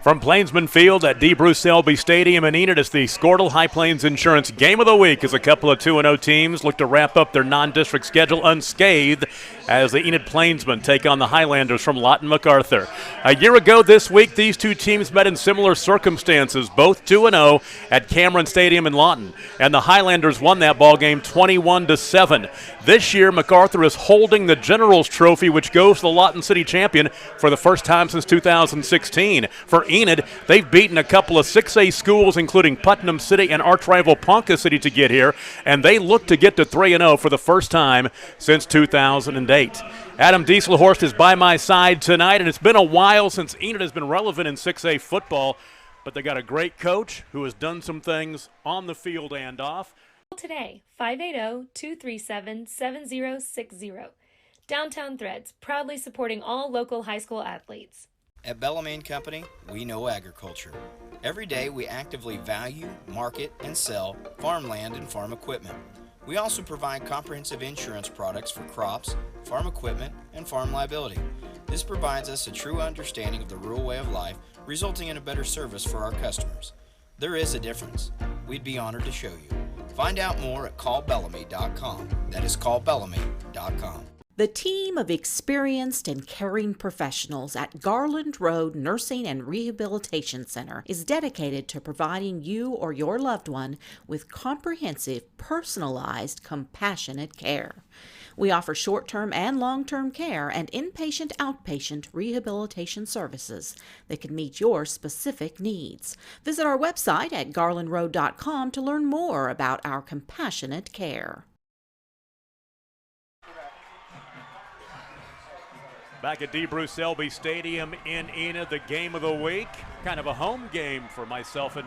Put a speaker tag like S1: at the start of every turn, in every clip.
S1: From Plainsman Field at D. Bruce Selby Stadium in Enid, it's the Squirtle High Plains Insurance Game of the Week as a couple of 2-0 teams look to wrap up their non-district schedule unscathed as the Enid Plainsmen take on the Highlanders from Lawton MacArthur. A year ago this week, these two teams met in similar circumstances, both 2-0 at Cameron Stadium in Lawton, and the Highlanders won that ball game 21-7. This year, MacArthur is holding the Generals Trophy, which goes to the Lawton City champion for the first time since 2016. For Enid, they've beaten a couple of 6A schools, including Putnam City and arch rival Ponca City, to get here, and they look to get to 3-0 for the first time since 2008. Adam Dieselhorst is by my side tonight, and it's been a while since Enid has been relevant in 6A football, but they got a great coach who has done some things on the field and off.
S2: Today, 580-237-7060. Downtown Threads, proudly supporting all local high school athletes.
S3: At Bellamy & Company, we know agriculture. Every day we actively value, market, and sell farmland and farm equipment. We also provide comprehensive insurance products for crops, farm equipment, and farm liability. This provides us a true understanding of the rural way of life, resulting in a better service for our customers. There is a difference. We'd be honored to show you. Find out more at callbellamy.com. That is callbellamy.com.
S4: The team of experienced and caring professionals at Garland Road Nursing and Rehabilitation Center is dedicated to providing you or your loved one with comprehensive, personalized, compassionate care. We offer short-term and long-term care and inpatient-outpatient rehabilitation services that can meet your specific needs. Visit our website at garlandroad.com to learn more about our compassionate care.
S1: Back at D. Bruce Selby Stadium in Enid, the game of the week. Kind of a home game for myself and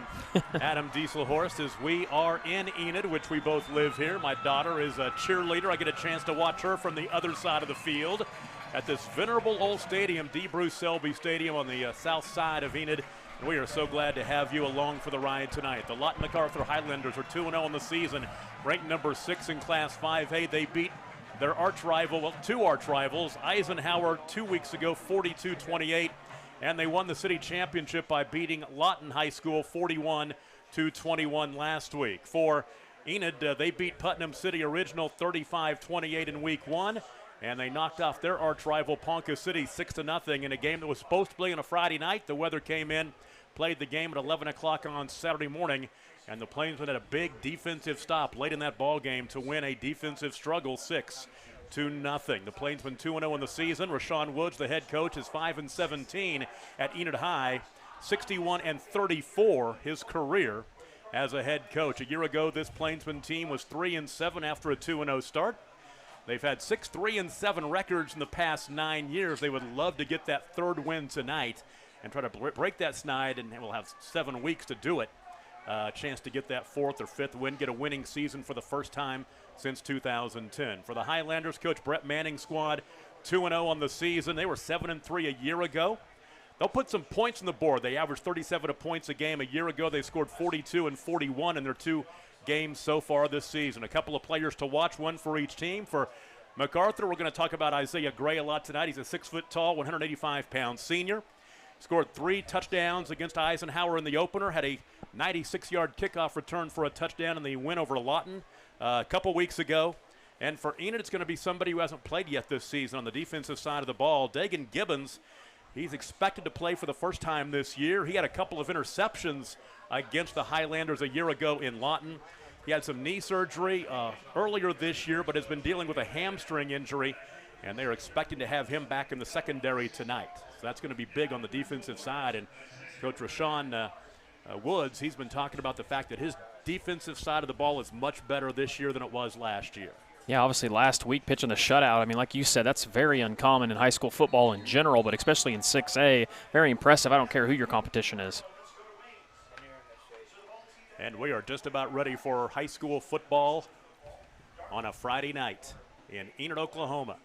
S1: Adam Dieselhorst as we are in Enid, which we both live here. My daughter is a cheerleader. I get a chance to watch her from the other side of the field at this venerable old stadium, D. Bruce Selby Stadium on the south side of Enid. And we are so glad to have you along for the ride tonight. The Lawton MacArthur Highlanders are 2-0 in the season, ranked number 6 in Class 5A. They beat their arch rival, well, two arch rivals, Eisenhower 2 weeks ago, 42-28, and they won the city championship by beating Lawton High School 41-21 last week. For Enid, they beat Putnam City Original 35-28 in week 1, and they knocked off their arch rival Ponca City 6-0 in a game that was supposed to play on a Friday night. The weather came in, played the game at 11 o'clock on Saturday morning, and the Plainsmen had a big defensive stop late in that ball game to win a defensive struggle 6-0. The Plainsmen 2-0 in the season. Rashawn Woods, the head coach, is 5-17 at Enid High, 61-34 his career as a head coach. A year ago, this Plainsman team was 3-7 after a 2-0 start. They've had 6 3-7 records in the past 9 years. They would love to get that third win tonight and try to break that snide, and we'll have 7 weeks to do it. Chance to get that 4th or 5th win, get a winning season for the first time since 2010. For the Highlanders, Coach Brett Manning's squad, 2-0 on the season. They were 7-3 a year ago. They'll put some points on the board. They averaged 37 points a game. A year ago, they scored 42 and 41 in their 2 games so far this season. A couple of players to watch, one for each team. For MacArthur, we're going to talk about Isaiah Gray a lot tonight. He's a 6-foot-tall, 185-pound senior. Scored 3 touchdowns against Eisenhower in the opener, had a 96-yard kickoff return for a touchdown in the win over Lawton a couple weeks ago. And for Enid, it's going to be somebody who hasn't played yet this season on the defensive side of the ball. Dagan Gibbons, he's expected to play for the first time this year. He had a couple of interceptions against the Highlanders a year ago in Lawton. He had some knee surgery earlier this year, but has been dealing with a hamstring injury, and they're expecting to have him back in the secondary tonight. So that's going to be big on the defensive side. And Coach Rashawn Woods, he's been talking about the fact that his defensive side of the ball is much better this year than it was last year.
S5: Yeah, obviously last week pitching the shutout, I mean, like you said, that's very uncommon in high school football in general, but especially in 6A. Very impressive. I don't care who your competition is.
S1: And we are just about ready for high school football on a Friday night in Enid, Oklahoma.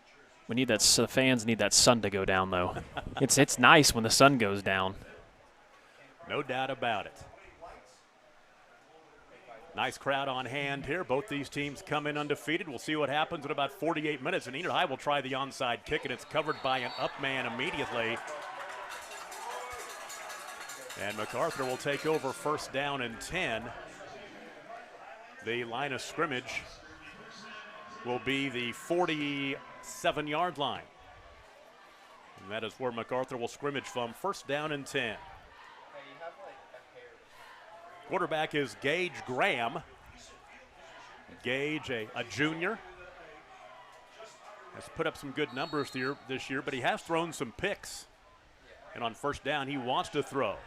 S5: We need that. The fans need that sun to go down, though. It's nice when the sun goes down.
S1: No doubt about it. Nice crowd on hand here. Both these teams come in undefeated. We'll see what happens in about 48 minutes. And Enid High will try the onside kick, and it's covered by an up man immediately. And MacArthur will take over first down and 10. The line of scrimmage will be the 47-yard line. And that is where MacArthur will scrimmage from, first down and 10. Quarterback is Gage Graham. Gage, a junior, has put up some good numbers this year, but he has thrown some picks. And on first down, he wants to throw.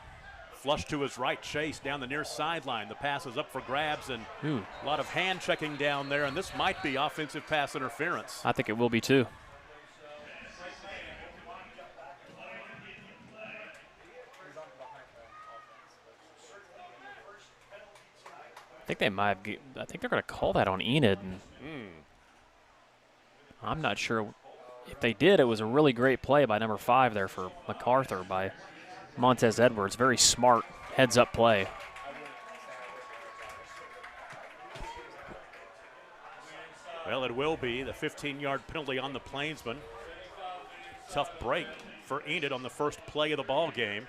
S1: Flush to his right, Chase down the near sideline. The pass is up for grabs, and a lot of hand checking down there, and this might be offensive pass interference.
S5: I think it will be too. I think they're going to call that on Enid. And I'm not sure if they did. It was a really great play by number 5 there for MacArthur by Montez Edwards. Very smart heads-up play.
S1: Well, it will be the 15-yard penalty on the Plainsman. Tough break for Enid on the first play of the ball game.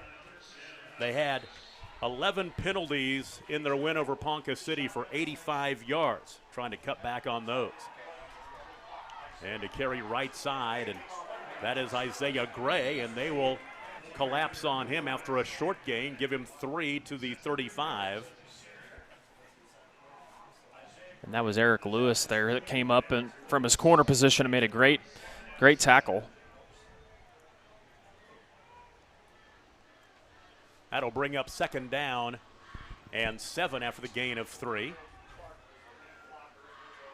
S1: They had 11 penalties in their win over Ponca City for 85 yards, trying to cut back on those. And to carry right side, and that is Isaiah Gray, and they will collapse on him after a short gain, give him 3 to the 35.
S5: And that was Eric Lewis there that came up and from his corner position and made a great tackle.
S1: That'll bring up second down and 7 after the gain of 3.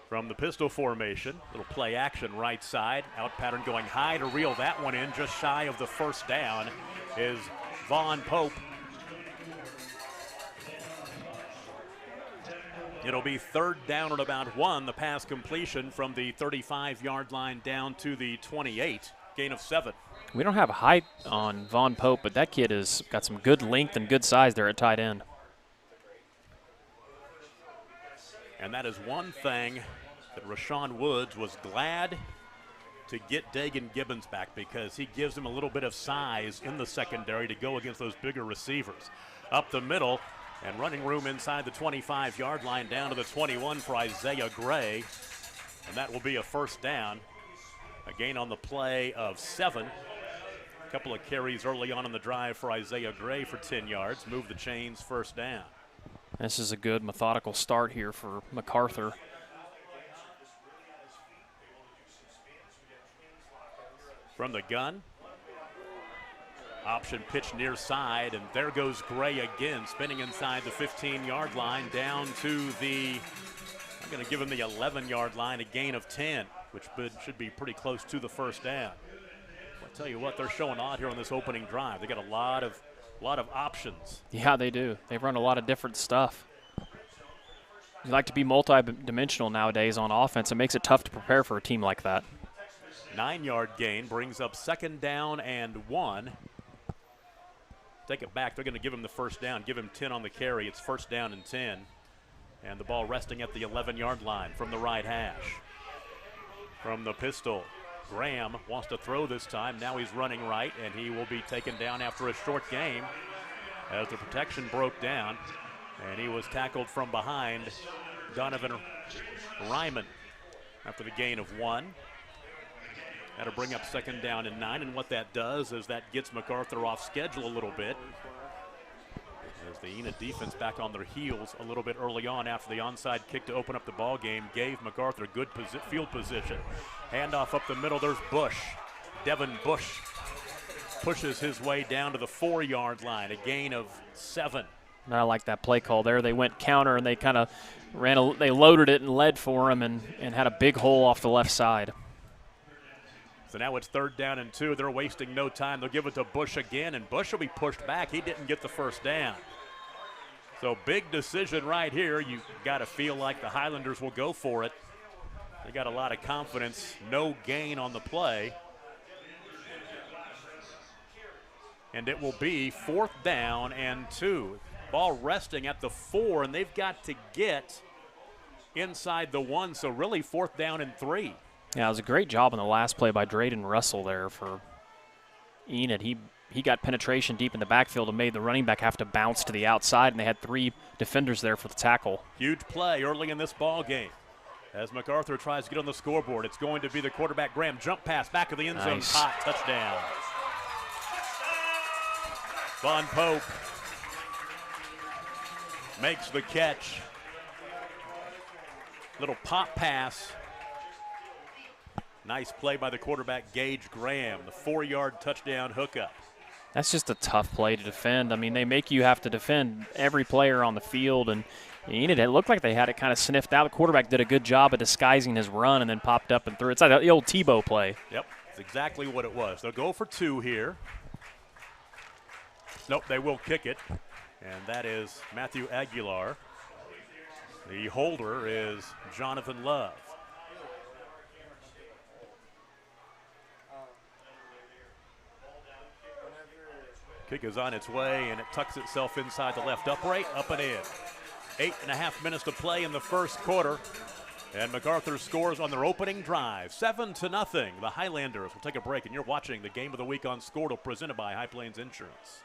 S1: From the pistol formation, little play action right side. Out pattern going high to reel that one in. Just shy of the first down is Vaughn Pope. It'll be third down and about 1. The pass completion from the 35-yard line down to the 28. Gain of 7.
S5: We don't have height on Vaughn Pope, but that kid has got some good length and good size there at tight end.
S1: And that is one thing that Rashawn Woods was glad to get Dagan Gibbons back, because he gives him a little bit of size in the secondary to go against those bigger receivers. Up the middle and running room inside the 25-yard line down to the 21 for Isaiah Gray. And that will be a first down. A gain on the play of 7. A couple of carries early on in the drive for Isaiah Gray for 10 yards. Move the chains, first down.
S5: This is a good methodical start here for MacArthur.
S1: From the gun. Option pitch near side, and there goes Gray again, spinning inside the 15-yard line down to the, I'm going to give him the 11-yard line, a gain of 10, which should be pretty close to the first down. I'll tell you what, they're showing out here on this opening drive. They got a lot of options.
S5: Yeah, they do. They run a lot of different stuff. You like to be multi-dimensional nowadays on offense. It makes it tough to prepare for a team like that.
S1: 9-yard gain brings up second down and 1. Take it back. They're going to give him the first down, give him 10 on the carry. It's first down and 10. And the ball resting at the 11-yard line from the right hash. From the pistol, Graham wants to throw this time. Now he's running right, and he will be taken down after a short game as the protection broke down. And he was tackled from behind, Donovan Ryman, after the gain of 1. That'll bring up second down and 9, and what that does is that gets MacArthur off schedule a little bit, as the Enid defense back on their heels a little bit early on after the onside kick to open up the ball game gave MacArthur good field position. Handoff up the middle, there's Bush. Devin Bush pushes his way down to the 4-yard line, a gain of 7.
S5: And I like that play call there. They went counter and they kind of they loaded it and led for him and had a big hole off the left side.
S1: So now it's third down and 2. They're wasting no time. They'll give it to Bush again, and Bush will be pushed back. He didn't get the first down. So big decision right here. You got to feel like the Highlanders will go for it. They got a lot of confidence. No gain on the play. And it will be fourth down and 2. Ball resting at the 4, and they've got to get inside the 1, so really fourth down and 3.
S5: Yeah, it was a great job on the last play by Drayden Russell there for Enid. He he got penetration deep in the backfield and made the running back have to bounce to the outside, and they had 3 defenders there for the tackle.
S1: Huge play early in this ball game. As MacArthur tries to get on the scoreboard, it's going to be the quarterback Graham jump pass back of the end zone.
S5: Nice.
S1: Hot touchdown. Von Pope makes the catch. Little pop pass. Nice play by the quarterback Gage Graham, the 4-yard touchdown hookup.
S5: That's just a tough play to defend. I mean, they make you have to defend every player on the field, and Enid, it looked like they had it kind of sniffed out. The quarterback did a good job of disguising his run and then popped up and threw. It's like the old Tebow play.
S1: Yep, that's exactly what it was. They'll go for 2 here. Nope, they will kick it, and that is Matthew Aguilar. The holder is Jonathan Love. Kick is on its way, and it tucks itself inside the left upright, up and in. 8.5 minutes to play in the first quarter, and MacArthur scores on their opening drive, 7-0. The Highlanders will take a break, and you're watching the Game of the Week on Scortal, presented by High Plains Insurance.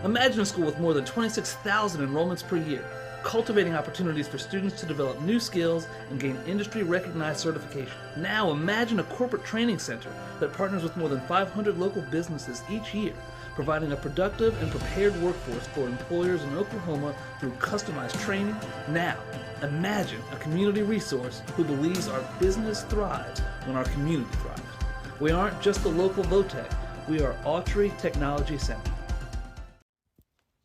S6: Imagine a school with more than 26,000 enrollments per year, cultivating opportunities for students to develop new skills and gain industry-recognized certification. Now imagine a corporate training center that partners with more than 500 local businesses each year, providing a productive and prepared workforce for employers in Oklahoma through customized training. Now, imagine a community resource who believes our business thrives when our community thrives. We aren't just the local VOTEC, we are Autry Technology Center.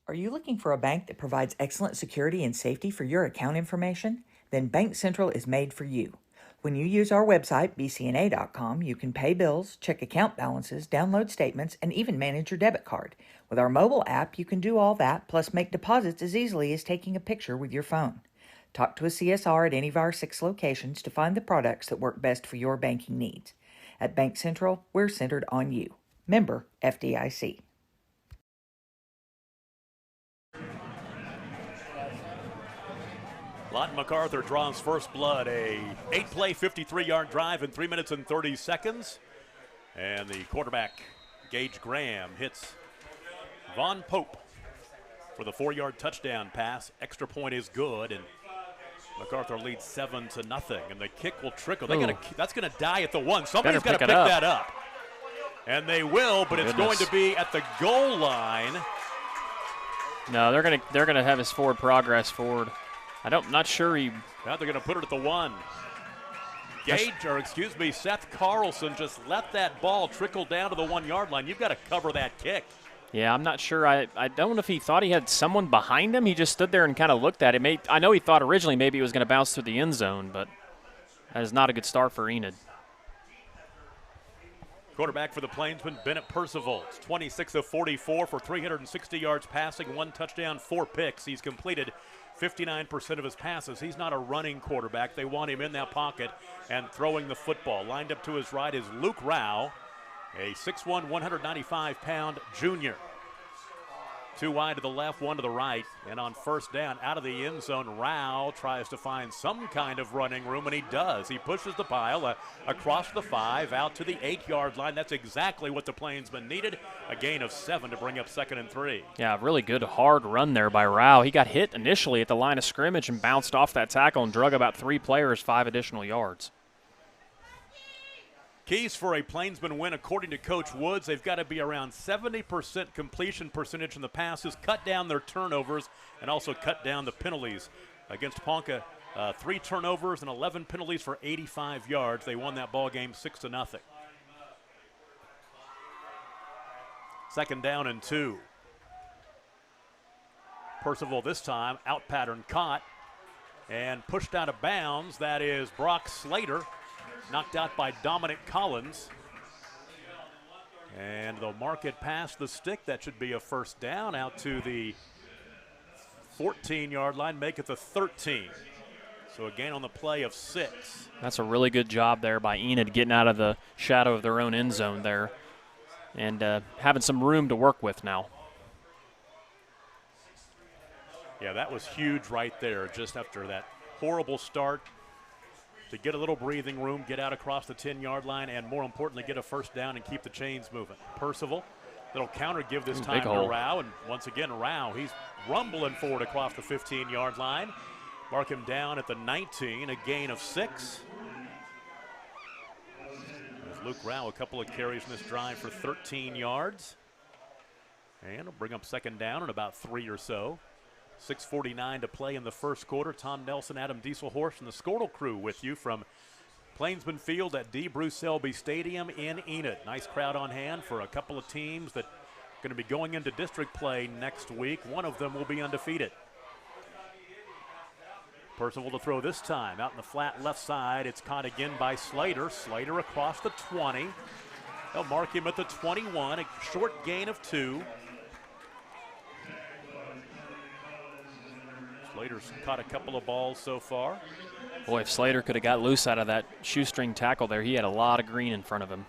S7: Are you looking for a bank that provides excellent security and safety for your account information? Then Bank Central is made for you. When you use our website, bcna.com, you can pay bills, check account balances, download statements, and even manage your debit card. With our mobile app, you can do all that, plus make deposits as easily as taking a picture with your phone. Talk to a CSR at any of our 6 locations to find the products that work best for your banking needs. At Bank Central, we're centered on you. Member FDIC.
S1: Lawton MacArthur draws first blood, a 8-play, 53-yard drive in 3 minutes and 30 seconds. And the quarterback, Gage Graham, hits Von Pope for the 4-yard touchdown pass. Extra point is good, and MacArthur leads 7-0. And the kick will trickle. That's going to die at the 1. Somebody's got to pick that up. And they will, but it's going to be at the goal line.
S5: No, they're gonna have his forward progress forward. Not sure he.
S1: Now they're going to put it at the 1. Seth Carlson just let that ball trickle down to the 1-yard line. You've got to cover that kick.
S5: Yeah, I'm not sure. I don't know if he thought he had someone behind him. He just stood there and kind of looked at it. I know he thought originally maybe it was going to bounce through the end zone, but that is not a good start for Enid.
S1: Quarterback for the Plainsmen, Bennett Percival. It's 26 of 44 for 360 yards passing, 1 touchdown, 4 picks. He's completed 59% of his passes. He's not a running quarterback. They want him in that pocket and throwing the football. Lined up to his right is Luke Rao, a 6'1", 195-pound junior. 2 wide to the left, 1 to the right. And on first down, out of the end zone, Rao tries to find some kind of running room, and he does. He pushes the pile across the 5, out to the 8-yard line. That's exactly what the Plainsmen needed. A gain of 7 to bring up 2nd and 3.
S5: Yeah, really good hard run there by Rao. He got hit initially at the line of scrimmage and bounced off that tackle and drug about 3 players 5 additional yards.
S1: Keys for a Plainsman win, according to Coach Woods, they've got to be around 70% completion percentage in the passes, cut down their turnovers, and also cut down the penalties. Against Ponca, 3 turnovers and 11 penalties for 85 yards. They won that ball game 6-0. 2nd down and 2. Percival this time, out pattern caught and pushed out of bounds. That is Brock Slater. Knocked out by Dominic Collins. And they'll mark it past the stick. That should be a first down out to the 14-yard line, make it the 13. So a gain on the play of 6.
S5: That's a really good job there by Enid, getting out of the shadow of their own end zone there and having some room to work with now.
S1: Yeah, that was huge right there just after that horrible start. to get a little breathing room, get out across the 10-yard line, and more importantly, get a first down and keep the chains moving. Percival, little counter give this time to Rao, and once again, Rao, he's rumbling forward across the 15-yard line. Mark him down at the 19, a gain of 6. There's Luke Rao, a couple of carries in this drive for 13 yards. And it'll bring up second down in about 3 or so. 6:49 to play in the first quarter. Tom Nelson, Adam Dieselhorst, and the Squirtle crew with you from Plainsman Field at D. Bruce Selby Stadium in Enid. Nice crowd on hand for a couple of teams that are going to be going into district play next week. One of them will be undefeated. Percival to throw this time. Out in the flat left side. It's caught again by Slater. Slater across the 20. They'll mark him at the 21. A short gain of 2. Slater's caught a couple of balls so far.
S5: Boy, if Slater could have got loose out of that shoestring tackle there, he had a lot of green in front of him.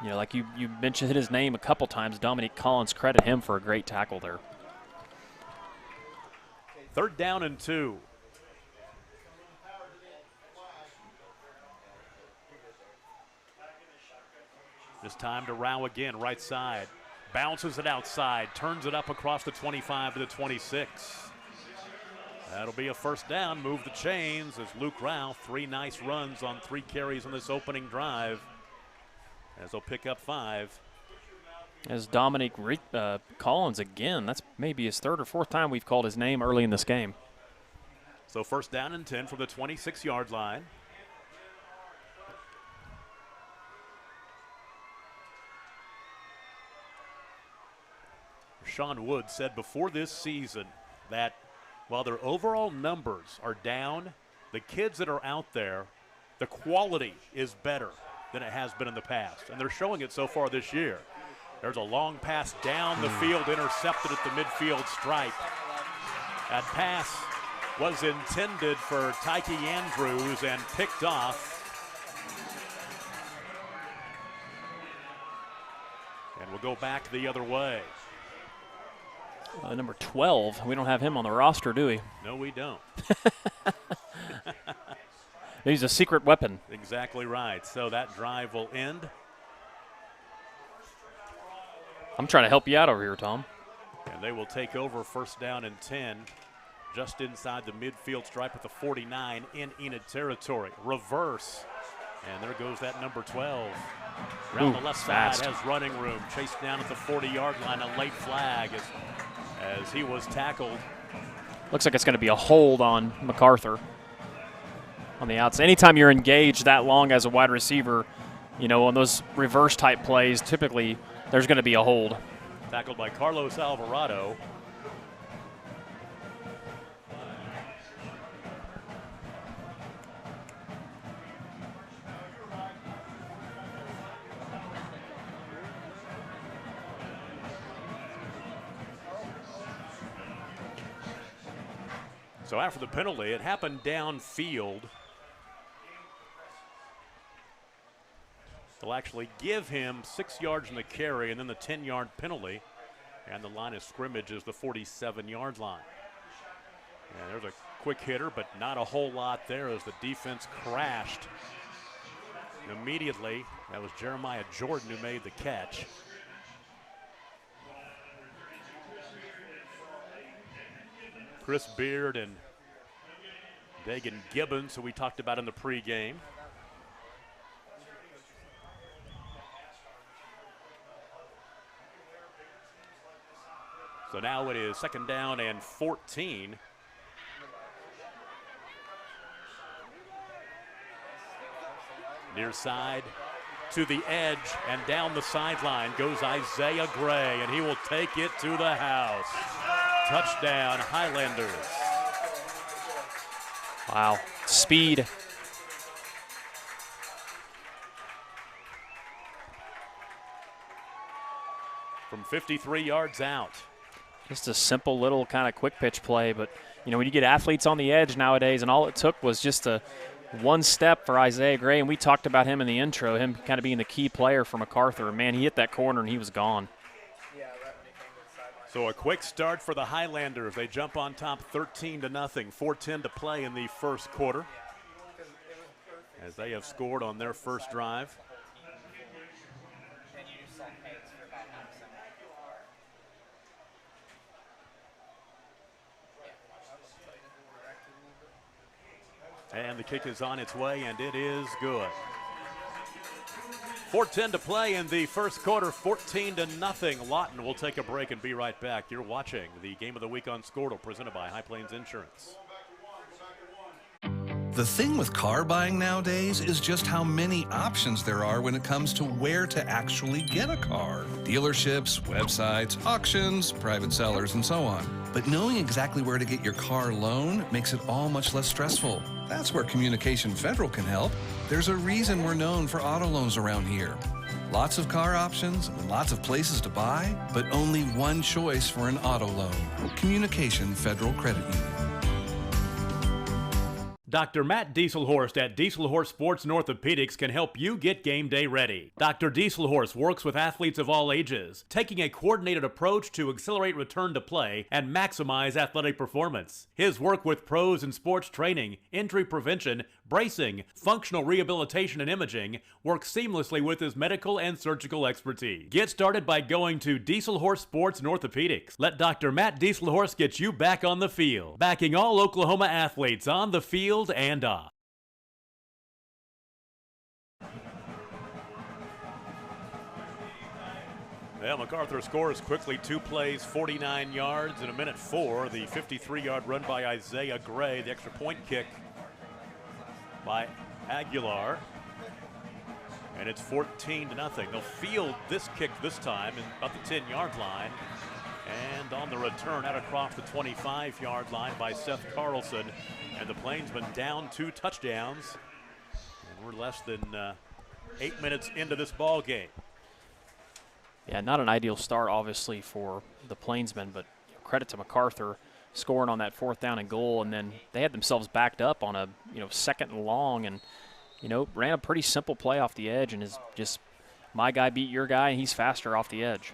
S5: You know, like you mentioned his name a couple times, Dominique Collins, credit him for a great tackle there.
S1: 3rd down and 2. This time to Rao again, right side. Bounces it outside, turns it up across the 25 to the 26. That'll be a first down, move the chains as Luke Rao, 3 nice runs on 3 carries on this opening drive, as they'll pick up 5.
S5: As Dominic Collins again, that's maybe his 3rd or 4th time we've called his name early in this game.
S1: So first down and 10 from the 26-yard line. Sean Wood said before this season that while their overall numbers are down, the kids that are out there, the quality is better than it has been in the past. And they're showing it so far this year. There's a long pass down the field, intercepted at the midfield stripe. That pass was intended for Tyke Andrews and picked off. And we'll go back the other way.
S5: Number 12, we don't have him on the roster, do we?
S1: No, we don't.
S5: He's a secret weapon.
S1: Exactly right. So that drive will end.
S5: I'm trying to help you out over here, Tom.
S1: And they will take over first down and 10 just inside the midfield stripe at the 49 in Enid territory. Reverse. And there goes that number 12. Around the left side, has running room. Chased down at the 40-yard line. A late flag as he was tackled.
S5: Looks like it's going to be a hold on MacArthur on the outside. Anytime you're engaged that long as a wide receiver, you know, on those reverse type plays, typically there's going to be a hold.
S1: Tackled by Carlos Alvarado. So after the penalty, it happened downfield. They'll actually give him 6 yards in the carry and then the 10-yard penalty. And the line of scrimmage is the 47-yard line. And there's a quick hitter, but not a whole lot there as the defense crashed immediately. That was Jeremiah Jordan who made the catch. Chris Beard and Dagan Gibbons, who we talked about in the pregame. So now it is second down and 14. Near side to the edge and down the sideline goes Isaiah Gray, and he will take it to the house. Touchdown, Highlanders.
S5: Wow, speed.
S1: From 53 yards out.
S5: Just a simple little kind of quick pitch play, but you know, when you get athletes on the edge nowadays, and all it took was just a one step for Isaiah Gray, and we talked about him in the intro, him kind of being the key player for MacArthur. Man, he hit that corner and he was gone.
S1: So a quick start for the Highlanders. They jump on top 13-0. 4:10 to play in the first quarter, as they have scored on their first drive. And the kick is on its way, and it is good. 4:10 to play in the first quarter, 14-0. Lawton will take a break and be right back. You're watching the Game of the Week on Squirtle, presented by High Plains Insurance.
S8: The thing with car buying nowadays is just how many options there are when it comes to where to actually get a car. Dealerships, websites, auctions, private sellers, and so on. But knowing exactly where to get your car loan makes it all much less stressful. That's where Communication Federal can help. There's a reason we're known for auto loans around here. Lots of car options and lots of places to buy, but only one choice for an auto loan. Communication Federal Credit Union.
S1: Dr. Matt Dieselhorst at Dieselhorst Sports and Orthopedics can help you get game day ready. Dr. Dieselhorst works with athletes of all ages, taking a coordinated approach to accelerate return to play and maximize athletic performance. His work with pros in sports training, injury prevention, bracing, functional rehabilitation, and imaging works seamlessly with his medical and surgical expertise. Get started by going to Dieselhorst Sports and Orthopedics. Let Dr. Matt Dieselhorst get you back on the field, backing all Oklahoma athletes on the field and off. Well, MacArthur scores quickly, 2 plays, 49 yards in a minute 4. The 53-yard run by Isaiah Gray, the extra point kick by Aguilar. And it's 14-0. They'll field this kick this time in about the 10-yard line. And on the return, out across the 25-yard line by Seth Carlson. And the Plainsmen down 2 touchdowns. And we're less than 8 minutes into this ball game.
S5: Yeah, not an ideal start, obviously, for the Plainsmen, but credit to MacArthur scoring on that 4th down and goal, and then they had themselves backed up on a 2nd and long, and ran a pretty simple play off the edge, and is just my guy beat your guy, and he's faster off the edge.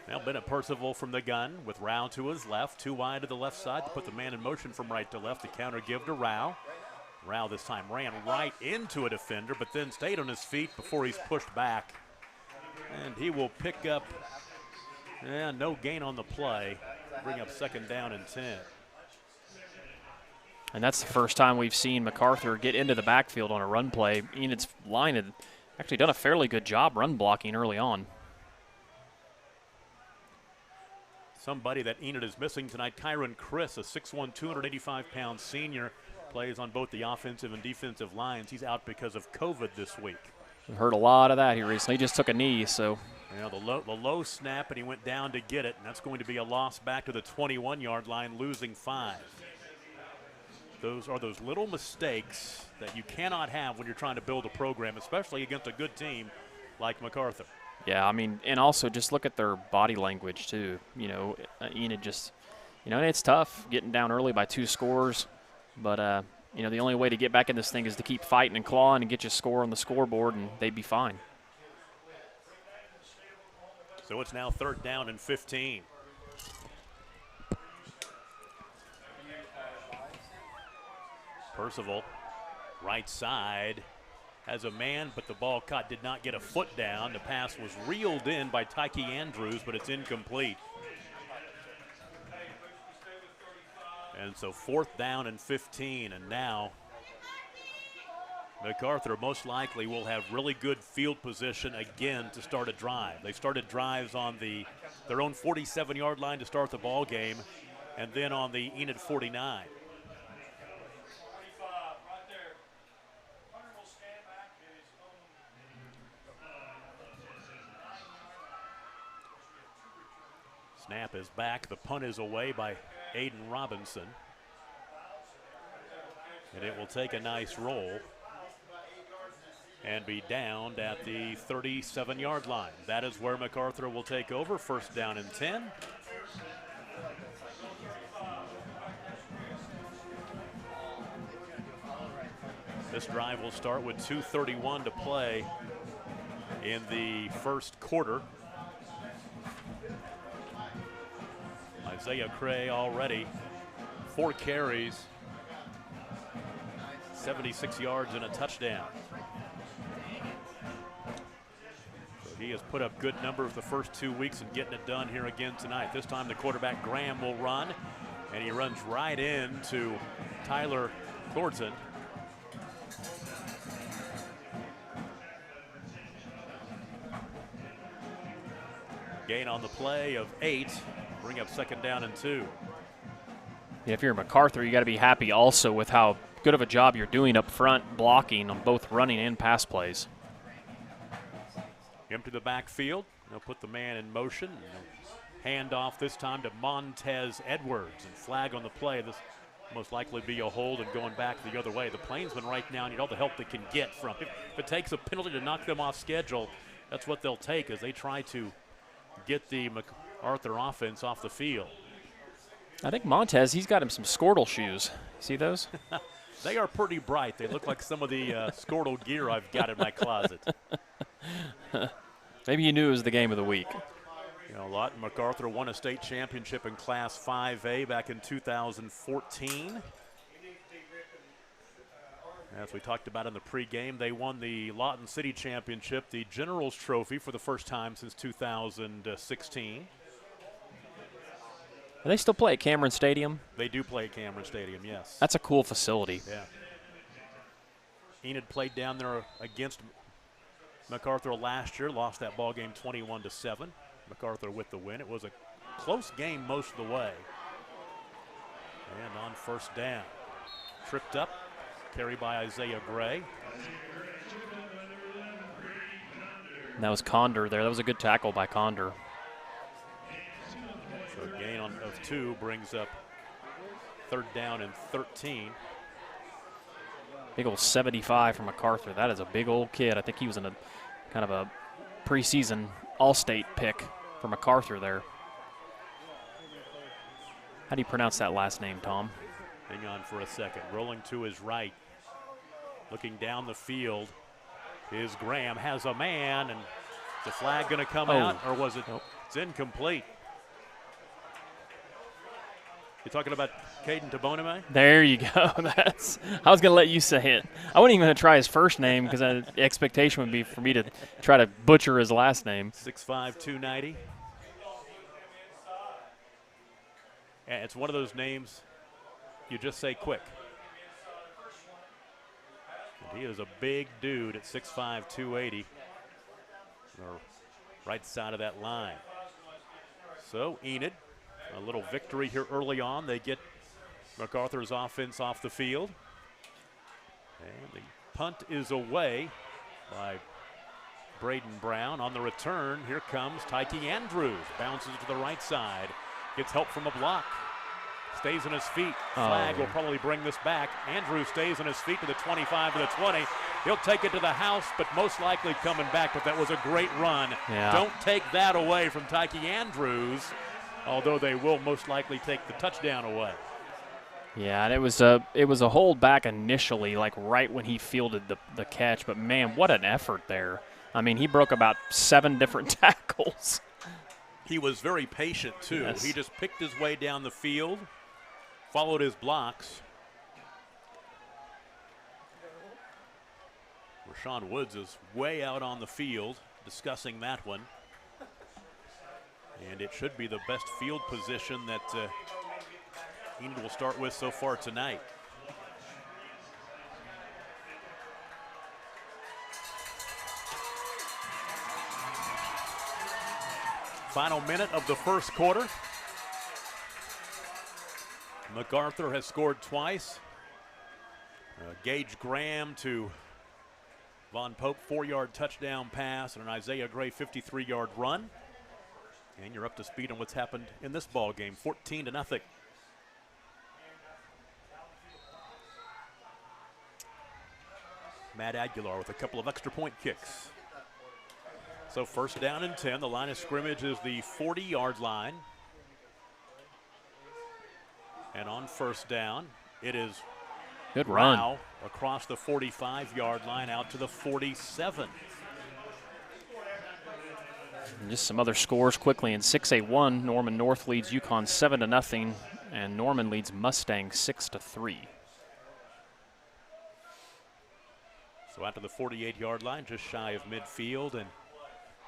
S1: Now Bennett Percival from the gun with Rao to his left, 2 wide to the left side to put the man in motion from right to left. The counter give to Rao. Rao this time ran right into a defender, but then stayed on his feet before he's pushed back. And he will pick up, no gain on the play. Bring up 2nd down and 10.
S5: And that's the first time we've seen MacArthur get into the backfield on a run play. Enid's line had actually done a fairly good job run blocking early on.
S1: Somebody that Enid is missing tonight, Kyron Chris, a 6'1", 285-pound senior, plays on both the offensive and defensive lines. He's out because of COVID this week.
S5: We've heard a lot of that here recently. He just took a knee, so.
S1: The low snap, and he went down to get it, and that's going to be a loss back to the 21-yard line, losing 5. Those are those little mistakes that you cannot have when you're trying to build a program, especially against a good team like MacArthur.
S5: Yeah, I mean, and also just look at their body language, too. Enid just, it's tough getting down early by 2 scores. But, the only way to get back in this thing is to keep fighting and clawing and get you a score on the scoreboard, and they'd be fine.
S1: So it's now 3rd down and 15. Percival, right side, has a man, but the ball caught, did not get a foot down. The pass was reeled in by Tyke Andrews, but it's incomplete. And so 4th down and 15, and now MacArthur most likely will have really good field position again to start a drive. They started drives on their own 47-yard line to start the ball game, and then on the Enid 49. Snap is back. The punt is away by Aiden Robinson. And it will take a nice roll and be downed at the 37-yard line. That is where MacArthur will take over. 1st down and 10. This drive will start with 2:31 to play in the first quarter. Isaiah Gray already 4 carries, 76 yards and a touchdown. So he has put up good numbers the first 2 weeks and getting it done here again tonight. This time the quarterback Graham will run, and he runs right into Tyler Thornton. Gain on the play of 8, bring up 2nd down and 2.
S5: Yeah, if you're MacArthur, you got to be happy also with how good of a job you're doing up front, blocking on both running and pass plays.
S1: Empty the backfield. They'll put the man in motion. Hand off this time to Montez Edwards, and flag on the play. This most likely be a hold and going back the other way. The Plainsmen right now need all the help they can get from it. If it takes a penalty to knock them off schedule, that's what they'll take as they try to get the MacArthur offense off the field.
S5: I think Montez, he's got him some Squirtle shoes. See those?
S1: They are pretty bright. They look like some of the Squirtle gear I've got in my closet.
S5: Maybe you knew it was the game of the week.
S1: You know, Lawton MacArthur won a state championship in Class 5A back in 2014. As we talked about in the pregame, they won the Lawton City Championship, the General's Trophy, for the first time since 2016.
S5: Do they still play at Cameron Stadium?
S1: They do play at Cameron Stadium, yes.
S5: That's a cool facility.
S1: Yeah. Enid played down there against MacArthur last year, lost that ball game 21-7. MacArthur with the win. It was a close game most of the way. And on first down, tripped up, carry by Isaiah Gray.
S5: And that was Condor there. That was a good tackle by Condor.
S1: So a gain of 2 brings up 3rd down and 13.
S5: Big old 75 from MacArthur. That is a big old kid. I think he was in a kind of a preseason all-state pick for MacArthur there. How do you pronounce that last name, Tom?
S1: Hang on for a second. Rolling to his right. Looking down the field is Graham. Has a man, and is the flag going to come out, or was it?
S5: Nope.
S1: It's incomplete. You talking about Caden Tabonime?
S5: There you go. I was going to let you say it. I wasn't even going to try his first name because the expectation would be for me to try to butcher his last name.
S1: 6'5", 290. And it's one of those names you just say quick. And he is a big dude at 6'5", 280. The right side of that line. So Enid, a little victory here early on. They get MacArthur's offense off the field. And the punt is away by Braden Brown. On the return, here comes Tyke Andrews. Bounces to the right side. Gets help from a block. Stays on his feet. Flag will probably bring this back. Andrews stays on his feet to the 25, to the 20. He'll take it to the house, but most likely coming back. But that was a great run.
S5: Yeah.
S1: Don't take that away from Tyke Andrews, although they will most likely take the touchdown away.
S5: Yeah, and it was a hold back initially, like right when he fielded the catch. But, man, what an effort there. I mean, he broke about 7 different tackles.
S1: He was very patient, too.
S5: Yes.
S1: He just picked his way down the field, followed his blocks. Rashawn Woods is way out on the field discussing that one. And it should be the best field position that Enid will start with so far tonight. Final minute of the first quarter. MacArthur has scored twice. Gage Graham to Von Pope, 4-yard touchdown pass, and an Isaiah Gray 53-yard run. And you're up to speed on what's happened in this ball game, 14-0. Matt Aguilar with a couple of extra point kicks. So first down and 10. The line of scrimmage is the 40-yard line. And on first down, it is
S5: good run
S1: across the 45-yard line out to the 47.
S5: Just some other scores quickly. In 6A1, Norman North leads Yukon 7-0, and Norman leads Mustang 6-3.
S1: So out to the 48-yard line, just shy of midfield, and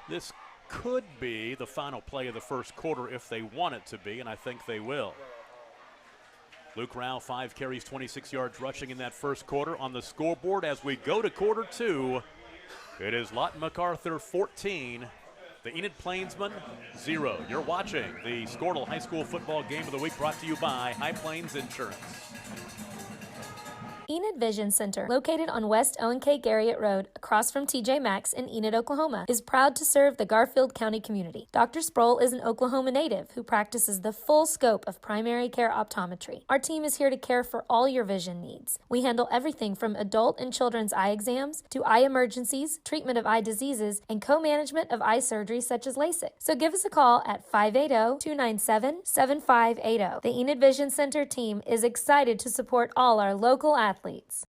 S1: this could be the final play of the first quarter if they want it to be, and I think they will. Luke Rao, 5 carries, 26 yards rushing in that first quarter. On the scoreboard as we go to quarter two, it is Lawton MacArthur 14, the Enid Plainsmen 0. You're watching the Squirtle High School Football Game of the Week, brought to you by High Plains Insurance.
S2: Enid Vision Center, located on West O&K Garriott Road, across from TJ Maxx in Enid, Oklahoma, is proud to serve the Garfield County community. Dr. Sproul is an Oklahoma native who practices the full scope of primary care optometry. Our team is here to care for all your vision needs. We handle everything from adult and children's eye exams to eye emergencies, treatment of eye diseases, and co-management of eye surgery such as LASIK. So give us a call at 580-297-7580. The Enid Vision Center team is excited to support all our local athletes.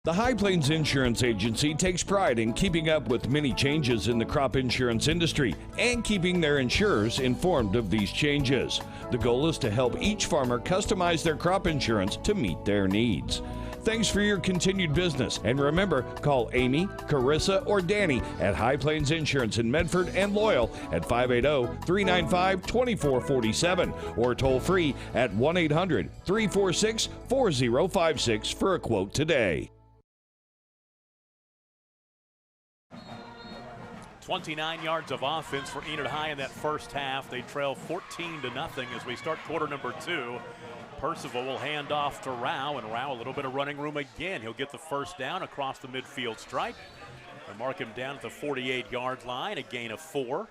S9: The High Plains Insurance Agency takes pride in keeping up with many changes in the crop insurance industry and keeping their insurers informed of these changes. The goal is to help each farmer customize their crop insurance to meet their needs. Thanks for your continued business, and remember, call Amy, Carissa, or Danny at High Plains Insurance in Medford and Loyal at 580-395-2447 or toll free at 1-800-346-4056 for a quote today.
S1: 29 yards of offense for Enid High in that first half. They trail 14-0 as we start quarter number two. Percival will hand off to Rao, and Rao a little bit of running room again. He'll get the first down across the midfield stripe. They mark him down at the 48-yard line, a gain of 4.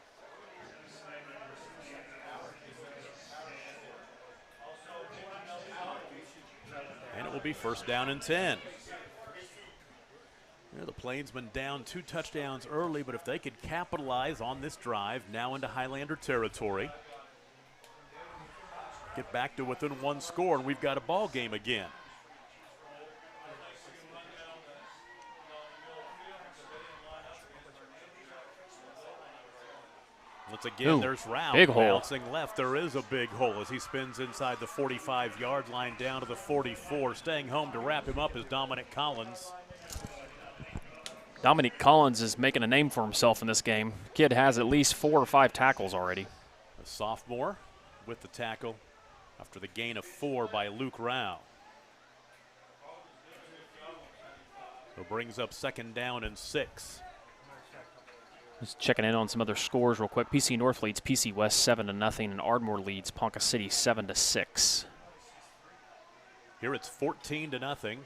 S1: And it will be first down and 10. The Plainsmen down 2 touchdowns early, but if they could capitalize on this drive, now into Highlander territory, get back to within 1 score, and we've got a ball game again. Once again, there's Rao bouncing left. There is a big hole as he spins inside the 45-yard line down to the 44. Staying home to wrap him up is Dominic Collins.
S5: Dominic Collins is making a name for himself in this game. Kid has at least 4 or 5 tackles already.
S1: A sophomore with the tackle after the gain of 4 by Luke Rao. So brings up second down and 6.
S5: Just checking in on some other scores real quick. PC North leads PC West 7-0, and Ardmore leads Ponca City 7-6.
S1: Here it's 14-0.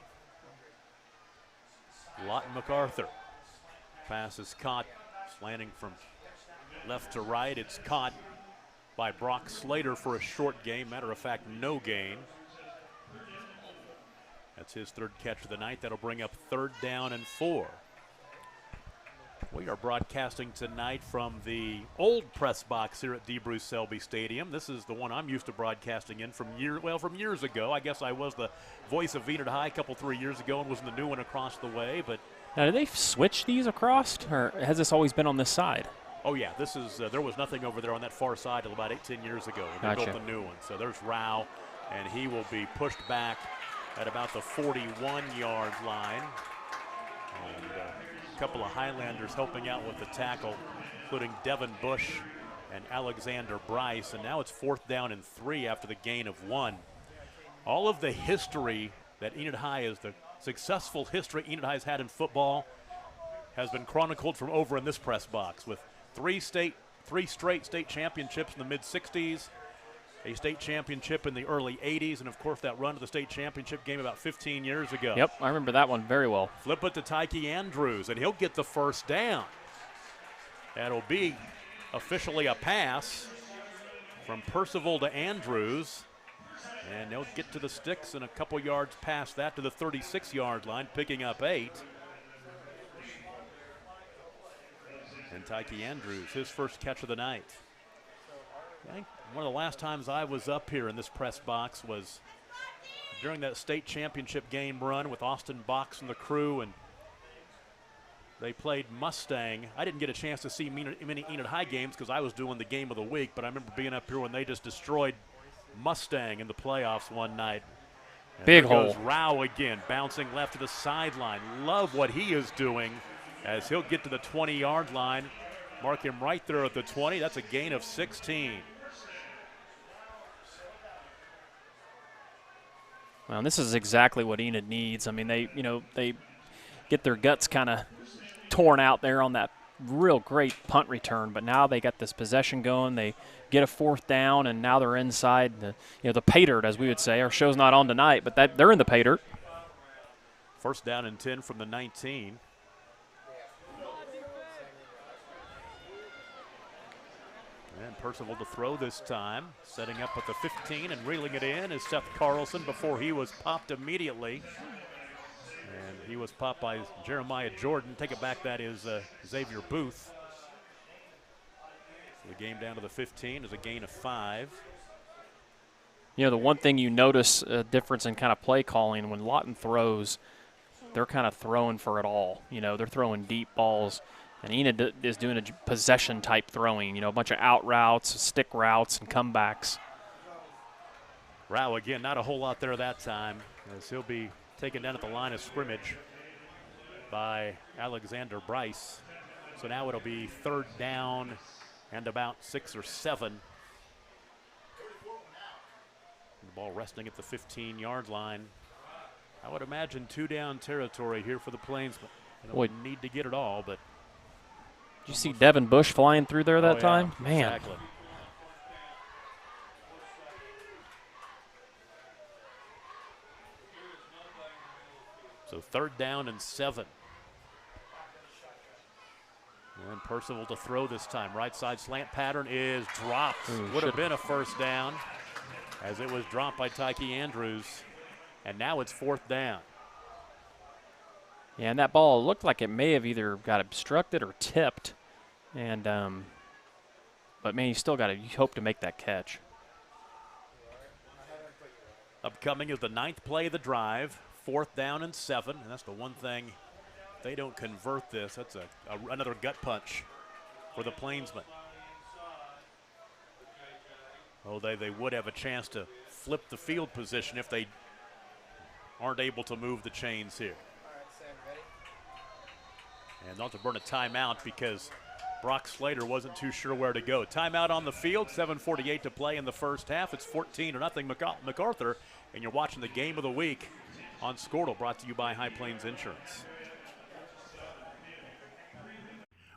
S1: Lawton MacArthur. Pass is caught, slanting from left to right. It's caught by Brock Slater for a short gain. Matter of fact, no gain. That's his 3rd catch of the night. That'll bring up 3rd down and 4. We are broadcasting tonight from the old press box here at DeBruce Selby Stadium. This is the one I'm used to broadcasting in from years ago. I guess I was the voice of Enid High a couple, 3 years ago, and was in the new one across the way. But
S5: now, did they switch these across, or has this always been on this side?
S1: Oh yeah, this is. There was nothing over there on that far side until about 8-10 years ago when they built the new one. So there's Rao, and he will be pushed back at about the 41-yard line. And a couple of Highlanders helping out with the tackle, including Devin Bush and Alexander Bryce. And now it's 4th down and 3 after the gain of 1. All of the history that Enid High is, the successful history Enid High has had in football, has been chronicled from over in this press box with 3 straight state championships in the mid-60s, a state championship in the early 80s, and of course that run to the state championship game about 15 years ago.
S5: Yep, I remember that one very well.
S1: Flip it to Tyke Andrews, and he'll get the first down. That'll be officially a pass from Percival to Andrews, and they'll get to the sticks and a couple yards past that to the 36-yard line, picking up 8. And Tyke Andrews, his first catch of the night. I think one of the last times I was up here in this press box was during that state championship game run with Austin Box and the crew, and They played Mustang. I didn't get a chance to see many Enid High games because I was doing the game of the week, but I remember being up here when they just destroyed Mustang in the playoffs one night. And
S5: big
S1: there
S5: hole.
S1: goes Rao again, bouncing left to the sideline. Love what he is doing as he'll get to the 20-yard line. Mark him right there at the 20. That's a gain of 16.
S5: Well, and this is exactly what Enid needs. I mean, they get their guts kind of torn out there on that real great punt return, but now they got this possession going. They get a 4th down, and now they're inside the pay dirt, as we would say. Our show's not on tonight, but they're in the pay dirt.
S1: 1st down and 10 from the 19. And Percival to throw this time, setting up at the 15 and reeling it in is Seth Carlson before he was popped immediately. And he was popped by Jeremiah Jordan. Take it back, that is Xavier Booth. So the game down to the 15 is a gain of 5.
S5: The one thing you notice a difference in kind of play calling, when Lawton throws, they're kind of throwing for it all. They're throwing deep balls. And Enid is doing a possession-type throwing, a bunch of out routes, stick routes, and comebacks.
S1: Rao again, not a whole lot there that time, as he'll be taken down at the line of scrimmage by Alexander Bryce. So now it'll be 3rd down and about 6 or 7. The ball resting at the 15-yard line. I would imagine 2-down territory here for the Plains. They don't need to get it all, but.
S5: Did you see Devin Bush flying through there that time? Man.
S1: Exactly. So 3rd down and 7. And Percival to throw this time. Right side slant pattern is dropped. Would have been a 1st down as it was dropped by Tyke Andrews. And now it's 4th down.
S5: Yeah, and that ball looked like it may have either got obstructed or tipped. And but, man, you still got to hope to make that catch.
S1: Upcoming is the 9th play of the drive. 4th down and 7. And that's the one thing, if they don't convert this, that's another gut punch for the Plainsmen. Oh, they would have a chance to flip the field position if they aren't able to move the chains here. And they'll have to burn a timeout because Brock Slater wasn't too sure where to go. Timeout on the field, 7:48 to play in the first half. It's 14-0 MacArthur, and you're watching the game of the week on Squirtle, brought to you by High Plains Insurance.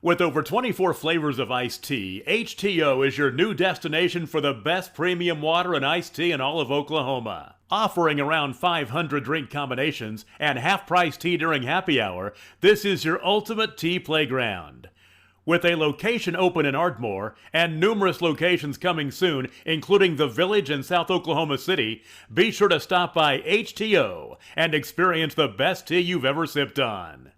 S1: With over 24 flavors of iced tea, HTO is your new destination for the best premium water and iced tea in all of Oklahoma. Offering around 500 drink combinations and half-price tea during happy hour, this is your ultimate tea playground. With a location open in Ardmore and numerous locations coming soon, including the Village in South Oklahoma City, be sure to stop by HTO and experience the best tea you've ever sipped on.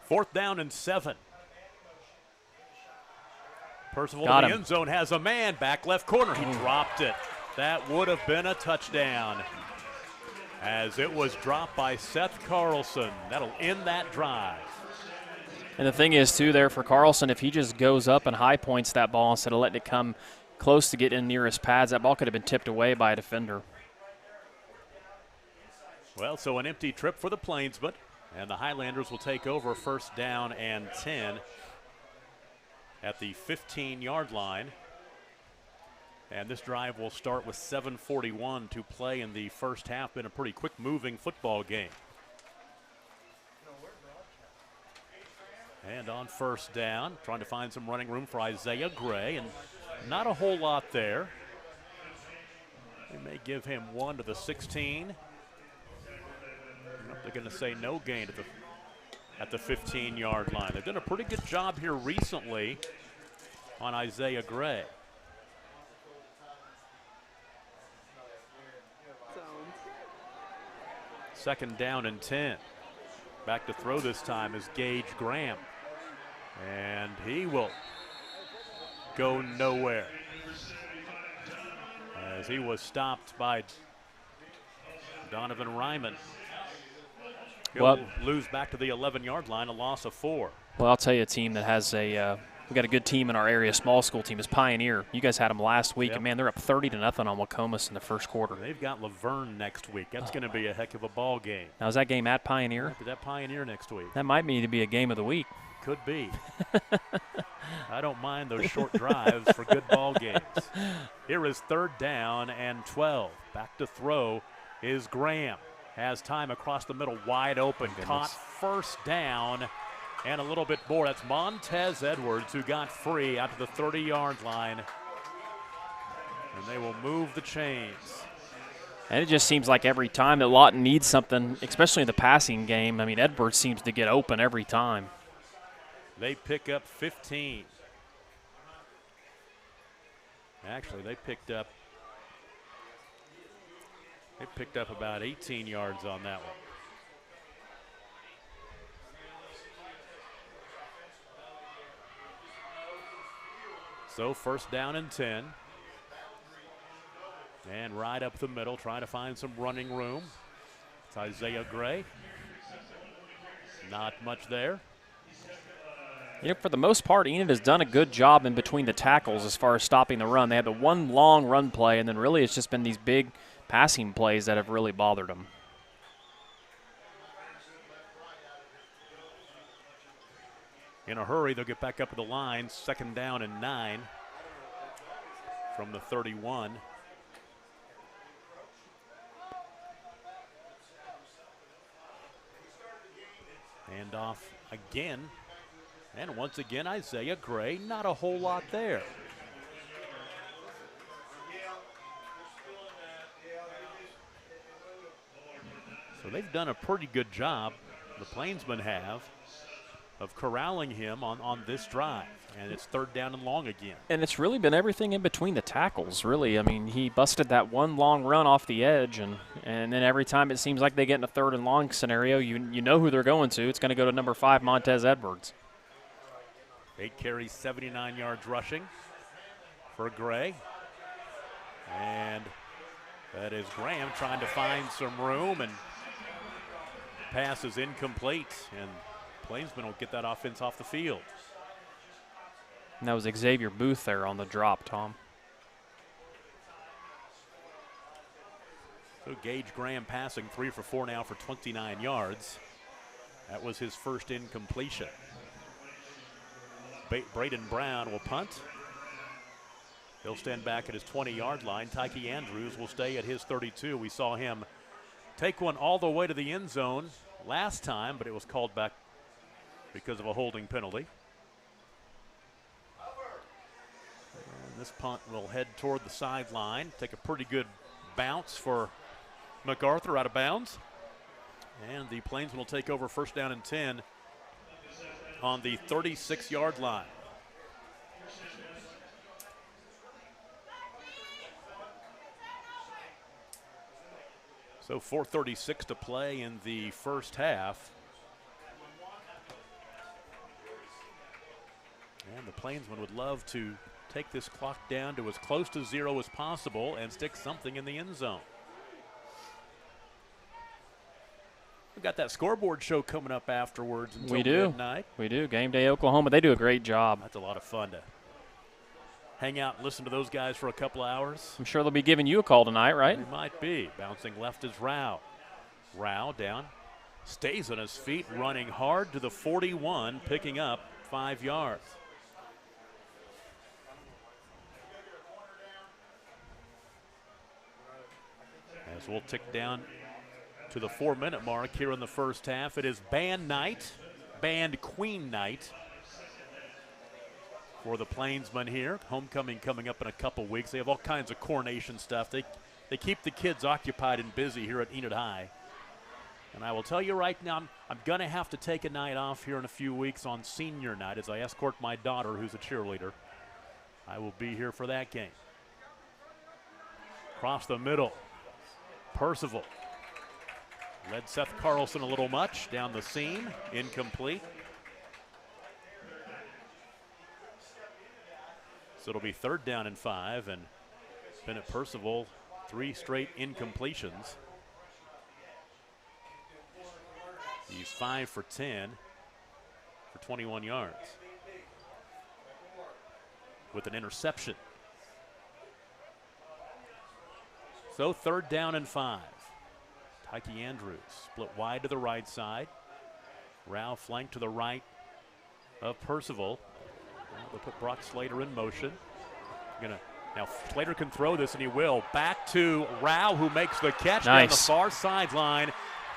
S1: Fourth down and 7. Percival in the end zone has a man back left corner. He dropped it. That would have been a touchdown as it was dropped by Seth Carlson. That'll end that drive.
S5: And the thing is, too, there for Carlson, if he just goes up and high points that ball instead of letting it come close to get in near his pads, that ball could have been tipped away by a defender.
S1: Well, so an empty trip for the Plainsmen, and the Highlanders will take over first down and 10 at the 15-yard line. And this drive will start with 7:41 to play in the first half. Been a pretty quick-moving football game. And on first down, trying to find some running room for Isaiah Gray, and not a whole lot there. They may give him one to the 16. They're going to say no gain at the at the 15-yard line. They've done a pretty good job here recently on Isaiah Gray. Second down and 10. Back to throw this time is Gage Graham. And he will go nowhere, as he was stopped by Donovan Ryman. He'll lose back to the 11-yard line, a loss of 4.
S5: Well, I'll tell you, a team that has we got a good team in our area, small school team, is Pioneer. You guys had them last week, and man, they're up 30-0 on Wacomas in the first quarter.
S1: They've got Laverne next week. That's going to be a heck of a ball game.
S5: Now, is that game at Pioneer?
S1: Is that Pioneer next week?
S5: That might need to be a game of the week.
S1: Could be. I don't mind those short drives for good ball games. Here is 3rd down and 12. Back to throw is Graham. Has time across the middle, wide open. Caught, first down, and a little bit more. That's Montez Edwards, who got free out to the 30-yard line. And they will move the chains.
S5: And it just seems like every time that Lawton needs something, especially in the passing game, I mean, Edwards seems to get open every time.
S1: They pick up 15. Actually, they picked up about 18 yards on that one. So 1st down and 10. And right up the middle, trying to find some running room. It's Isaiah Gray. Not much there.
S5: You know, for the most part, Enid has done a good job in between the tackles as far as stopping the run. They had the one long run play, and then really it's just been these big passing plays that have really bothered them.
S1: In a hurry, they'll get back up to the line. 2nd down and 9 from the 31. Hand off again. And once again, Isaiah Gray, not a whole lot there. So they've done a pretty good job, the Plainsmen have, of corralling him on this drive. And it's 3rd down and long again.
S5: And it's really been everything in between the tackles, really. I mean, he busted that one long run off the edge, and then every time it seems like they get in a 3rd and long scenario, you know who they're going to. It's going to go to number 5, Montez Edwards.
S1: 8 carries, 79 yards rushing for Gray. And that is Graham trying to find some room, and pass is incomplete, and Plainsmen will get that offense off the field.
S5: And that was Xavier Booth there on the drop, Tom.
S1: So Gage Graham passing 3 for 4 now for 29 yards. That was his first incompletion. Braden Brown will punt. He'll stand back at his 20-yard line. Tyke Andrews will stay at his 32. We saw him take one all the way to the end zone last time, but it was called back because of a holding penalty. And this punt will head toward the sideline. Take a pretty good bounce for MacArthur out of bounds. And the Plainsmen will take over 1st down and 10 on the 36-yard line. So 4:36 to play in the first half. And the Plainsmen would love to take this clock down to as close to 0 as possible and stick something in the end zone. We've got that scoreboard show coming up afterwards until midnight.
S5: We do. Game Day Oklahoma. They do a great job.
S1: That's a lot of fun to hang out and listen to those guys for a couple hours.
S5: I'm sure they'll be giving you a call tonight, right?
S1: They might be. Bouncing left is Rao. Rao down. Stays on his feet, running hard to the 41, picking up 5 yards. As we'll tick down to the 4-minute mark here in the first half. It is band night, band queen night for the Plainsmen here. Homecoming coming up in a couple weeks. They have all kinds of coronation stuff. They keep the kids occupied and busy here at Enid High. And I will tell you right now, I'm going to have to take a night off here in a few weeks on senior night as I escort my daughter, who's a cheerleader. I will be here for that game. Across the middle, Percival. Led Seth Carlson a little much down the seam, incomplete. So it'll be 3rd down and 5, and Bennett Percival, 3 straight incompletions. He's 5 for 10 for 21 yards with an interception. So 3rd down and 5. Tyke Andrews split wide to the right side. Rao flanked to the right of Percival. Well, they'll put Brock Slater in motion. Now Slater can throw this, and he will. Back to Rao, who makes the catch down the far sideline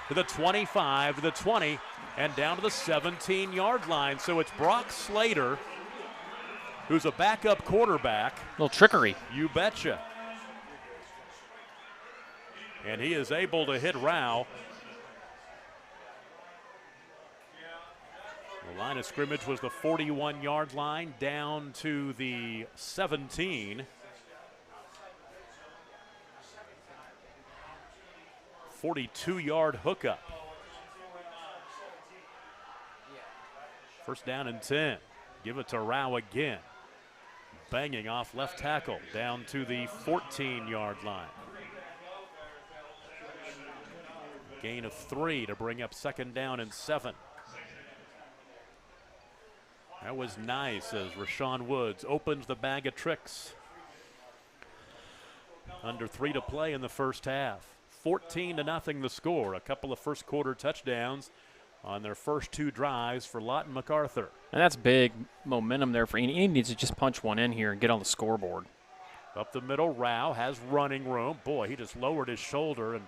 S1: to the 25, to the 20, and down to the 17-yard line. So it's Brock Slater, who's a backup quarterback.
S5: A little trickery.
S1: You betcha. And he is able to hit Rao. The line of scrimmage was the 41-yard line down to the 17. 42-yard hookup. 1st down and 10. Give it to Rao again. Banging off left tackle down to the 14-yard line. Gain of 3 to bring up 2nd down and 7. That was nice as Rashawn Woods opens the bag of tricks. Under 3 to play in the first half. 14-0 the score. A couple of first quarter touchdowns on their first 2 drives for Lawton MacArthur.
S5: And that's big momentum there for Enid. Enid needs to just punch one in here and get on the scoreboard.
S1: Up the middle, Rao has running room. Boy, he just lowered his shoulder and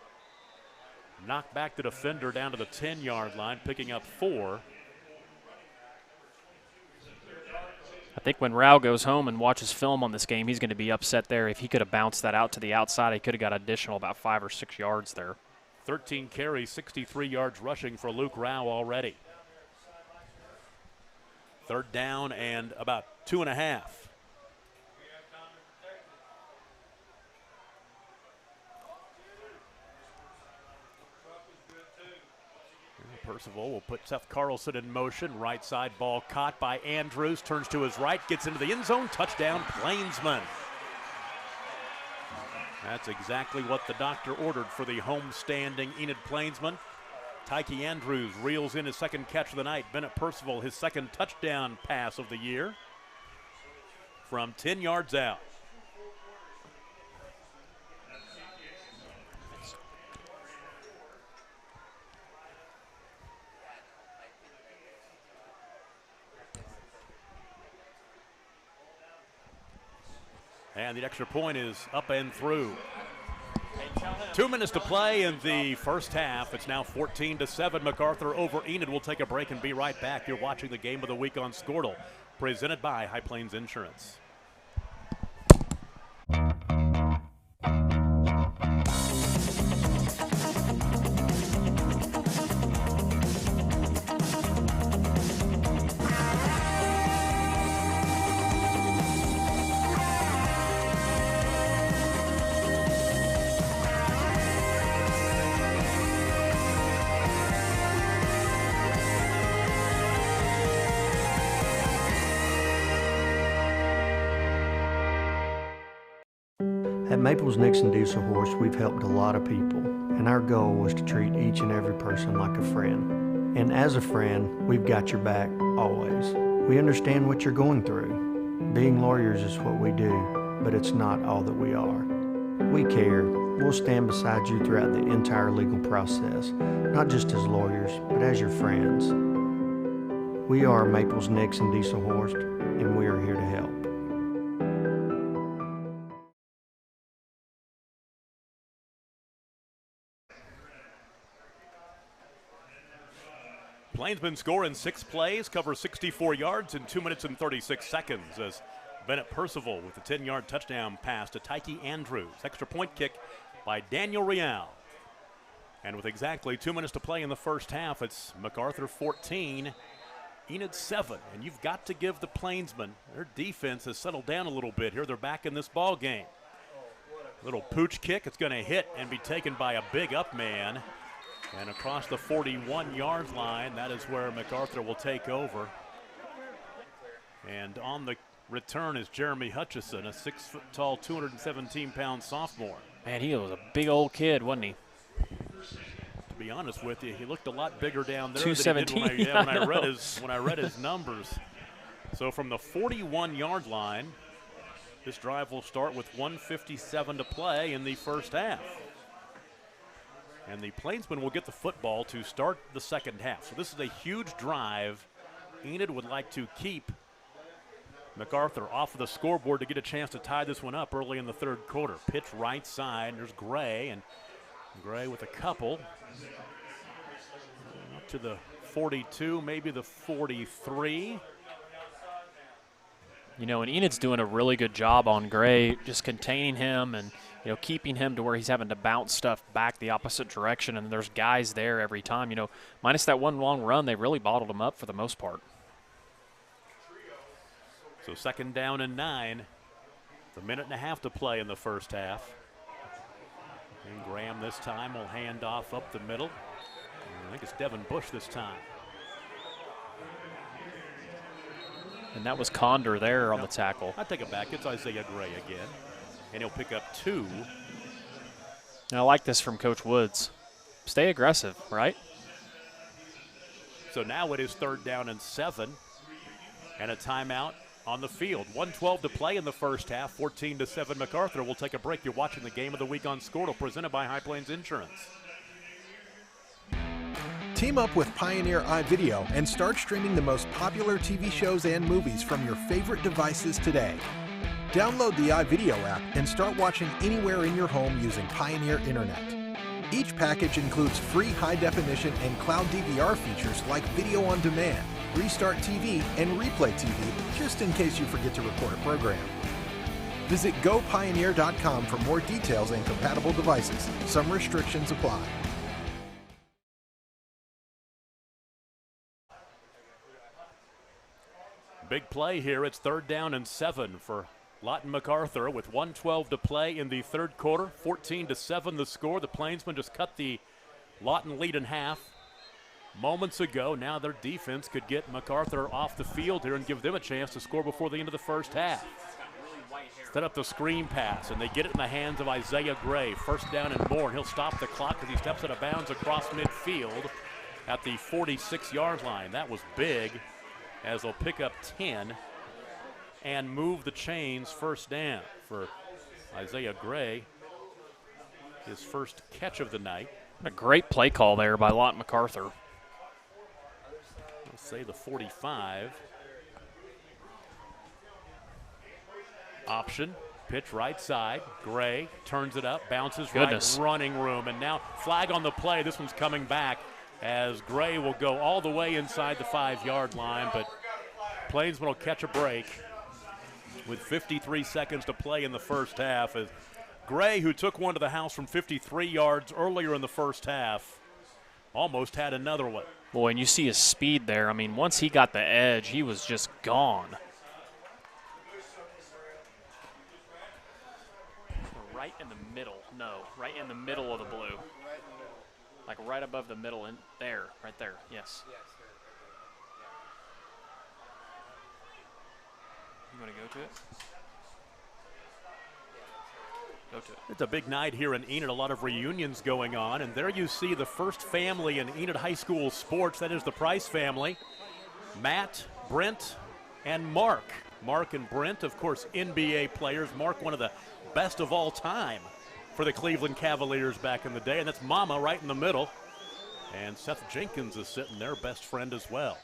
S1: knocked back the defender down to the 10-yard line, picking up 4.
S5: I think when Rao goes home and watches film on this game, he's going to be upset there. If he could have bounced that out to the outside, he could have got additional about 5 or 6 yards there.
S1: 13 carries, 63 yards rushing for Luke Rao already. 3rd down and about 2.5. Percival will put Seth Carlson in motion. Right side ball caught by Andrews. Turns to his right, gets into the end zone. Touchdown, Plainsman. That's exactly what the doctor ordered for the homestanding Enid Plainsman. Tyke Andrews reels in his 2nd catch of the night. Bennett Percival, his 2nd touchdown pass of the year from 10 yards out. And the extra point is up and through. 2 minutes to play in the first half. It's now 14-7. MacArthur over Enid. We'll take a break and be right back. You're watching the Game of the Week on Squirtle, presented by High Plains Insurance.
S10: At Maples Nixon Diesel Horse, we've helped a lot of people, and our goal was to treat each and every person like a friend. And as a friend, we've got your back, always. We understand what you're going through. Being lawyers is what we do, but it's not all that we are. We care. We'll stand beside you throughout the entire legal process, not just as lawyers, but as your friends. We are Maples Nixon Diesel Horse, and we are here to help.
S1: Plainsman score in 6 plays, covers 64 yards in 2 minutes and 36 seconds as Bennett Percival with a 10-yard touchdown pass to Tyke Andrews. Extra point kick by Daniel Real. And with exactly 2 minutes to play in the first half, it's MacArthur 14, Enid 7. And you've got to give the Plainsmen, their defense has settled down a little bit here. They're back in this ball game. Little pooch kick. It's going to hit and be taken by a big up man. And across the 41-yard line, that is where MacArthur will take over. And on the return is Jeremy Hutchison, a 6-foot-tall, 217-pound sophomore.
S5: Man, he was a big old kid, wasn't he?
S1: To be honest with you, he looked a lot bigger down there
S5: 217.
S1: than he did when I read his numbers. So from the 41-yard line, this drive will start with 1:57 to play in the first half. And the Plainsmen will get the football to start the second half. So this is a huge drive. Enid would like to keep MacArthur off of the scoreboard to get a chance to tie this one up early in the third quarter. Pitch right side. There's Gray, and Gray with a couple. Up to the 42, maybe the 43.
S5: You know, and Enid's doing a really good job on Gray, just containing him and, you know, keeping him to where he's having to bounce stuff back the opposite direction, and there's guys there every time. You know, minus that one long run, they really bottled him up for the most part.
S1: So second down and 9. A minute and a half to play in the first half. And Graham this time will hand off up the middle. I think it's Devin Bush this time.
S5: And that was Condor there on the tackle.
S1: I take it back. It's Isaiah Gray again. And he'll pick up 2.
S5: And I like this from Coach Woods. Stay aggressive, right?
S1: So now it is third down and 7. And a timeout on the field. 1:12 to play in the first half. 14-7 MacArthur. We'll take a break. You're watching the Game of the Week on Squirtle, presented by High Plains Insurance.
S11: Team up with Pioneer iVideo and start streaming the most popular TV shows and movies from your favorite devices today. Download the iVideo app and start watching anywhere in your home using Pioneer Internet. Each package includes free high-definition and cloud DVR features like video on demand, Restart TV, and Replay TV, just in case you forget to record a program. Visit gopioneer.com for more details and compatible devices. Some restrictions apply.
S1: Big play here. It's third down and 7 for Lawton MacArthur with 1:12 to play in the third quarter. 14-7 the score. The Plainsmen just cut the Lawton lead in half moments ago. Now their defense could get MacArthur off the field here and give them a chance to score before the end of the first half. Set up the screen pass, and they get it in the hands of Isaiah Gray. First down and more, and he'll stop the clock as he steps out of bounds across midfield at the 46-yard line. That was big, as they'll pick up 10 and move the chains. First down for Isaiah Gray, his first catch of the night.
S5: A great play call there by Lawton MacArthur.
S1: Let's say the 45. Option, pitch right side. Gray turns it up, bounces right, running room, and now flag on the play. This one's coming back as Gray will go all the way inside the 5-yard line, but Plainsman will catch a break with 53 seconds to play in the first half. As Gray, who took one to the house from 53 yards earlier in the first half, almost had another one.
S5: Boy, and you see his speed there. I mean, once he got the edge, he was just gone. Right in the middle. No, right in the middle of the blue. Like right above the middle, and there, right there, yes. You want to go to it? Go to it.
S1: It's a big night here in Enid, a lot of reunions going on, and there you see the first family in Enid High School sports. That is the Price family. Matt, Brent, and Mark. Mark and Brent, of course, NBA players. Mark, one of the best of all time for the Cleveland Cavaliers back in the day, and that's Mama right in the middle. And Seth Jenkins is sitting there, best friend as well.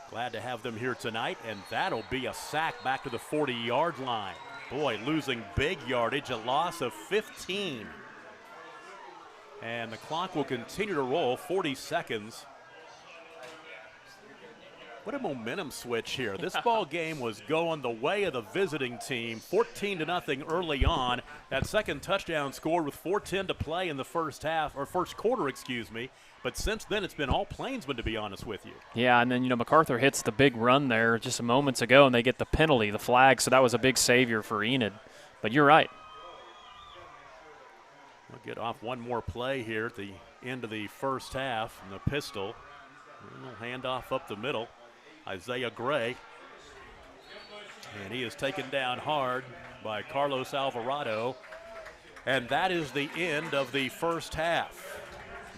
S1: Glad to have them here tonight, and that'll be a sack back to the 40-yard line. Boy, losing big yardage, a loss of 15. And the clock will continue to roll, 40 seconds. What a momentum switch here. This ball game was going the way of the visiting team, 14-0 early on. That second touchdown scored with 4:10 to play in the first quarter, excuse me. But since then, it's been all Plainsmen, to be honest with you.
S5: Yeah, and then, MacArthur hits the big run there just moments ago, and they get the penalty, the flag, so that was a big savior for Enid. But you're right.
S1: We'll get off one more play here at the end of the first half, and the pistol. A little handoff up the middle. Isaiah Gray. And he is taken down hard by Carlos Alvarado. And that is the end of the first half.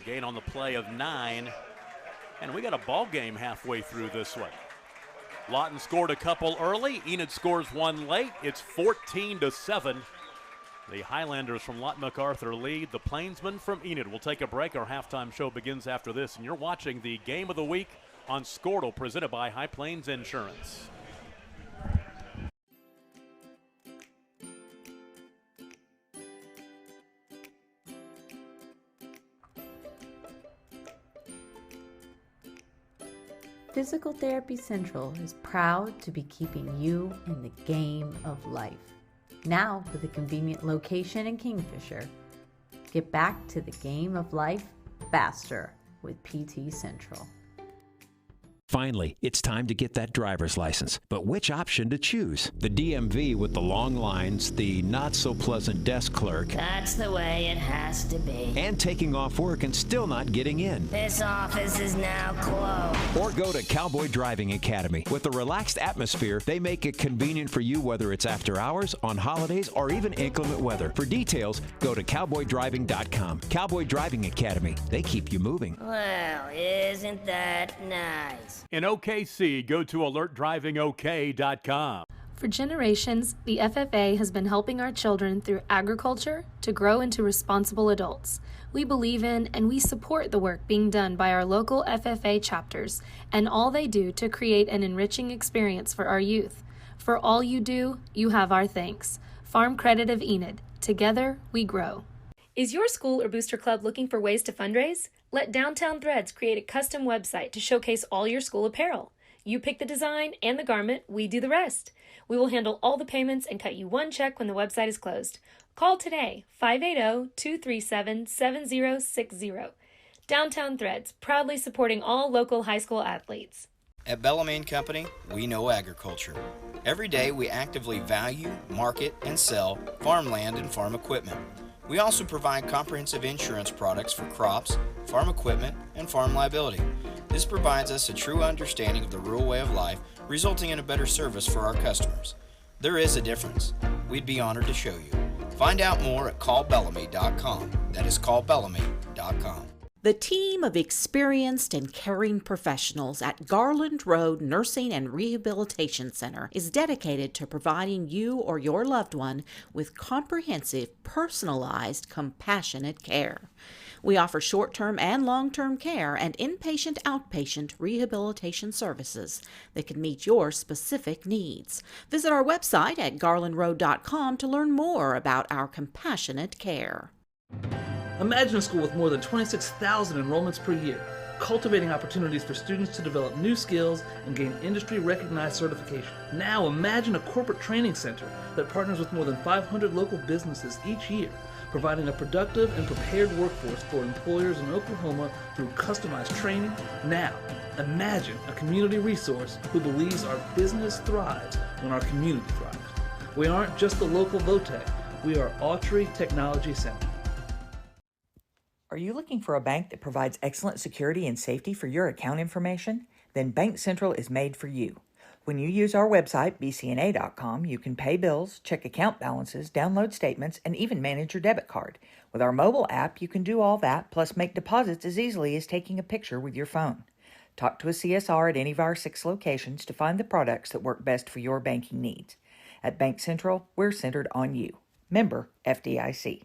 S1: Gain on the play of 9. And we got a ball game halfway through this one. Lawton scored a couple early. Enid scores one late. It's 14-7. The Highlanders from Lawton MacArthur lead. The Plainsmen from Enid. We'll take a break. Our halftime show begins after this. And you're watching the Game of the Week on Squirtle, presented by High Plains Insurance.
S12: Physical Therapy Central is proud to be keeping you in the game of life. Now with a convenient location in Kingfisher. Get back to the game of life faster with PT Central.
S13: Finally, it's time to get that driver's license. But which option to choose? The DMV with the long lines, the not-so-pleasant desk clerk.
S14: That's the way it has to be.
S13: And taking off work and still not getting in.
S14: This office is now closed.
S13: Or go to Cowboy Driving Academy. With a relaxed atmosphere, they make it convenient for you whether it's after hours, on holidays, or even inclement weather. For details, go to cowboydriving.com. Cowboy Driving Academy. They keep you moving.
S14: Well, isn't that nice?
S1: In OKC, go to alertdrivingok.com.
S2: For generations, the FFA has been helping our children through agriculture to grow into responsible adults. We believe in and we support the work being done by our local FFA chapters and all they do to create an enriching experience for our youth. For all you do, you have our thanks. Farm Credit of Enid. Together, we grow. Is your school or booster club looking for ways to fundraise? Let Downtown Threads create a custom website to showcase all your school apparel. You pick the design and the garment, we do the rest. We will handle all the payments and cut you one check when the website is closed. Call today, 580-237-7060. Downtown Threads, proudly supporting all local high school athletes.
S3: At Bellarmine Company, we know agriculture. Every day we actively value, market, and sell farmland and farm equipment. We also provide comprehensive insurance products for crops, farm equipment, and farm liability. This provides us a true understanding of the rural way of life, resulting in a better service for our customers. There is a difference. We'd be honored to show you. Find out more at callbellamy.com. That is callbellamy.com.
S4: The team of experienced and caring professionals at Garland Road Nursing and Rehabilitation Center is dedicated to providing you or your loved one with comprehensive, personalized, compassionate care. We offer short-term and long-term care and inpatient-outpatient rehabilitation services that can meet your specific needs. Visit our website at garlandroad.com to learn more about our compassionate care.
S6: Imagine a school with more than 26,000 enrollments per year, cultivating opportunities for students to develop new skills and gain industry-recognized certification. Now imagine a corporate training center that partners with more than 500 local businesses each year, providing a productive and prepared workforce for employers in Oklahoma through customized training. Now, imagine a community resource who believes our business thrives when our community thrives. We aren't just the local VOTEC, we are Autry Technology Center.
S7: Are you looking for a bank that provides excellent security and safety for your account information? Then Bank Central is made for you. When you use our website, bcna.com, you can pay bills, check account balances, download statements, and even manage your debit card. With our mobile app, you can do all that, plus make deposits as easily as taking a picture with your phone. Talk to a CSR at any of our 6 locations to find the products that work best for your banking needs. At Bank Central, we're centered on you. Member FDIC.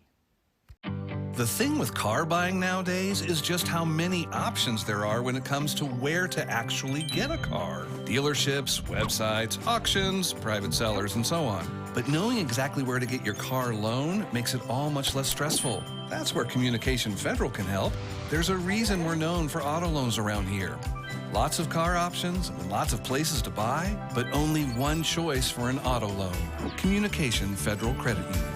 S8: The thing with car buying nowadays is just how many options there are when it comes to where to actually get a car. Dealerships, websites, auctions, private sellers, and so on. But knowing exactly where to get your car loan makes it all much less stressful. That's where Communication Federal can help. There's a reason we're known for auto loans around here. Lots of car options and lots of places to buy, but only one choice for an auto loan. Communication Federal Credit Union.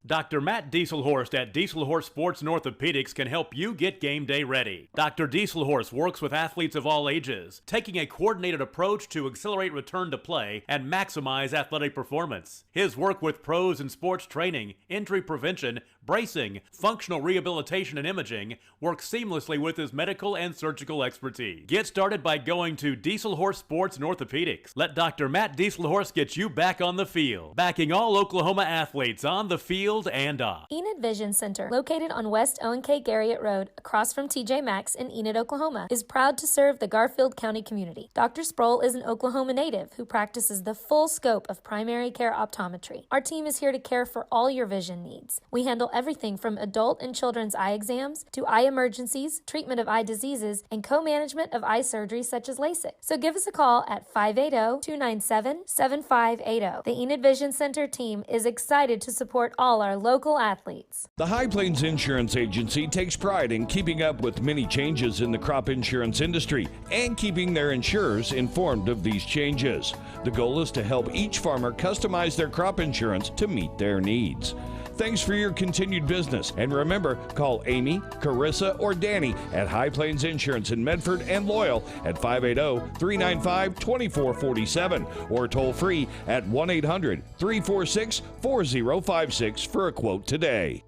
S1: Dr. Matt Dieselhorst at Dieselhorst Sports and Orthopedics can help you get game day ready. Dr. Dieselhorst works with athletes of all ages, taking a coordinated approach to accelerate return to play and maximize athletic performance. His work with pros in sports training, injury prevention, bracing, functional rehabilitation, and imaging works seamlessly with his medical and surgical expertise. Get started by going to Dieselhorst Sports and Orthopedics. Let Dr. Matt Dieselhorst get you back on the field, backing all Oklahoma athletes on the field and off.
S2: Enid Vision Center, located on West O&K Garriott Road, across from TJ Maxx in Enid, Oklahoma, is proud to serve the Garfield County community. Dr. Sproul is an Oklahoma native who practices the full scope of primary care optometry. Our team is here to care for all your vision needs. We handle everything from adult and children's eye exams to eye emergencies, treatment of eye diseases, and co-management of eye surgery such as LASIK. So give us a call at 580-297-7580. The Enid Vision Center team is excited to support all our local athletes.
S9: The High Plains Insurance Agency takes pride in keeping up with many changes in the crop insurance industry and keeping their insurers informed of these changes. The goal is to help each farmer customize their crop insurance to meet their needs. Thanks for your continued business. And remember, call Amy, Carissa, or Danny at High Plains Insurance in Medford and Loyal at 580-395-2447 or toll free at 1-800-346-4056 for a quote today.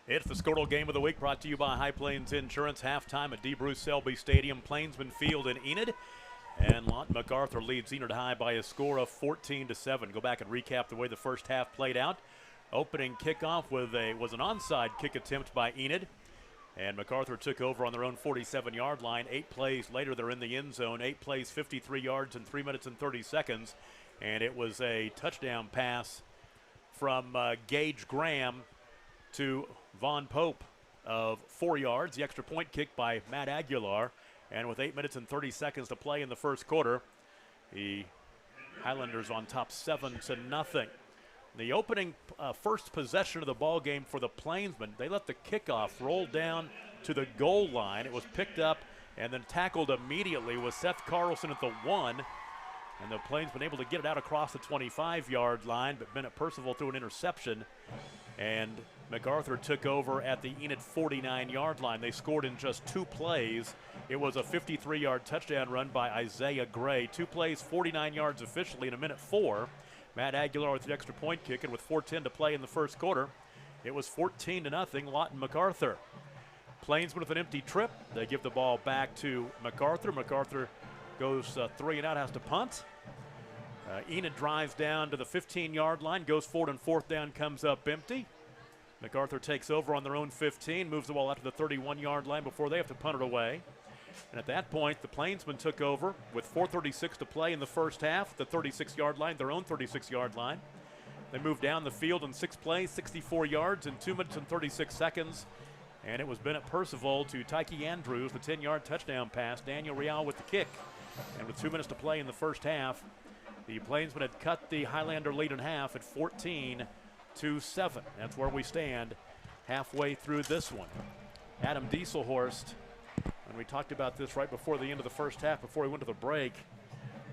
S1: It's the Squirtle Game of the Week, brought to you by High Plains Insurance. Halftime at D. Bruce Selby Stadium, Plainsman Field in Enid. And Lawton MacArthur leads Enid High by a score of 14-7. Go back and recap the way the first half played out. Opening kickoff was an onside kick attempt by Enid. And MacArthur took over on their own 47-yard line. 8 plays later, they're in the end zone. 8 plays, 53 yards in 3 minutes and 30 seconds. And it was a touchdown pass from Gage Graham to Vaughn Pope of 4 yards. The extra point kick by Matt Aguilar. And with 8 minutes and 30 seconds to play in the first quarter, the Highlanders on top 7-0. The opening first possession of the ball game for the Plainsmen, they let the kickoff roll down to the goal line. It was picked up and then tackled immediately with Seth Carlson at the 1. And the Plainsmen able to get it out across the 25-yard line, but Bennett Percival threw an interception. And MacArthur took over at the Enid 49-yard line. They scored in just 2 plays. It was a 53-yard touchdown run by Isaiah Gray. 2 plays, 49 yards officially in a minute 4. Matt Aguilar with the extra point kick, and with 4:10 to play in the first quarter, it was 14-0 Lawton MacArthur. Plainsman with an empty trip. They give the ball back to MacArthur. MacArthur goes 3 and out, has to punt. Enid drives down to the 15-yard line, goes forward, and 4th down comes up empty. MacArthur takes over on their own 15, moves the ball out to the 31-yard line before they have to punt it away. And at that point, the Plainsmen took over with 4:36 to play in the first half, the 36-yard line, their own 36-yard line. They moved down the field in 6 plays, 64 yards in 2 minutes and 36 seconds. And it was Bennett Percival to Tyke Andrews, the 10-yard touchdown pass. Daniel Real with the kick. And with 2 minutes to play in the first half, the Plainsmen had cut the Highlander lead in half at 14-7. That's where we stand halfway through this one. Adam Dieselhorst, and we talked about this right before the end of the first half, before we went to the break.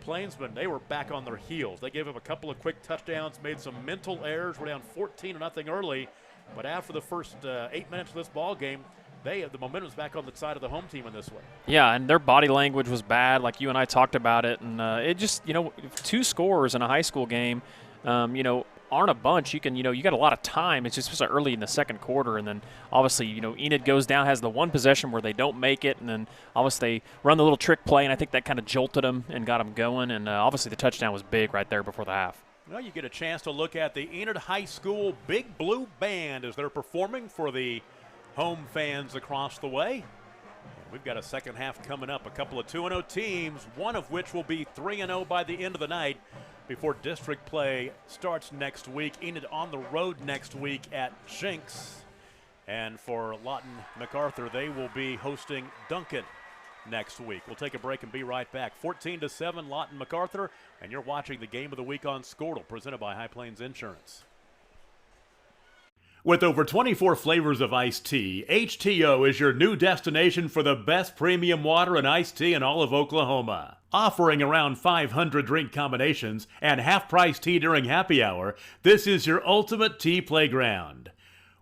S1: Plainsmen, they were back on their heels. They gave him a couple of quick touchdowns, made some mental errors, were down 14-0 early. But after the first 8 minutes of this ball game, the momentum's back on the side of the home team in this one. Yeah, and their body language was bad, like you and I talked about it. And it just, 2 scores in a high school game, aren't a bunch. You got a lot of time. It's just early in the second quarter, and then obviously, Enid goes down, has the one possession where they don't make it, and then obviously they run the little trick play, and I think that kind of jolted them and got them going, and obviously the touchdown was big right there before the half. Well, you get a chance to look at the Enid High School Big Blue Band as they're performing for the home fans across the way. We've got a second half coming up. A couple of 2-0 teams, one of which will be 3-0 by the end of the night before district play starts next week. Enid on the road next week at Shinx. And for Lawton MacArthur, they will be hosting Duncan next week. We'll take a break and be right back. 14-7, Lawton MacArthur, and you're watching the Game of the Week on Squirtle, presented by High Plains Insurance. With over 24 flavors of iced tea, HTO is your new destination for the best premium water and iced tea in all of Oklahoma. Offering around 500 drink combinations and half-price tea during happy hour, this is your ultimate tea playground.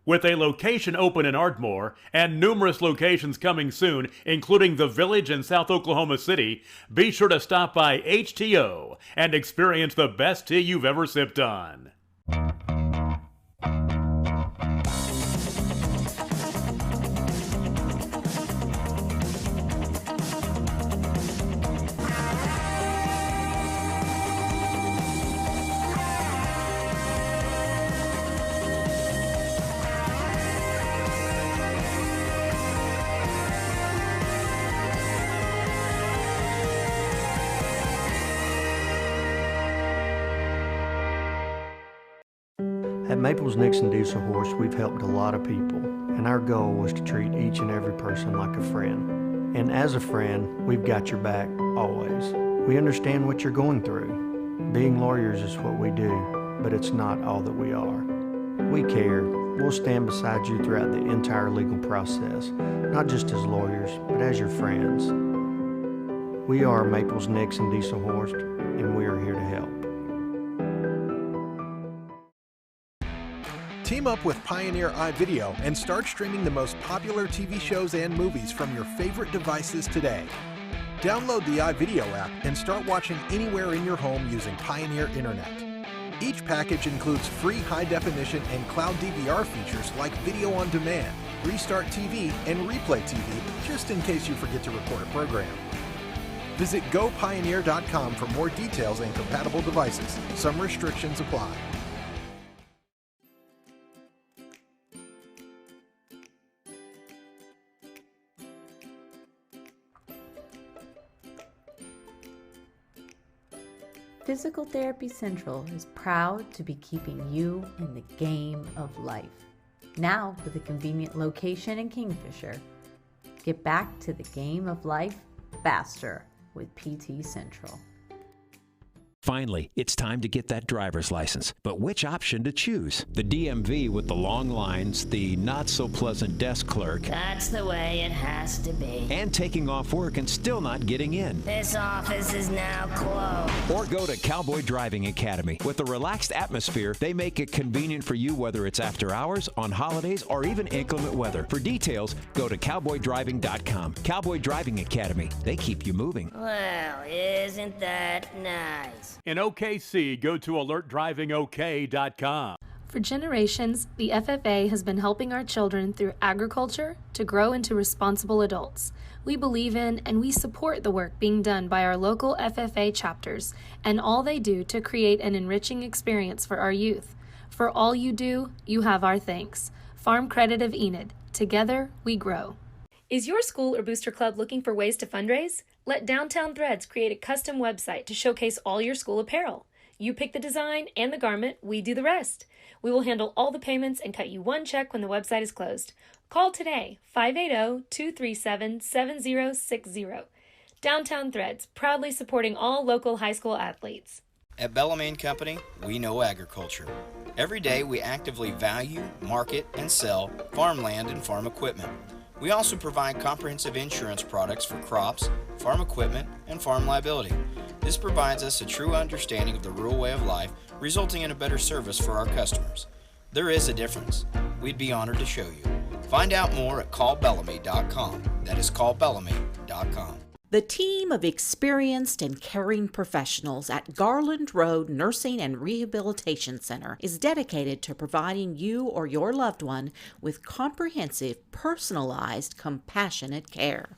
S1: With a location open in Ardmore and numerous locations coming soon, including the Village in South Oklahoma City, be sure to stop by HTO and experience the best tea you've ever sipped on.
S10: At Maples Nixon Diesel Horse, we've helped a lot of people, and our goal was to treat each and every person like a friend. And as a friend, we've got your back always. We understand what you're going through. Being lawyers is what we do, but it's not all that we are. We care. We'll stand beside you throughout the entire legal process, not just as lawyers, but as your friends. We are Maples Nixon Diesel Horse, and we are here to help.
S11: Team up with Pioneer iVideo and start streaming the most popular TV shows and movies from your favorite devices today. Download the iVideo app and start watching anywhere in your home using Pioneer Internet. Each package includes free high-definition and cloud DVR features like video on demand, Restart TV, and Replay TV, just in case you forget to record a program. Visit gopioneer.com for more details and compatible devices. Some restrictions apply.
S12: Physical Therapy Central is proud to be keeping you in the game of life. Now with a convenient location in Kingfisher. Get back to the game of life faster with PT Central.
S13: Finally, it's time to get that driver's license. But which option to choose? The DMV with the long lines, the not-so-pleasant desk clerk.
S14: That's the way it has to be.
S13: And taking off work and still not getting in.
S14: This office is now closed.
S13: Or go to Cowboy Driving Academy. With a relaxed atmosphere, they make it convenient for you whether it's after hours, on holidays, or even inclement weather. For details, go to cowboydriving.com. Cowboy Driving Academy. They keep you moving.
S14: Well, isn't that nice?
S1: In OKC, go to alertdrivingok.com.
S2: For generations, the FFA has been helping our children through agriculture to grow into responsible adults. We believe in and we support the work being done by our local FFA chapters and all they do to create an enriching experience for our youth. For all you do, you have our thanks. Farm Credit of Enid. Together, we grow. Is your school or booster club looking for ways to fundraise? Let Downtown Threads create a custom website to showcase all your school apparel. You pick the design and the garment, we do the rest. We will handle all the payments and cut you one check when the website is closed. Call today, 580-237-7060. Downtown Threads, proudly supporting all local high school athletes.
S3: At Bellamy & Company, we know agriculture. Every day we actively value, market, and sell farmland and farm equipment. We also provide comprehensive insurance products for crops, farm equipment, and farm liability. This provides us a true understanding of the rural way of life, resulting in a better service for our customers. There is a difference. We'd be honored to show you. Find out more at callbellamy.com. That is callbellamy.com.
S4: The team of experienced and caring professionals at Garland Road Nursing and Rehabilitation Center is dedicated to providing you or your loved one with comprehensive, personalized, compassionate care.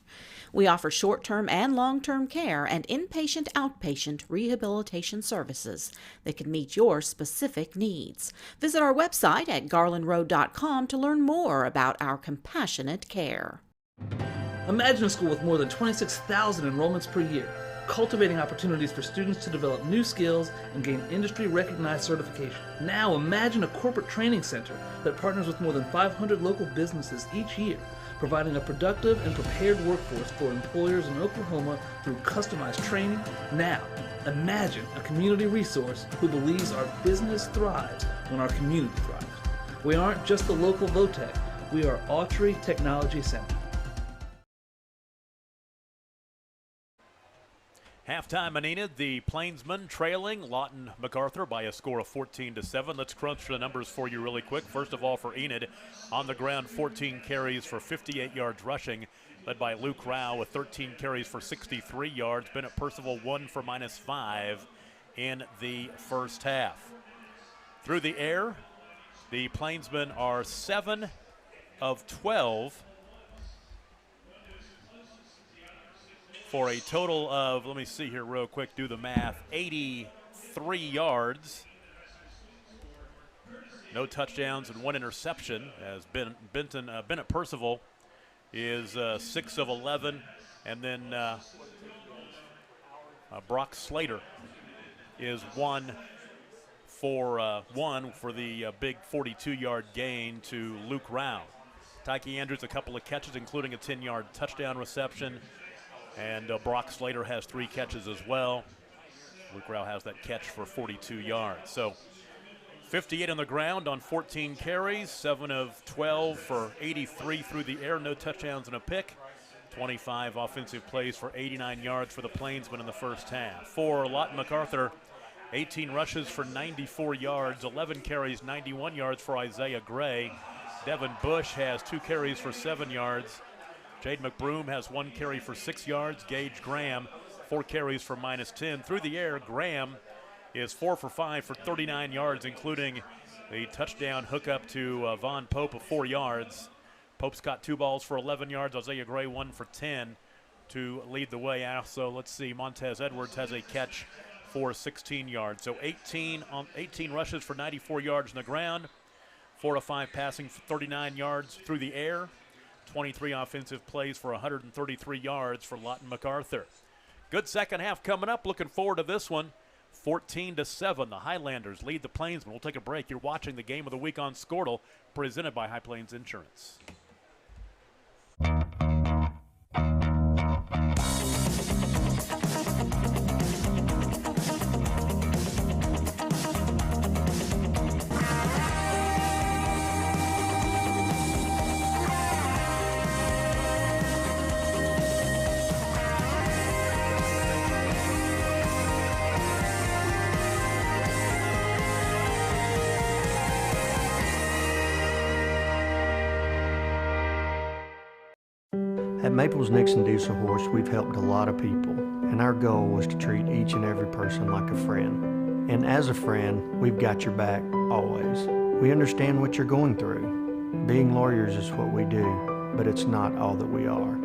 S4: We offer short-term and long-term care and inpatient-outpatient rehabilitation services that can meet your specific needs. Visit our website at garlandroad.com to learn more about our compassionate care.
S6: Imagine a school with more than 26,000 enrollments per year, cultivating opportunities for students to develop new skills and gain industry-recognized certification. Now imagine a corporate training center that partners with more than 500 local businesses each year, providing a productive and prepared workforce for employers in Oklahoma through customized training. Now, imagine a community resource who believes our business thrives when our community thrives. We aren't just the local Votech. We are Autry Technology Center.
S1: Halftime in Enid, the Plainsmen trailing Lawton MacArthur by a score of 14-7. Let's crunch the numbers for you really quick. First of all, for Enid, on the ground, 14 carries for 58 yards rushing, led by Luke Rao with 13 carries for 63 yards. Bennett Percival 1 for -5 in the first half. Through the air, the Plainsmen are 7 of 12 for a total of, let me see here real quick, do the math, 83 yards. No touchdowns and 1 interception, as Bennett Percival is 6 of 11. And then Brock Slater is 1 for the big 42-yard gain to Luke Rao. Tyke Andrews, a couple of catches, including a 10-yard touchdown reception. And Brock Slater has 3 catches as well. Luke Rao has that catch for 42 yards. So 58 on the ground on 14 carries, 7 of 12 for 83 through the air, no touchdowns and a pick. 25 offensive plays for 89 yards for the Plainsmen in the first half. For Lawton MacArthur, 18 rushes for 94 yards, 11 carries, 91 yards for Isaiah Gray. Devin Bush has 2 carries for 7 yards. Jade McBroom has 1 carry for 6 yards. Gage Graham, 4 carries for -10. Through the air, Graham is 4 for 5 for 39 yards, including the touchdown hookup to Von Pope of 4 yards. Pope's got 2 balls for 11 yards. Isaiah Gray 1 for 10 to lead the way. Also, let's see, Montez Edwards has a catch for 16 yards. So 18 rushes for 94 yards on the ground, 4 of 5 passing for 39 yards through the air. 23 offensive plays for 133 yards for Lawton MacArthur. Good second half coming up. Looking forward to this one. 14-7. The Highlanders lead the Plainsmen. We'll take a break. You're watching the Game of the Week on Squirtle, presented by High Plains Insurance.
S10: At Maples Nixon Diesel Horse, we've helped a lot of people, and our goal was to treat each and every person like a friend. And as a friend, we've got your back always. We understand what you're going through. Being lawyers is what we do, but it's not all that we are.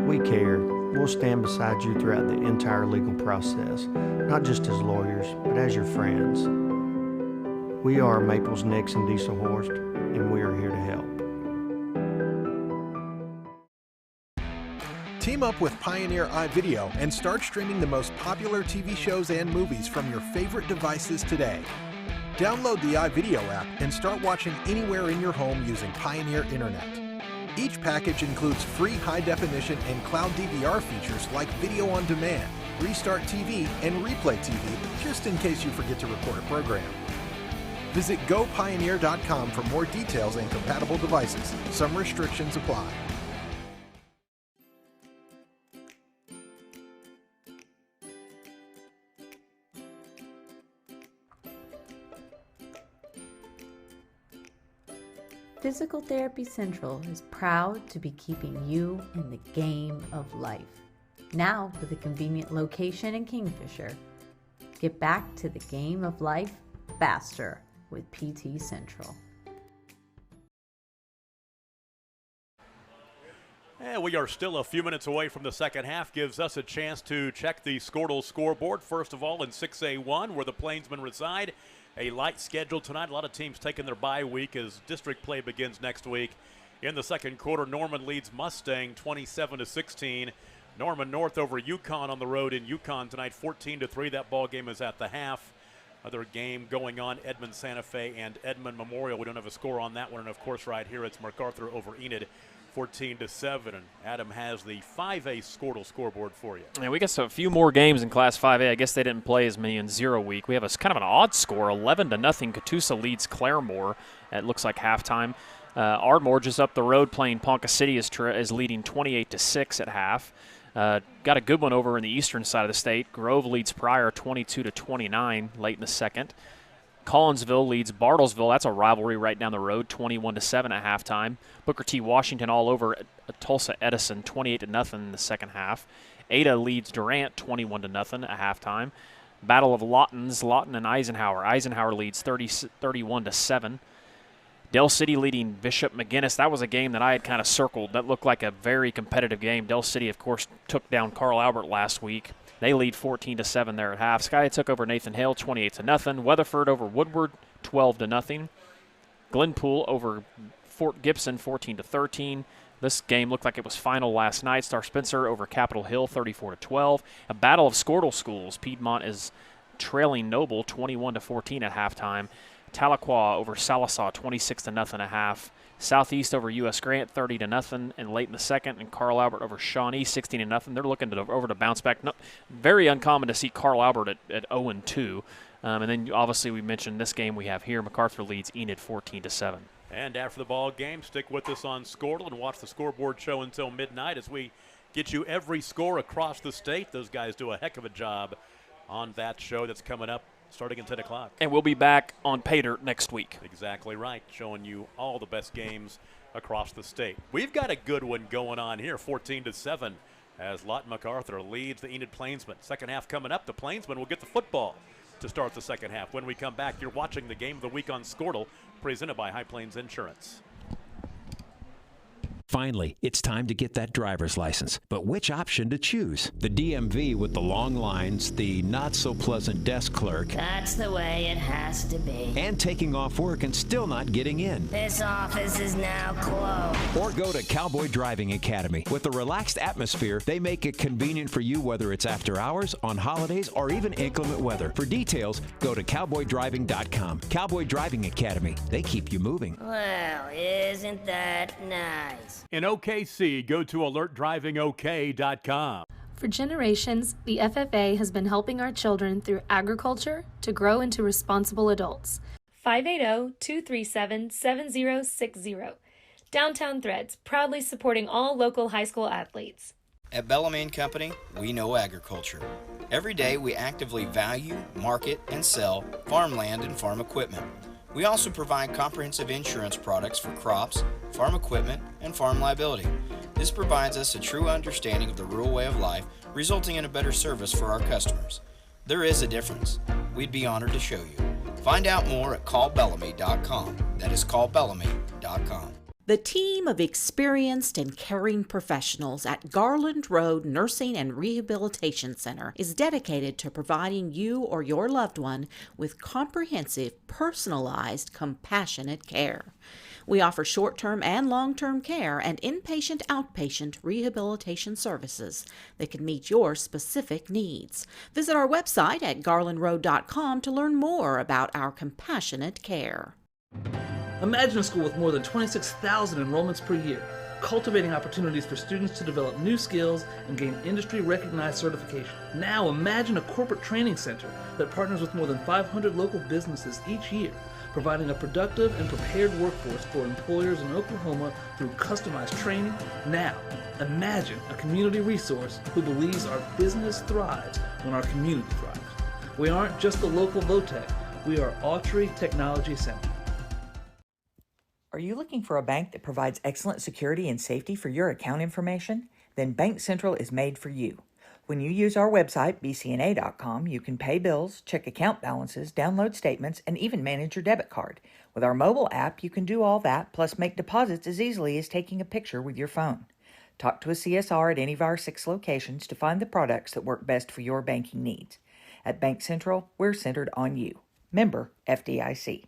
S10: We care. We'll stand beside you throughout the entire legal process, not just as lawyers, but as your friends. We are Maples Nixon Diesel Horse, and we are here to help.
S11: Team up with Pioneer iVideo and start streaming the most popular TV shows and movies from your favorite devices today. Download the iVideo app and start watching anywhere in your home using Pioneer Internet. Each package includes free high-definition and cloud DVR features like Video on Demand, Restart TV, and Replay TV, just in case you forget to record a program. Visit gopioneer.com for more details and compatible devices. Some restrictions apply.
S12: Physical Therapy Central is proud to be keeping you in the game of life. Now with a convenient location in Kingfisher. Get back to the game of life faster with PT Central.
S1: And we are still a few minutes away from the second half. Gives us a chance to check the Squirtle scoreboard. First of all, in 6A1, where the Plainsmen reside. A light schedule tonight. A lot of teams taking their bye week as district play begins next week. In the second quarter, Norman leads Mustang 27-16. Norman North over Yukon on the road in Yukon tonight, 14-3. That ball game is at the half. Other game going on, Edmond Santa Fe and Edmond Memorial. We don't have a score on that one. And, of course, right here it's MacArthur over Enid, 14-7, and Adam has the 5A Squirtle scoreboard for you.
S5: And we got a few more games in Class 5A. I guess they didn't play as many in 0 week. We have a kind of an odd score, 11-0. Catoosa leads Claremore at looks like halftime. Ardmore just up the road playing Ponca City is leading 28-6 at half. Got a good one over in the eastern side of the state. Grove leads Pryor 22-29 late in the second. Collinsville leads Bartlesville. That's a rivalry right down the road, 21-7 at halftime. Booker T. Washington all over Tulsa Edison, 28-0 in the second half. Ada leads Durant, 21-0 at halftime. Battle of Lawton and Eisenhower. Eisenhower leads 31-7. Del City leading Bishop McGinnis. That was a game that I had kind of circled. That looked like a very competitive game. Del City, of course, took down Carl Albert last week. They lead 14-7 there at half. Sky took over Nathan Hale 28-0. Weatherford over Woodward 12-0. Glenpool over Fort Gibson 14-13. This game looked like it was final last night. Star Spencer over Capitol Hill 34-12. A battle of Squirtle schools. Piedmont is trailing Noble 21-14 at halftime. Tahlequah over Sallisaw 26-0 at half. Southeast over U.S. Grant 30-0, and late in the second, and Carl Albert over Shawnee 16-0. They're looking over to bounce back. No, very uncommon to see Carl Albert at 0-2. And then obviously we mentioned this game we have here. MacArthur leads Enid 14-7.
S1: And after the ball game, stick with us on Squirtle and watch the scoreboard show until midnight as we get you every score across the state. Those guys do a heck of a job on that show that's coming up starting at 10 o'clock.
S5: And we'll be back on Pay Dirt next week.
S1: Exactly right, showing you all the best games across the state. We've got a good one going on here, 14-7, as Lawton MacArthur leads the Enid Plainsmen. Second half coming up, the Plainsmen will get the football to start the second half. When we come back, you're watching the Game of the Week on Squirtle, presented by High Plains Insurance.
S13: Finally, it's time to get that driver's license. But which option to choose? The DMV with the long lines, the not-so-pleasant desk clerk.
S14: That's the way it has to be.
S13: And taking off work and still not getting in.
S14: This office is now closed.
S13: Or go to Cowboy Driving Academy. With a relaxed atmosphere, they make it convenient for you whether it's after hours, on holidays, or even inclement weather. For details, go to cowboydriving.com. Cowboy Driving Academy. They keep you moving.
S14: Well, isn't that nice?
S1: In OKC, go to alertdrivingok.com.
S2: For generations, the FFA has been helping our children through agriculture to grow into responsible adults. 580-237-7060. Downtown Threads, proudly supporting all local high school athletes.
S3: At Bellamy & Company, we know agriculture. Every day we actively value, market, and sell farmland and farm equipment. We also provide comprehensive insurance products for crops, farm equipment, and farm liability. This provides us a true understanding of the rural way of life, resulting in a better service for our customers. There is a difference. We'd be honored to show you. Find out more at callbellamy.com. That is callbellamy.com.
S4: The team of experienced and caring professionals at Garland Road Nursing and Rehabilitation Center is dedicated to providing you or your loved one with comprehensive, personalized, compassionate care. We offer short-term and long-term care and inpatient-outpatient rehabilitation services that can meet your specific needs. Visit our website at garlandroad.com to learn more about our compassionate care.
S6: Imagine a school with more than 26,000 enrollments per year, cultivating opportunities for students to develop new skills and gain industry-recognized certification. Now imagine a corporate training center that partners with more than 500 local businesses each year, providing a productive and prepared workforce for employers in Oklahoma through customized training. Now, imagine a community resource who believes our business thrives when our community thrives. We aren't just the local Votech, we are Autry Technology Center.
S7: Are you looking for a bank that provides excellent security and safety for your account information? Then Bank Central is made for you. When you use our website, bcna.com, you can pay bills, check account balances, download statements, and even manage your debit card. With our mobile app, you can do all that, plus make deposits as easily as taking a picture with your phone. Talk to a CSR at any of our 6 locations to find the products that work best for your banking needs. At Bank Central, we're centered on you. Member FDIC.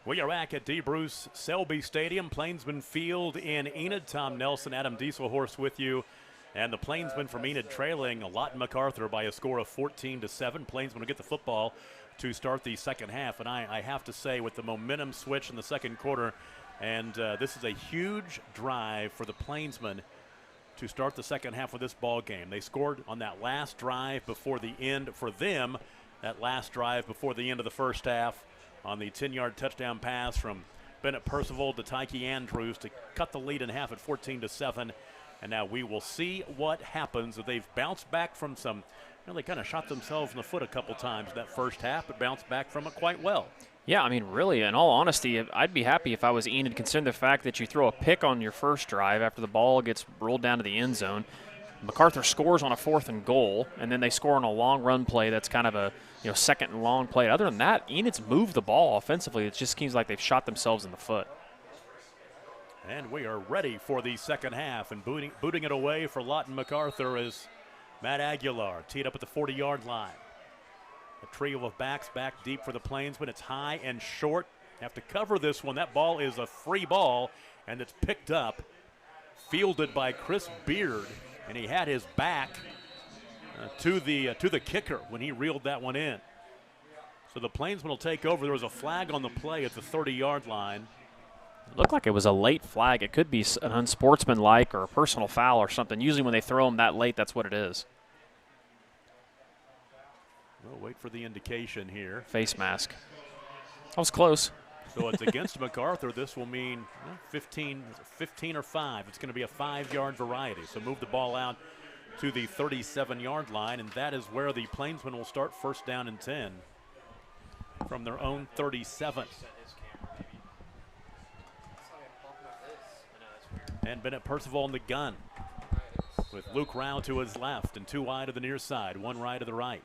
S1: We are back at D. Bruce Selby Stadium, Plainsman Field in Enid. Tom Nelson, Adam Dieselhorst with you And the Plainsmen from Enid trailing Lawton MacArthur by a score of 14-7. Plainsmen will get the football to start the second half. And I have to say, with the momentum switch in the second quarter, and this is a huge drive for the Plainsmen to start the second half of this ball game. They scored on that last drive before the end for them, that last drive before the end of the first half on the 10-yard touchdown pass from Bennett Percival to Tyke Andrews to cut the lead in half at 14-7. And now we will see what happens. They've bounced back from some, they kind of shot themselves in the foot a couple times in that first half, but bounced back from it quite well.
S5: Yeah, I mean, really, in all honesty, I'd be happy if I was Enid, considering the fact that you throw a pick on your first drive after the ball gets rolled down to the end zone. MacArthur scores on a 4th and goal, and then they score on a long run play that's kind of a second and long play. Other than that, Enid's moved the ball offensively. It just seems like they've shot themselves in the foot.
S1: And we are ready for the second half, and booting it away for Lawton MacArthur is Matt Aguilar, teed up at the 40-yard line. A trio of backs back deep for the Plainsmen. It's high and short. Have to cover this one. That ball is a free ball, and it's picked up, fielded by Chris Beard, and he had his back to the kicker when he reeled that one in. So the Plainsmen will take over. There was a flag on the play at the 30-yard line.
S5: It looked like it was a late flag. It could be an unsportsmanlike or a personal foul or something. Usually when they throw them that late, that's what it is.
S1: We'll wait for the indication here.
S5: Face mask. That was close.
S1: So it's against MacArthur. This will mean 15 or 5. It's going to be a 5-yard variety. So move the ball out to the 37-yard line, and that is where the Plainsmen will start first down and 10 from their own 37. And Bennett Percival in the gun with Luke Rao to his left and 2 wide to the near side, 1 right to the right.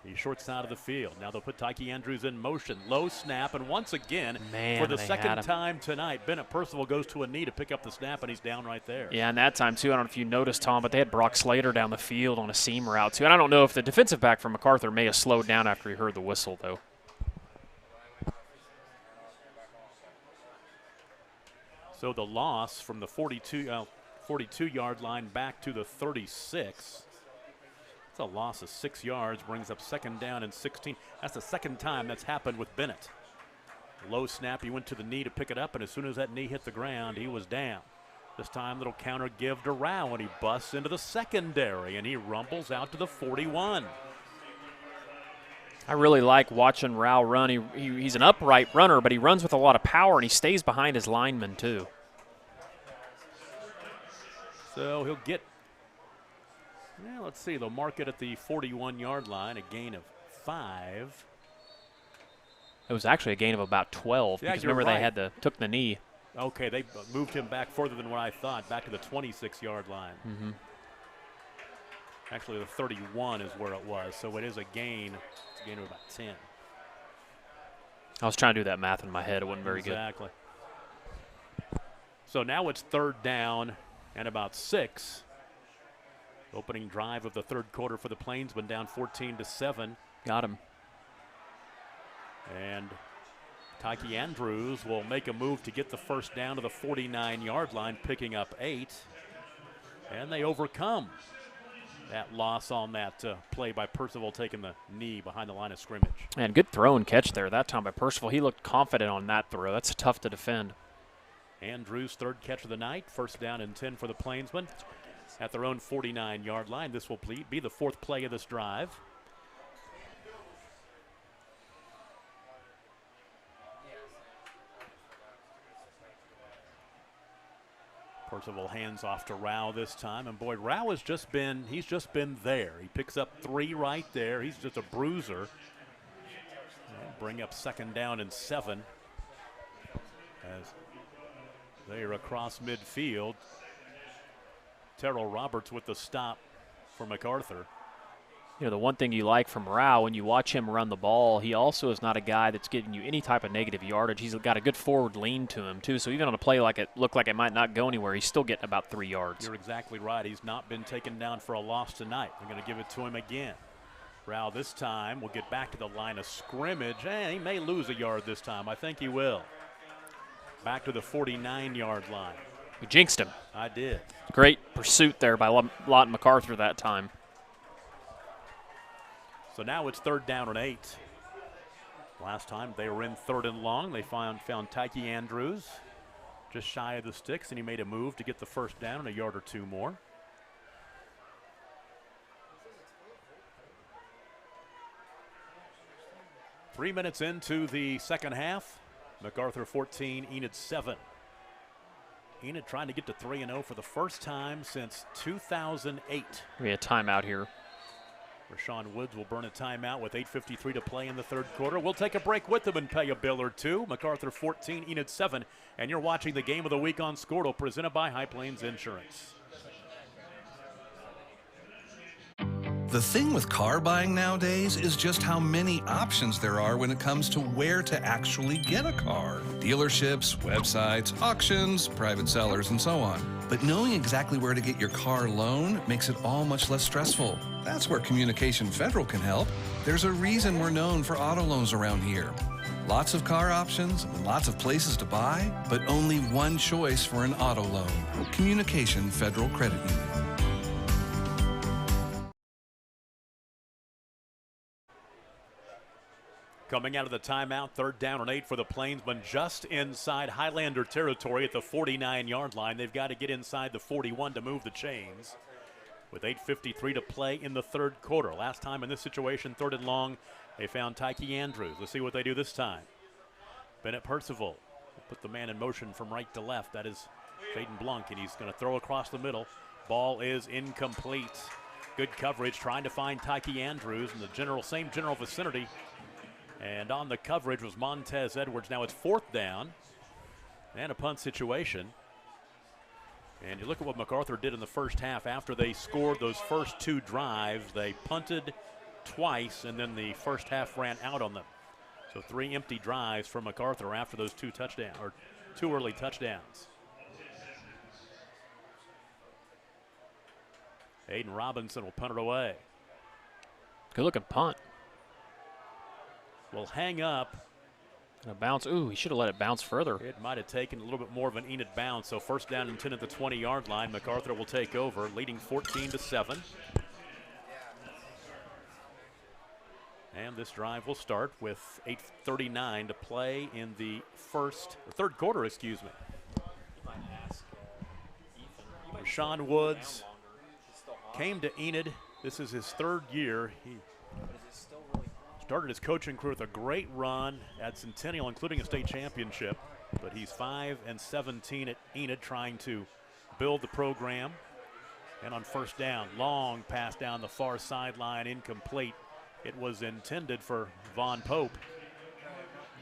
S1: The short side of the field. Now they'll put Tyke Andrews in motion. Low snap, and once again, for the second time tonight, Bennett Percival goes to a knee to pick up the snap, and he's down right there.
S5: Yeah, and that time, too, I don't know if you noticed, Tom, but they had Brock Slater down the field on a seam route, too. And I don't know if the defensive back from MacArthur may have slowed down after he heard the whistle, though.
S1: So the loss from the 42-yard line back to the 36. It's a loss of 6 yards, brings up second down and 16. That's the second time that's happened with Bennett. Low snap, he went to the knee to pick it up, and as soon as that knee hit the ground, he was down. This time, little counter give to Rao, and he busts into the secondary, and he rumbles out to the 41.
S5: I really like watching Rao run. He's an upright runner, but he runs with a lot of power, and he stays behind his linemen, too.
S1: So he'll get, let's see, they'll mark it at the 41-yard line, a gain of 5.
S5: It was actually a gain of about 12, because remember
S1: right.
S5: they took the knee.
S1: Okay, they moved him back further than what I thought, back to the 26-yard line.
S5: Mm-hmm.
S1: Actually, the 31 is where it was, so it is a gain. It's a gain of about 10.
S5: I was trying to do that math in my head. It wasn't very good.
S1: Exactly. So now it's third down and about 6. Opening drive of the third quarter for the Plainsmen, down 14-7.
S5: Got him.
S1: And Tyke Andrews will make a move to get the first down to the 49-yard line, picking up 8. And they overcome that loss on that play by Percival taking the knee behind the line of scrimmage.
S5: And good throw and catch there that time by Percival. He looked confident on that throw. That's tough to defend.
S1: Andrews' third catch of the night, first down and 10 for the Plainsmen at their own 49-yard line. This will be the 4th play of this drive. Percival hands off to Rao this time, and boy, Rao has just been there. He picks up 3 right there. He's just a bruiser. And bring up second down and 7 as they are across midfield. Terrell Roberts with the stop for MacArthur.
S5: You know, the one thing you like from Rao when you watch him run the ball, he also is not a guy that's getting you any type of negative yardage. He's got a good forward lean to him, too. So even on a play like it looked like it might not go anywhere, he's still getting about 3 yards.
S1: You're exactly right. He's not been taken down for a loss tonight. They're going to give it to him again. Rao this time will get back to the line of scrimmage, and he may lose a yard this time. I think he will. Back to the 49-yard line.
S5: We jinxed him.
S1: I did.
S5: Great pursuit there by Lawton MacArthur that time.
S1: So now it's 3rd down and 8. Last time they were in 3rd and long. They found Tyke Andrews just shy of the sticks, and he made a move to get the first down and a yard or two more. Three minutes into the second half. MacArthur 14, Enid 7. Enid trying to get to 3-0 for the first time since 2008.
S5: We had a timeout here.
S1: Rashawn Woods will burn a timeout with 8:53 to play in the third quarter. We'll take a break with them and pay a bill or two. MacArthur 14, Enid 7. And you're watching the Game of the Week on Squirtle, presented by High Plains Insurance.
S8: The thing with car buying nowadays is just how many options there are when it comes to where to actually get a car. Dealerships, websites, auctions, private sellers, and so on. But knowing exactly where to get your car loan makes it all much less stressful. That's where Communication Federal can help. There's a reason we're known for auto loans around here. Lots of car options, lots of places to buy, but only one choice for an auto loan. Communication Federal Credit Union.
S1: Coming out of the timeout, 3rd down and 8 for the Plainsmen, just inside Highlander territory at the 49-yard line. They've got to get inside the 41 to move the chains. With 8:53 to play in the third quarter. Last time in this situation, 3rd and long, they found Tyke Andrews. Let's see what they do this time. Bennett Percival put the man in motion from right to left. That is Jaden Blunk, and he's going to throw across the middle. Ball is incomplete. Good coverage, trying to find Tyke Andrews in the same general vicinity. And on the coverage was Montez Edwards. Now it's 4th down and a punt situation. And you look at what MacArthur did in the first half. After they scored those first 2 drives, they punted twice, and then the first half ran out on them. So 3 empty drives for MacArthur after those 2 early touchdowns. Aiden Robinson will punt it away.
S5: Good looking punt.
S1: Will hang up.
S5: And a bounce. Ooh, he should have let it bounce further.
S1: It might have taken a little bit more of an Enid bounce. So 1st down and 10 at the 20-yard line. MacArthur will take over, leading 14-7. And this drive will start with 8:39 to play in the third quarter, excuse me. Rashawn Woods came to Enid. This is his 3rd year. He started his coaching career with a great run at Centennial, including a state championship. But he's 5-17 at Enid, trying to build the program. And on 1st down, long pass down the far sideline, incomplete. It was intended for Vaughn Pope.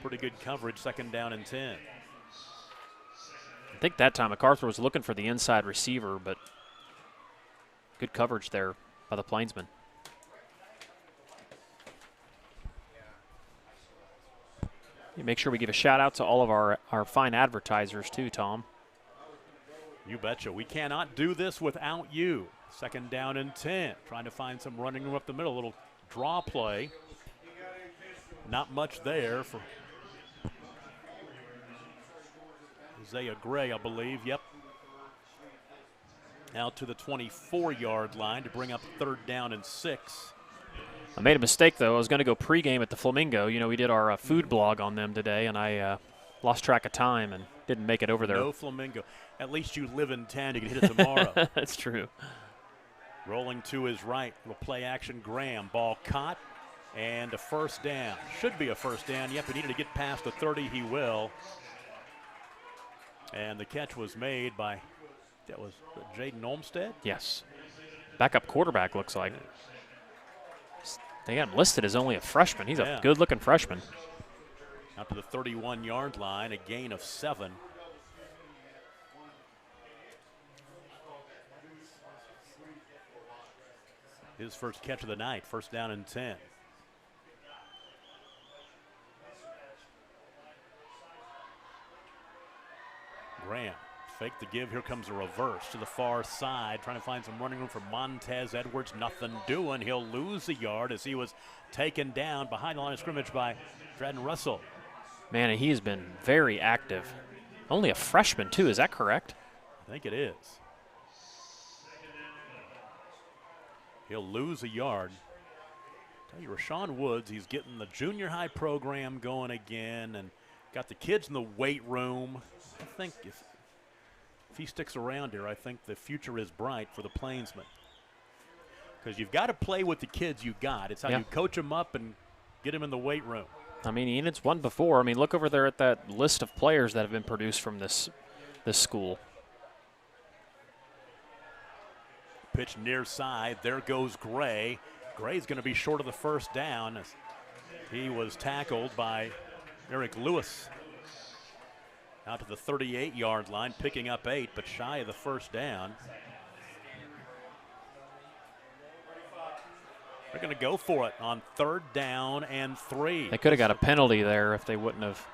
S1: Pretty good coverage, 2nd down and 10.
S5: I think that time MacArthur was looking for the inside receiver, but good coverage there by the Plainsmen. Make sure we give a shout out to all of our fine advertisers too, Tom.
S1: You betcha. We cannot do this without you. 2nd down and 10. Trying to find some running room up the middle. A little draw play. Not much there for Isaiah Gray, I believe. Yep. Out to the 24-yard line to bring up 3rd down and 6.
S5: I made a mistake, though. I was going to go pregame at the Flamingo. You know, we did our food blog on them today, and I lost track of time and didn't make it over there.
S1: No Flamingo. At least you live in town. You can hit it tomorrow.
S5: That's true.
S1: Rolling to his right. Little play action. Graham. Ball caught. And a 1st down. Should be a 1st down. Yep, he needed to get past the 30. He will. And the catch was made by, that was Jaden Olmstead?
S5: Yes. Backup quarterback, looks like. They got him listed as only a freshman. He's a good-looking freshman.
S1: Out to the 31-yard line, a gain of 7. His first catch of the night, 1st down and 10. Graham, fake the give. Here comes a reverse to the far side, trying to find some running room for Montez Edwards. Nothing doing. He'll lose a yard as he was taken down behind the line of scrimmage by Dradden Russell.
S5: Man, and he has been very active. Only a freshman, too. Is that correct?
S1: think it is. He'll lose a yard. Tell you, Rashawn Woods, he's getting the junior high program going again and got the kids in the weight room. I think if he sticks around here, I think the future is bright for the Plainsmen. Because you've got to play with the kids you got. It's how you coach them up and get them in the weight room.
S5: I mean, Enid's won before. I mean, look over there at that list of players that have been produced from this school.
S1: Pitch near side. There goes Gray. Gray's going to be short of the first down as he was tackled by Eric Lewis. Out to the 38-yard line, picking up 8, but shy of the first down. They're going to go for it on 3rd down and 3.
S5: They could have got a penalty there if they wouldn't have,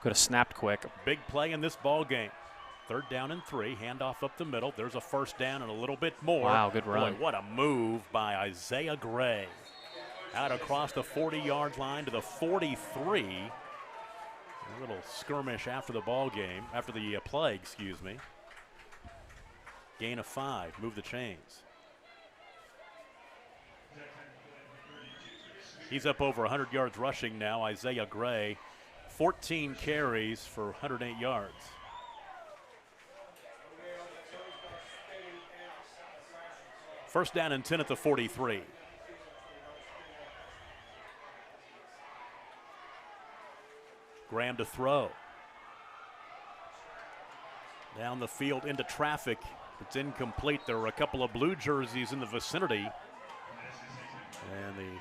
S5: could have snapped quick.
S1: Big play in this ball game. 3rd down and 3, handoff up the middle. There's a first down and a little bit more.
S5: Wow, good run.
S1: Boy, what a move by Isaiah Gray. Out across the 40-yard line to the 43. A little skirmish after the ball game, after the play, excuse me. Gain of 5, move the chains. He's up over 100 yards rushing now, Isaiah Gray. 14 carries for 108 yards. First down and 10 at the 43. Graham to throw. Down the field into traffic. It's incomplete. There were a couple of blue jerseys in the vicinity. And the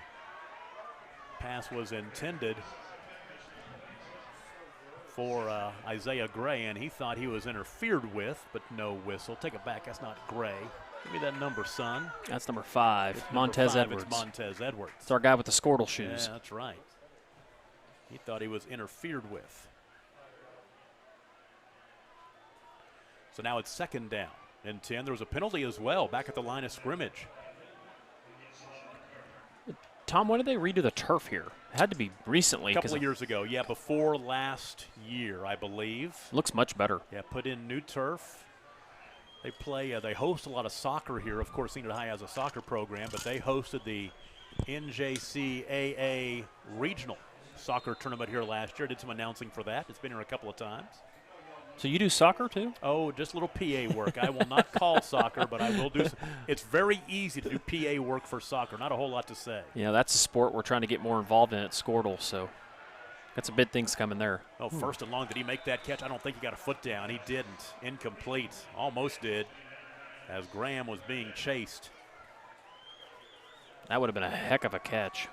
S1: pass was intended for Isaiah Gray, and he thought he was interfered with, but no whistle. Take it back. That's not Gray. Give me that number, son.
S5: That's number 5,
S1: It's
S5: Montez
S1: number 5.
S5: Edwards.
S1: It's Montez Edwards.
S5: It's our guy with the Squirtle shoes.
S1: Yeah, that's right. He thought he was interfered with. So now it's 2nd down and 10. There was a penalty as well back at the line of scrimmage.
S5: Tom, when did they redo the turf here? It had to be recently.
S1: A couple of years ago, yeah, before last year, I believe.
S5: Looks much better.
S1: Yeah, put in new turf. They play, they host a lot of soccer here. Of course, Enid High has a soccer program, but they hosted the NJCAA Regional Soccer Tournament here last year. Did some announcing for that. It's been here a couple of times.
S5: So you do soccer too?
S1: Oh, just a little PA work. I will not call soccer, but I will do some. It's very easy to do PA work for soccer. Not a whole lot to say.
S5: Yeah, that's a sport we're trying to get more involved in at Squirtle, so got some big things coming there.
S1: Oh, 1st and long. Did he make that catch? I don't think he got a foot down. He didn't. Incomplete. Almost did, as Graham was being chased.
S5: That would have been a heck of a catch.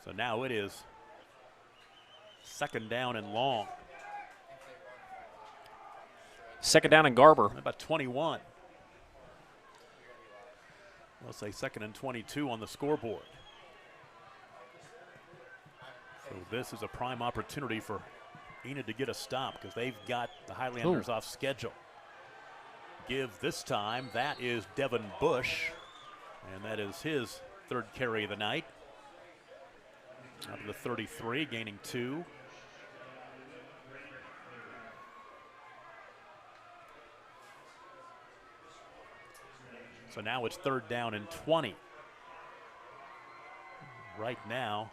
S1: So now it is 2nd down and long.
S5: 2nd down and Garber.
S1: About 21. Let's say 2nd and 22 on the scoreboard. So this is a prime opportunity for Enid to get a stop because they've got the Highlanders off schedule. Give this time, that is Devin Bush, and that is his 3rd carry of the night. Out to the 33, gaining 2. So now it's 3rd down and 20. Right now,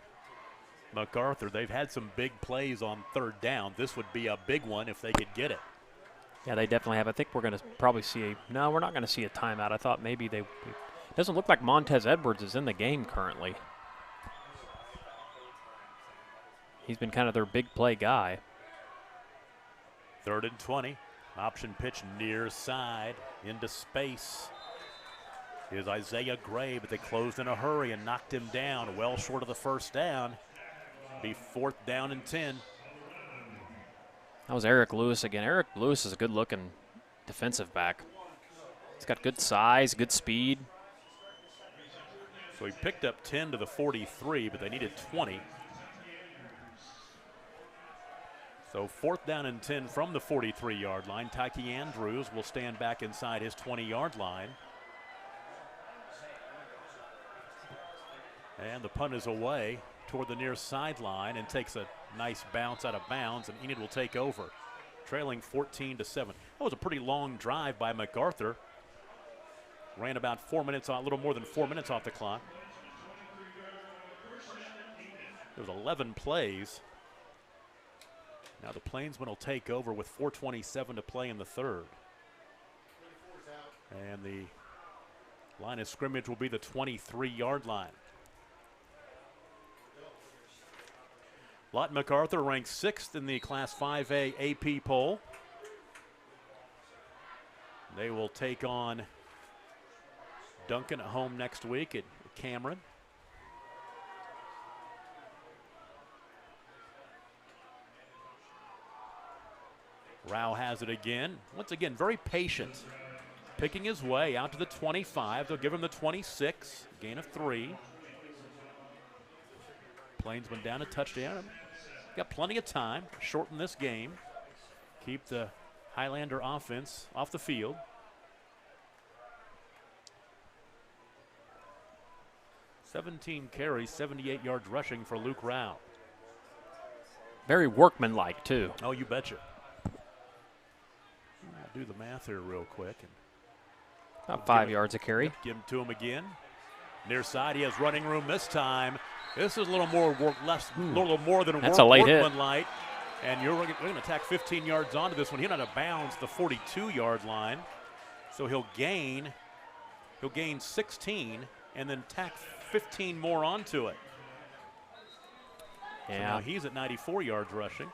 S1: MacArthur, they've had some big plays on 3rd down. This would be a big one if they could get it.
S5: Yeah, they definitely have. I think we're going to probably see no, we're not going to see a timeout. I thought maybe it doesn't look like Montez Edwards is in the game currently. He's been kind of their big play guy.
S1: 3rd and 20. Option pitch near side into space. Is Isaiah Gray, but they closed in a hurry and knocked him down well short of the first down. Be 4th down and 10.
S5: That was Eric Lewis again. Eric Lewis is a good-looking defensive back. He's got good size, good speed.
S1: So he picked up 10 to the 43, but they needed 20. So 4th down and 10 from the 43-yard line. Tyke Andrews will stand back inside his 20-yard line. And the punt is away. toward the near sideline and takes a nice bounce out of bounds, and Enid will take over, trailing 14-7. That was a pretty long drive by MacArthur. Ran about 4 minutes, a little more than 4 minutes off the clock. There was 11 plays. Now the Plainsmen will take over with 4:27 to play in the third. And the line of scrimmage will be the 23-yard line. Lawton MacArthur ranks 6th in the Class 5A AP poll. They will take on Duncan at home next week at Cameron. Rao has it again. Once again, very patient. Picking his way out to the 25. They'll give him the 26. Gain of 3. Plainsman down a touchdown. Got plenty of time. Shorten this game. Keep the Highlander offense off the field. "17 carries, 78 yards rushing for Luke Rao."
S5: Very workmanlike, too.
S1: Oh, you betcha. I'll do the math here real quick. And
S5: about 5 yards a carry.
S1: Give him to him again. Near side, he has running room this time. This is a little more little more than
S5: that's a late hit.
S1: Workmanlike. And we're going to attack 15 yards onto this one. He's out of bounds the 42-yard line. So he'll gain 16 and then tack 15 more onto it.
S5: Yeah.
S1: So now he's at 94 yards rushing.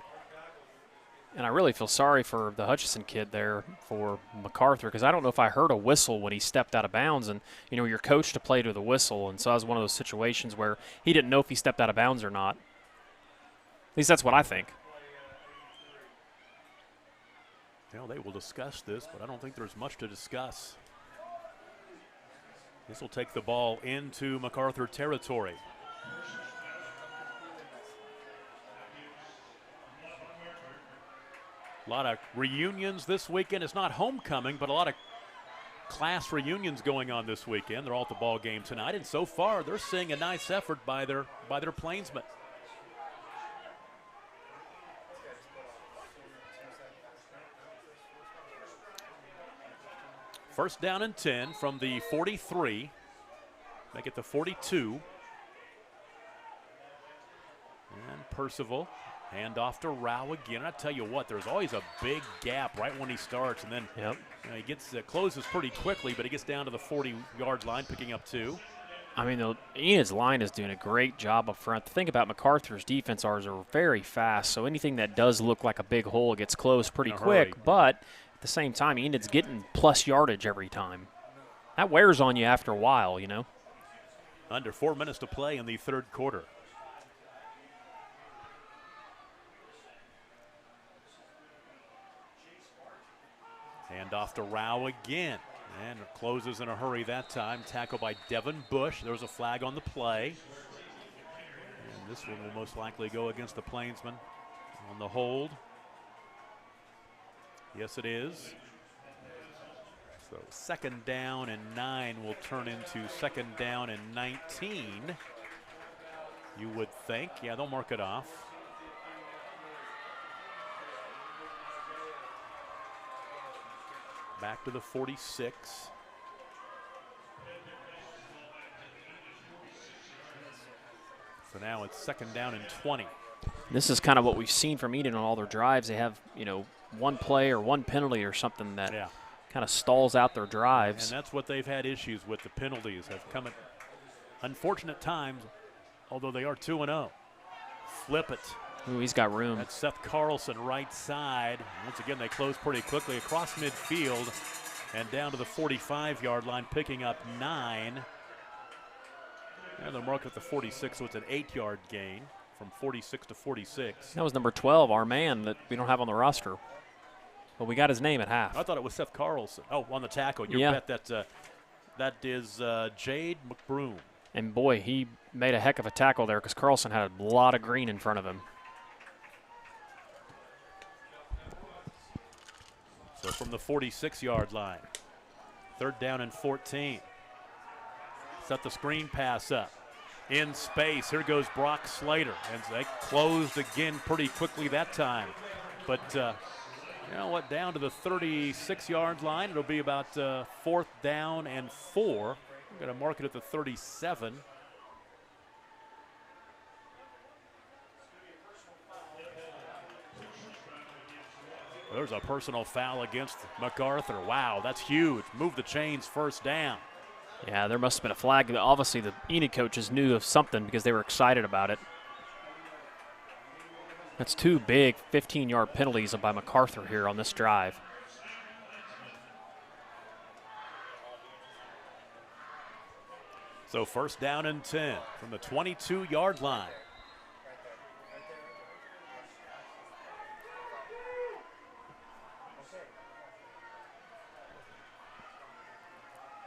S5: And I really feel sorry for the Hutchison kid there for MacArthur, because I don't know if I heard a whistle when he stepped out of bounds. And, you know, you're coached to play to the whistle. And so that was one of those situations where he didn't know if he stepped out of bounds or not. At least that's what I think.
S1: Well, they will discuss this, but I don't think there's much to discuss. This will take the ball into MacArthur territory. A lot of reunions this weekend. It's not homecoming, but a lot of class reunions going on this weekend. They're all at the ball game tonight, and so far they're seeing a nice effort by their Plainsmen. First down and 10 from the 43. Make it the 42. And Percival. Hand off to Rao again. I tell you what, there's always a big gap right when he starts, and then he gets closes pretty quickly, but he gets down to the 40-yard line, picking up 2.
S5: I mean, Enid's line is doing a great job up front. The thing about MacArthur's defense are very fast, so anything that does look like a big hole gets closed pretty quick.
S1: Hurry.
S5: But at the same time, Enid's getting plus yardage every time. That wears on you after a while, you know.
S1: Under 4 minutes to play in the third quarter. Hand off to Rao again. And closes in a hurry that time. Tackled by Devin Bush. There was a flag on the play. And this one will most likely go against the Plainsmen on the hold. Yes, it is. So second down and 9 will turn into second down and 19. You would think. Yeah, they'll mark it off. Back to the 46. So now it's second down and 20.
S5: This is kind of what we've seen from Enid on all their drives. They have, one play or one penalty or something that kind of stalls out their drives.
S1: And that's what they've had issues with. The penalties have come at unfortunate times, although they are 2-0. Flip it.
S5: Ooh, he's got room.
S1: That's Seth Carlson, right side. Once again, they close pretty quickly across midfield and down to the 45-yard line, picking up 9. And they'll mark at the 46, so it's an 8-yard gain from 46 to 46.
S5: That was number 12, our man that we don't have on the roster. But we got his name at half.
S1: I thought it was Seth Carlson. Oh, on the tackle. You bet that is Jade McBroom.
S5: And, boy, he made a heck of a tackle there because Carlson had a lot of green in front of him.
S1: So from the 46-yard line, third down and 14. Set the screen pass up. in space. Here goes Brock Slater, and they closed again pretty quickly that time. But you know what, down to the 36-yard line. It'll be about 4th down and 4. We're going to mark it at the 37. There's a personal foul against MacArthur. Wow, that's huge. Move the chains, 1st down.
S5: Yeah, there must have been a flag. Obviously, the Enid coaches knew of something because they were excited about it. That's 2 big 15-yard penalties by MacArthur here on this drive.
S1: So 1st down and 10 from the 22-yard line.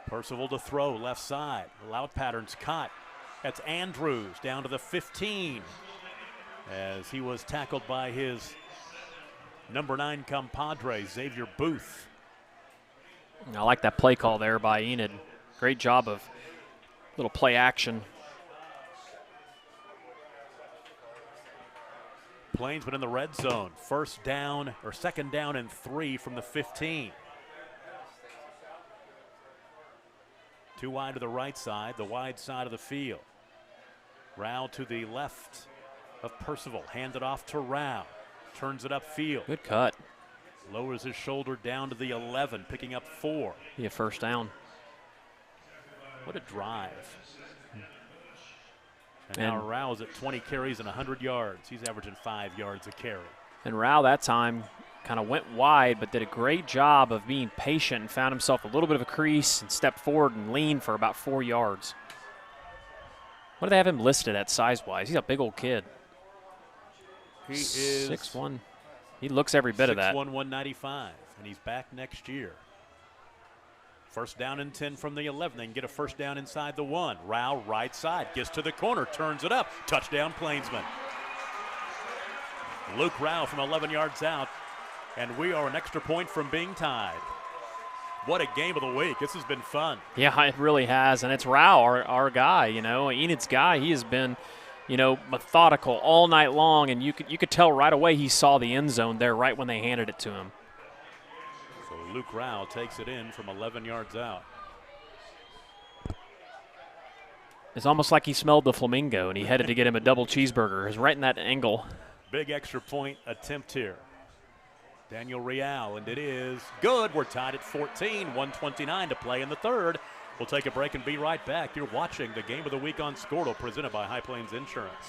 S1: Percival to throw, left side. Route patterns caught. That's Andrews down to the 15 as he was tackled by his number 9 compadre, Xavier Booth.
S5: I like that play call there by Enid. Great job of little play action.
S1: Plainsman in the red zone. 2nd down and 3 from the 15. 2 wide to the right side, the wide side of the field. Rao to the left of Percival. Handed off to Rao. Turns it upfield.
S5: Good cut.
S1: Lowers his shoulder down to the 11, picking up 4.
S5: Be a 1st down.
S1: What a drive. And now Rao's at 20 carries and 100 yards. He's averaging 5 yards a carry.
S5: And Rao that time kind of went wide, but did a great job of being patient and found himself a little bit of a crease and stepped forward and leaned for about 4 yards. What do they have him listed at size-wise? He's a big old kid.
S1: He is
S5: 6'1". He looks every bit of that.
S1: 6'1", 195, and he's back next year. 1st down and 10 from the 11. They can get a 1st down inside the 1. Rao right side, gets to the corner, turns it up. Touchdown Plainsman. Luke Rao from 11 yards out. And we are an extra point from being tied. What a game of the week. This has been fun.
S5: Yeah, it really has. And it's Rao, our guy, you know, Enid's guy. He has been, you know, methodical all night long. And you could tell right away he saw the end zone there right when they handed it to him.
S1: So Luke Rao takes it in from 11 yards out.
S5: It's almost like he smelled the flamingo and he headed to get him a double cheeseburger. He's right in that angle.
S1: Big extra point attempt here. Daniel Real, and it is good. We're tied at 14, 1:29 to play in the 3rd. We'll take a break and be right back. You're watching the Game of the Week on Scortal, presented by High Plains Insurance.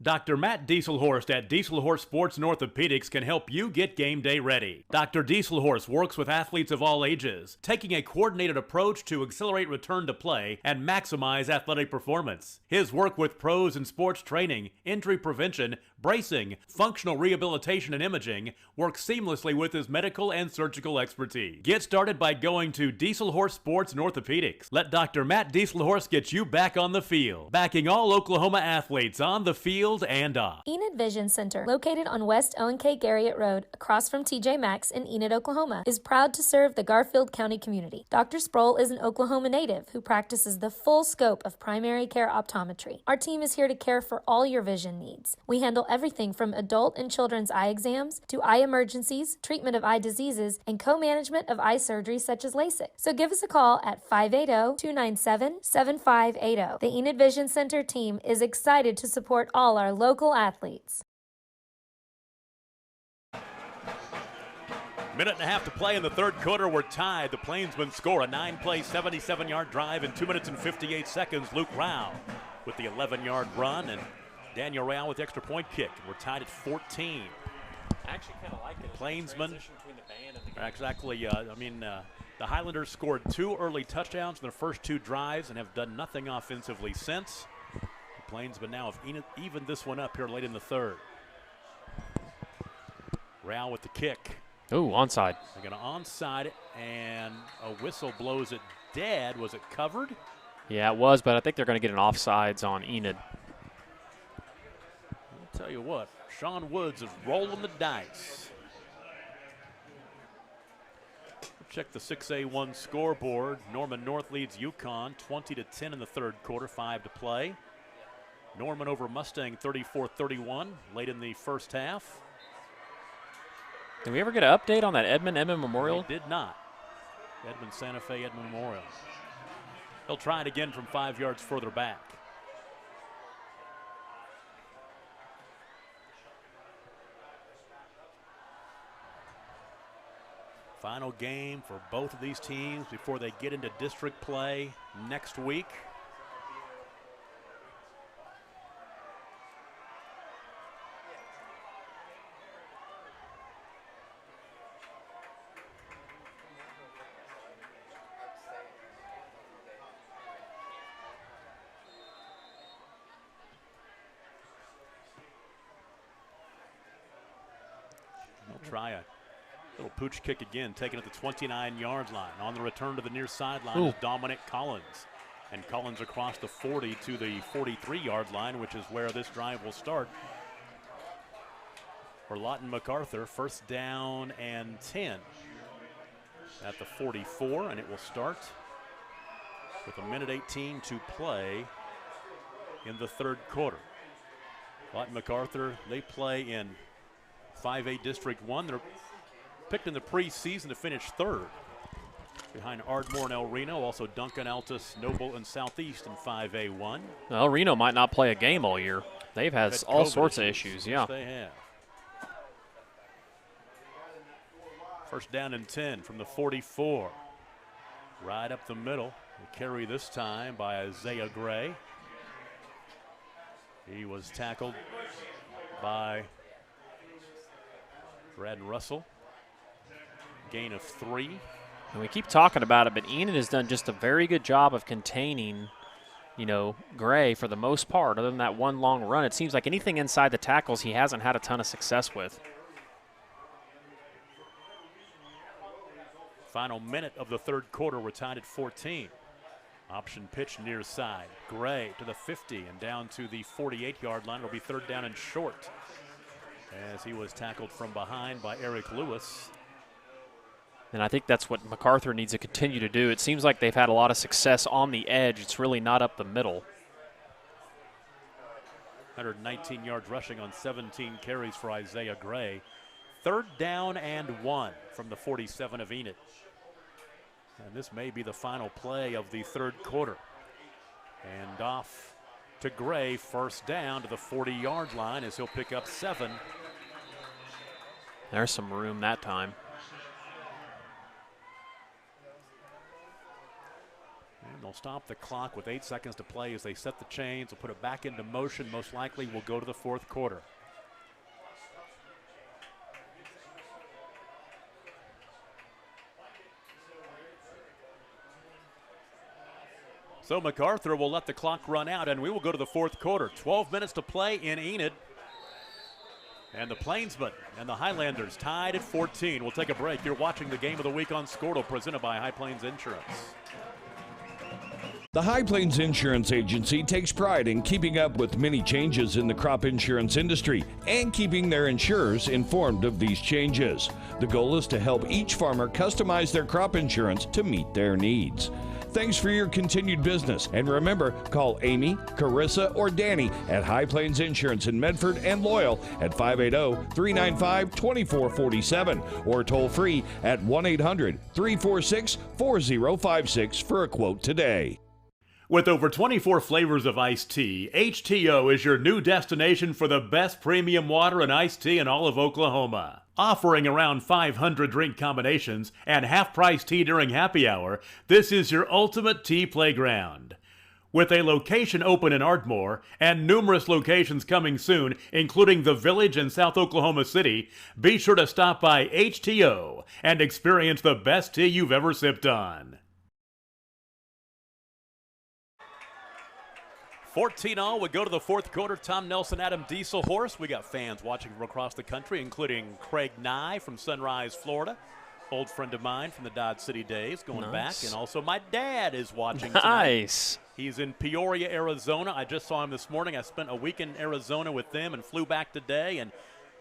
S1: Dr. Matt Dieselhorst at Dieselhorst Sports and Orthopedics can help you get game day ready. Dr. Dieselhorst works with athletes of all ages, taking a coordinated approach to accelerate return to play and maximize athletic performance. His work with pros in sports training, injury prevention, bracing, functional rehabilitation, and imaging works seamlessly with his medical and surgical expertise. Get started by going to Dieselhorst Sports and Orthopedics. Let Dr. Matt Dieselhorst get you back on the field, backing all Oklahoma athletes on the field and off.
S2: Enid Vision Center, located on West O&K Garriott Road, across from TJ Maxx in Enid, Oklahoma, is proud to serve the Garfield County community. Dr. Sproul is an Oklahoma native who practices the full scope of primary care optometry. Our team is here to care for all your vision needs. We handle everything from adult and children's eye exams to eye emergencies, treatment of eye diseases, and co-management of eye surgery such as LASIK. So give us a call at 580-297-7580. The Enid Vision Center team is excited to support all our local athletes.
S1: Minute and a half to play in the 3rd quarter. We're tied. The Plainsmen score a 9-play, 77-yard drive in 2 minutes and 58 seconds. Luke Rao with the 11-yard run, and Daniel Rao with the extra point kick. We're tied at 14.
S5: I actually kind of like it.
S1: Plainsmen. Exactly. The Highlanders scored 2 early touchdowns in their first 2 drives and have done nothing offensively since. The Plainsmen now have evened this one up here late in the 3rd. Rao with the kick.
S5: Ooh, onside.
S1: They're going to onside it, and a whistle blows it dead. Was it covered?
S5: Yeah, it was, but I think they're going to get an offsides on Enid.
S1: I'll tell you what, Sean Woods is rolling the dice. Check the 6A1 scoreboard. Norman North leads UConn 20-10 in the third quarter, 5 to play. Norman over Mustang 34-31 late in the first half.
S5: Did we ever get an update on that Edmond Memorial?
S1: We did not. Edmond Santa Fe, Edmond Memorial. He'll try it again from 5 yards further back. Final game for both of these teams before they get into district play next week. They'll try a little pooch kick again, taken at the 29-yard line. On the return to the near sideline is Dominic Collins. And Collins across the 40 to the 43-yard line, which is where this drive will start. For Lawton MacArthur, first down and 10 at the 44, and it will start with 1:18 to play in the third quarter. Lawton MacArthur, they play in 5A District 1. They're picked in the preseason to finish third behind Ardmore and El Reno, also Duncan, Altus, Noble, and Southeast in 5A1.
S5: El Reno might not play a game all year. They've had all sorts of issues, yeah.
S1: Yes, they have. First down and 10 from the 44. Right up the middle. The carry this time by Isaiah Gray. He was tackled by Brad Russell. Gain of 3.
S5: And we keep talking about it, but Enid has done just a very good job of containing, Gray for the most part. Other than that one long run, it seems like anything inside the tackles he hasn't had a ton of success with.
S1: Final minute of the third quarter, we're tied at 14. Option pitch near side. Gray to the 50 and down to the 48-yard line. It'll be third down and short as he was tackled from behind by Eric Lewis.
S5: And I think that's what MacArthur needs to continue to do. It seems like they've had a lot of success on the edge. It's really not up the middle.
S1: 119 yards rushing on 17 carries for Isaiah Gray. Third down and 1 from the 47 of Enid. And this may be the final play of the third quarter. And off to Gray, first down to the 40-yard line as he'll pick up 7.
S5: There's some room that time.
S1: And they'll stop the clock with 8 seconds to play as they set the chains. They'll put it back into motion. Most likely will go to the fourth quarter. So MacArthur will let the clock run out, and we will go to the fourth quarter. 12 minutes to play in Enid. And the Plainsmen and the Highlanders tied at 14. We'll take a break. You're watching the Game of the Week on Scortal, presented by High Plains Insurance.
S9: The High Plains Insurance Agency takes pride in keeping up with many changes in the crop insurance industry and keeping their insurers informed of these changes. The goal is to help each farmer customize their crop insurance to meet their needs. Thanks for your continued business. And remember, call Amy, Carissa, or Danny at High Plains Insurance in Medford and Loyal at 580-395-2447 or toll free at 1-800-346-4056 for a quote today.
S1: With over 24 flavors of iced tea, HTO is your new destination for the best premium water and iced tea in all of Oklahoma. Offering around 500 drink combinations and half-price tea during happy hour, this is your ultimate tea playground. With a location open in Ardmore and numerous locations coming soon, including the Village in South Oklahoma City, be sure to stop by HTO and experience the best tea you've ever sipped on. 14-all, we go to the fourth quarter. Tom Nelson, Adam Diesel Horse. We got fans watching from across the country, including Craig Nye from Sunrise, Florida. Old friend of mine from the Dodge City days, going back. And also my dad is watching tonight.
S5: Nice.
S1: He's in Peoria, Arizona. I just saw him this morning. I spent a week in Arizona with them and flew back today and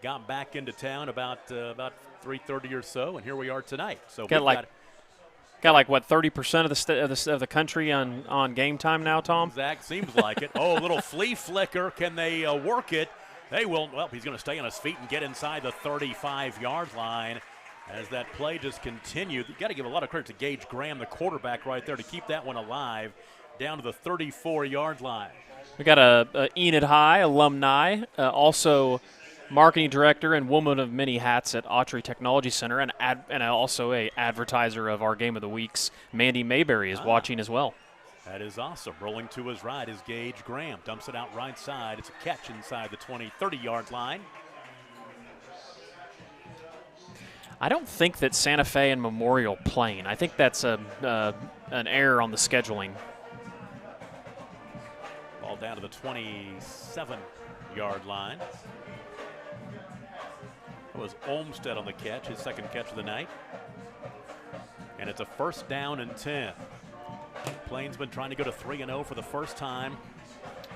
S1: got back into town about 3:30 or so, and here we are tonight. So we've got
S5: Got like, what, 30% of the country on game time now, Tom?
S1: Zach, seems like it. Oh, a little flea flicker. Can they work it? They will. Well, he's going to stay on his feet and get inside the 35-yard line as that play just continued. You got to give a lot of credit to Gage Graham, the quarterback right there, to keep that one alive down to the 34-yard line.
S5: We got a Enid High alumni, also marketing director and woman of many hats at Autry Technology Center, and also a advertiser of our Game of the Weeks. Mandy Mayberry is watching as well.
S1: That is awesome. Rolling to his right is Gage Graham. Dumps it out right side. It's a catch inside the 30-yard line.
S5: I don't think that Santa Fe and Memorial playing. I think that's an error on the scheduling.
S1: Ball down to the 27-yard line. That was Olmstead on the catch, his second catch of the night. And it's a 1st down and 10. Plainsman trying to go to 3-0 for the first time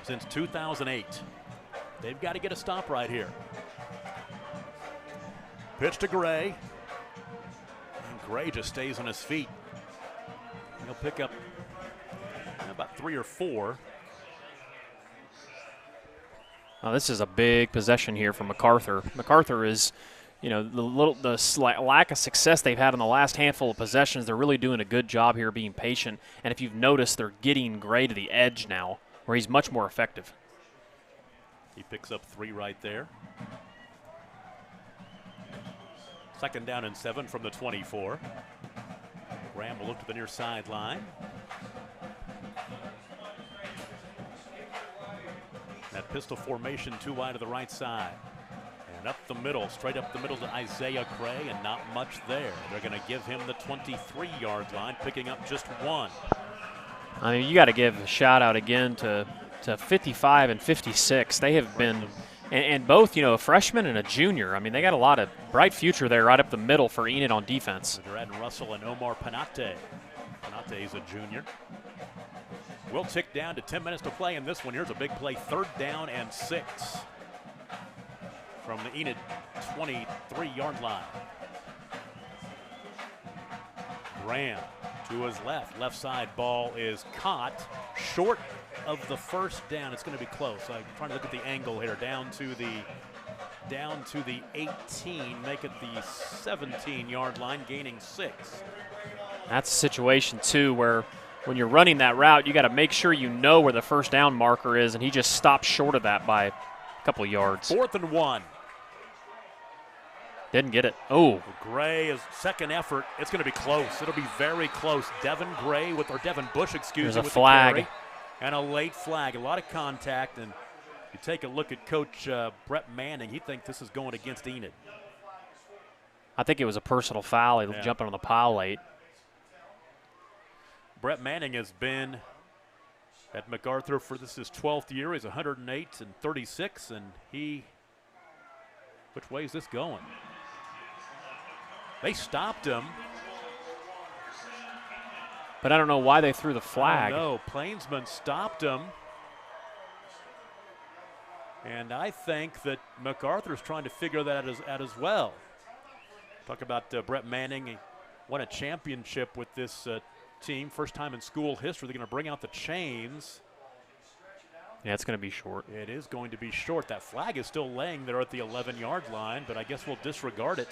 S1: since 2008. They've got to get a stop right here. Pitch to Gray. And Gray just stays on his feet. He'll pick up about 3 or 4.
S5: Now, this is a big possession here for MacArthur. MacArthur is, the slight lack of success they've had in the last handful of possessions. They're really doing a good job here being patient. And if you've noticed, they're getting Gray to the edge now, where he's much more effective.
S1: He picks up 3 right there. 2nd down and 7 from the 24. Graham will look to the near sideline. That pistol formation 2 wide to the right side. And up the middle, straight up the middle to Isaiah Cray, and not much there. They're going to give him the 23-yard line, picking up just 1.
S5: I mean, you got to give a shout out again to 55 and 56. They have been, and both, a freshman and a junior. I mean, they got a lot of bright future there right up the middle for Enid on defense.
S1: They're adding Russell and Omar Panate. Panate is a junior. We'll tick down to 10 minutes to play in this one. Here's a big play, 3rd down and 6 from the Enid 23-yard line. Graham to his left side ball is caught short of the 1st down. It's going to be close. I'm trying to look at the angle here, down to the 18, make it the 17-yard line, gaining 6.
S5: That's a situation too where when you're running that route, you got to make sure you know where the 1st down marker is, and he just stopped short of that by a couple of yards.
S1: 4th and 1.
S5: Didn't get it. Oh.
S1: Gray is second effort. It's going to be close. It'll be very close. Devin Bush,
S5: There's a flag.
S1: The carry, and a late flag. A lot of contact, and you take a look at Coach Brett Manning. He thinks this is going against Enid.
S5: I think it was a personal foul. He was jumping on the pile late.
S1: Brett Manning has been at MacArthur for this is his 12th year. He's 108 and 36, and which way is this going? They stopped him.
S5: But I don't know why they threw the flag.
S1: No, Plainsman stopped him. And I think that MacArthur's trying to figure that out as well. Talk about Brett Manning. He won a championship with this team. First time in school history. They're going to bring out the chains.
S5: Yeah, it's going to be short.
S1: It is going to be short. That flag is still laying there at the 11-yard line, but I guess we'll disregard it.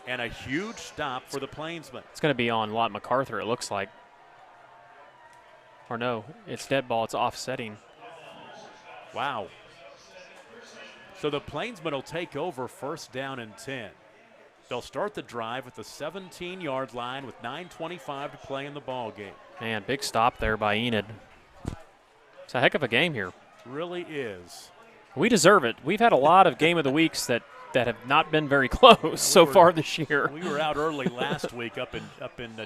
S1: And a huge stop for the Plainsmen.
S5: It's going to be on Lot MacArthur, it looks like. Or no, it's dead ball. It's offsetting.
S1: Wow. So the Plainsmen will take over 1st down and 10. They'll start the drive at the 17-yard line with 9:25 to play in the ball game.
S5: Man, big stop there by Enid. It's a heck of a game here.
S1: Really is.
S5: We deserve it. We've had a lot of Game of the Weeks that have not been very close so far this year.
S1: We were out early last week up in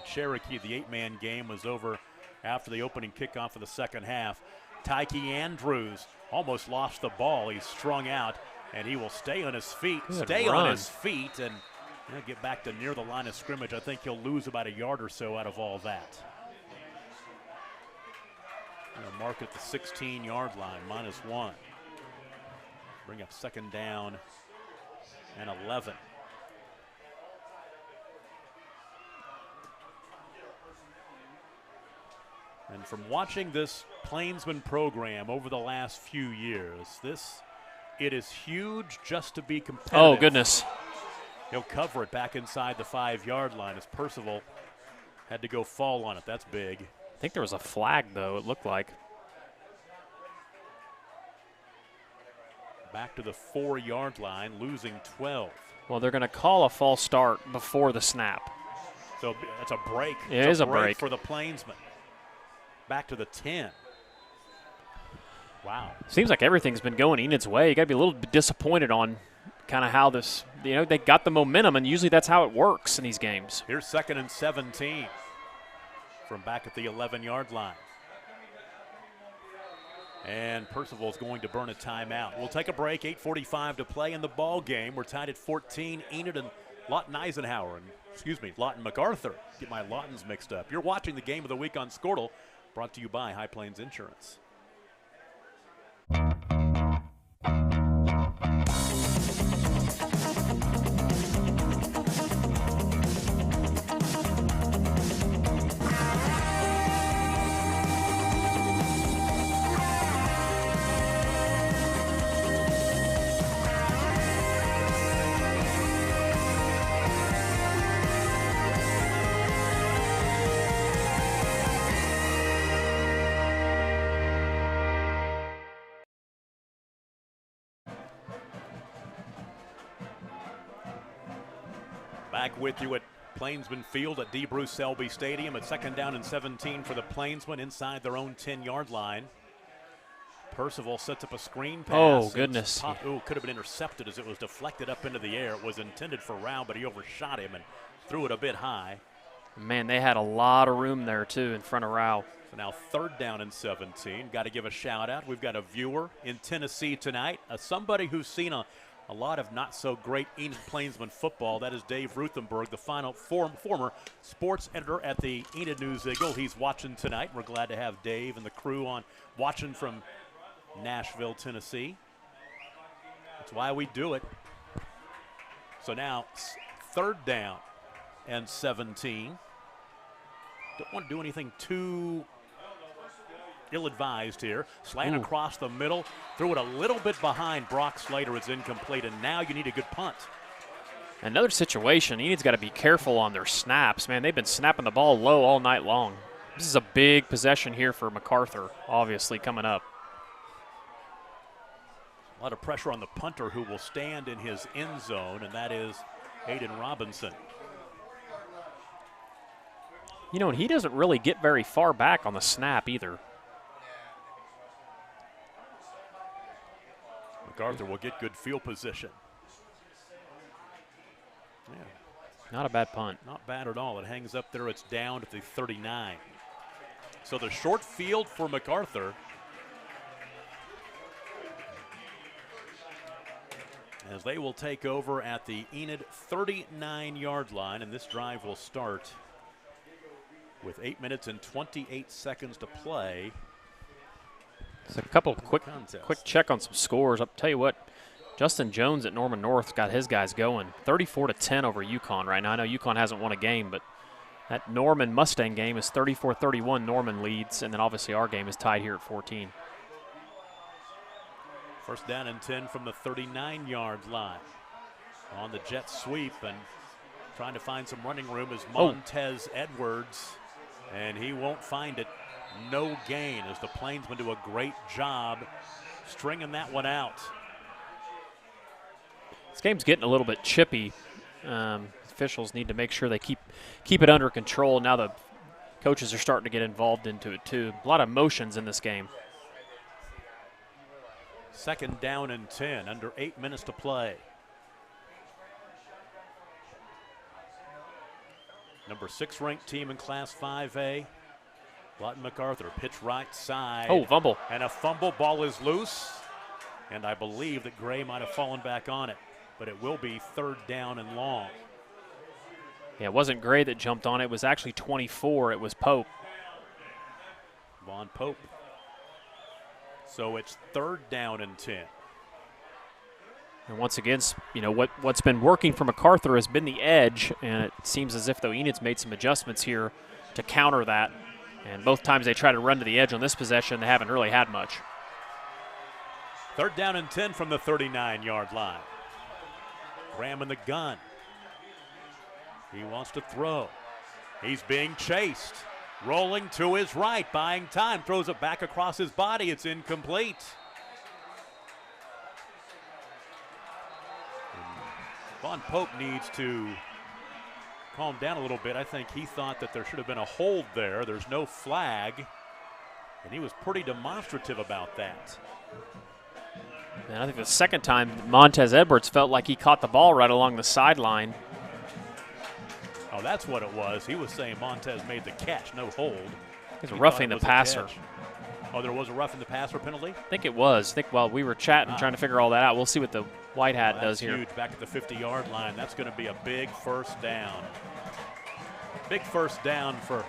S1: Cherokee. The 8-man game was over after the opening kickoff of the second half. Tyke Andrews almost lost the ball. He's strung out, and he will stay on his feet. On his feet, and he'll get back to near the line of scrimmage. I think he'll lose about a yard or so out of all that. Mark at the 16-yard line, -1. Bring up 2nd down and 11. And from watching this Plainsman program over the last few years, it is huge just to be competitive.
S5: Oh, goodness.
S1: He'll cover it back inside the 5-yard line as Percival had to go fall on it. That's big.
S5: I think there was a flag, though, it looked like.
S1: Back to the 4-yard line, losing 12.
S5: Well, they're going to call a false start before the snap.
S1: So it's a break.
S5: It is a break
S1: for the Plainsmen. Back to the 10. Wow.
S5: Seems like everything's been going Enid's way. You got to be a little bit disappointed on kind of how this, they got the momentum, and usually that's how it works in these games.
S1: Here's 2nd and 17 from back at the 11-yard line. And Percival's going to burn a timeout. We'll take a break, 8:45 to play in the ball game. We're tied at 14. Enid and Lawton MacArthur. Get my Lawtons mixed up. You're watching the Game of the Week on Squirtle, brought to you by High Plains Insurance. Back with you at Plainsman Field at D. Bruce Selby Stadium at 2nd down and 17 for the Plainsmen inside their own 10-yard line. Percival sets up a screen pass.
S5: Oh, goodness.
S1: Could have been intercepted as it was deflected up into the air. It was intended for Round, but he overshot him and threw it a bit high.
S5: Man, they had a lot of room there, too, in front of Rao.
S1: So now 3rd down and 17. Got to give a shout-out. We've got a viewer in Tennessee tonight, somebody who's seen a lot of not-so-great Enid Plainsman football. That is Dave Ruthenberg, the former sports editor at the Enid News-Eagle. He's watching tonight. We're glad to have Dave and the crew on watching from Nashville, Tennessee. That's why we do it. So now 3rd down and 17. Don't want to do anything too ill-advised here. Slant across the middle. Threw it a little bit behind Brock Slater. It's incomplete, and now you need a good punt.
S5: Another situation, Enid's got to be careful on their snaps. Man, they've been snapping the ball low all night long. This is a big possession here for MacArthur, obviously, coming up.
S1: A lot of pressure on the punter, who will stand in his end zone, and that is Aiden Robinson.
S5: And he doesn't really get very far back on the snap either.
S1: MacArthur will get good field position. Yeah.
S5: Not a bad punt.
S1: Not bad at all. It hangs up there. It's down to the 39. So the short field for MacArthur. As they will take over at the Enid 39-yard line, and this drive will start with 8 minutes and 28 seconds to play.
S5: It's a couple of quick check on some scores. I'll tell you what, Justin Jones at Norman North got his guys going. 34-10 over UConn right now. I know UConn hasn't won a game, but that Norman Mustang game is 34-31. Norman leads, and then obviously our game is tied here at 14.
S1: 1st down and 10 from the 39-yard line. On the jet sweep and trying to find some running room is Montez Edwards, and he won't find it. No gain as the Plainsmen do a great job stringing that one out.
S5: This game's getting a little bit chippy. Officials need to make sure they keep it under control. Now the coaches are starting to get involved into it too. A lot of emotions in this game.
S1: 2nd down and 10, under 8 minutes to play. Number 6 ranked team in Class 5A. Lawton MacArthur, pitch right side.
S5: Oh, fumble.
S1: And a fumble. Ball is loose. And I believe that Gray might have fallen back on it. But it will be 3rd down and long.
S5: Yeah, it wasn't Gray that jumped on it. It was actually 24. It was Pope.
S1: Vaughn Pope. So it's 3rd down and 10.
S5: And once again, what's been working for MacArthur has been the edge, and it seems as if though Enid's made some adjustments here to counter that. And both times they try to run to the edge on this possession, they haven't really had much.
S1: 3rd down and 10 from the 39-yard line. Graham in the gun. He wants to throw. He's being chased. Rolling to his right, buying time. Throws it back across his body. It's incomplete. Von Pope needs to calm down a little bit. I think he thought that there should have been a hold there. There's no flag. And he was pretty demonstrative about that.
S5: And I think the second time, Montez Edwards felt like he caught the ball right along the sideline.
S1: Oh, that's what it was. He was saying Montez made the catch, no hold.
S5: He's roughing the passer.
S1: Oh, there was a roughing the passer penalty?
S5: I think it was. I think while we were chatting, trying to figure all that out, we'll see what the white hat does here.
S1: Huge, back at the 50-yard line. That's going to be a big first down. Big first down for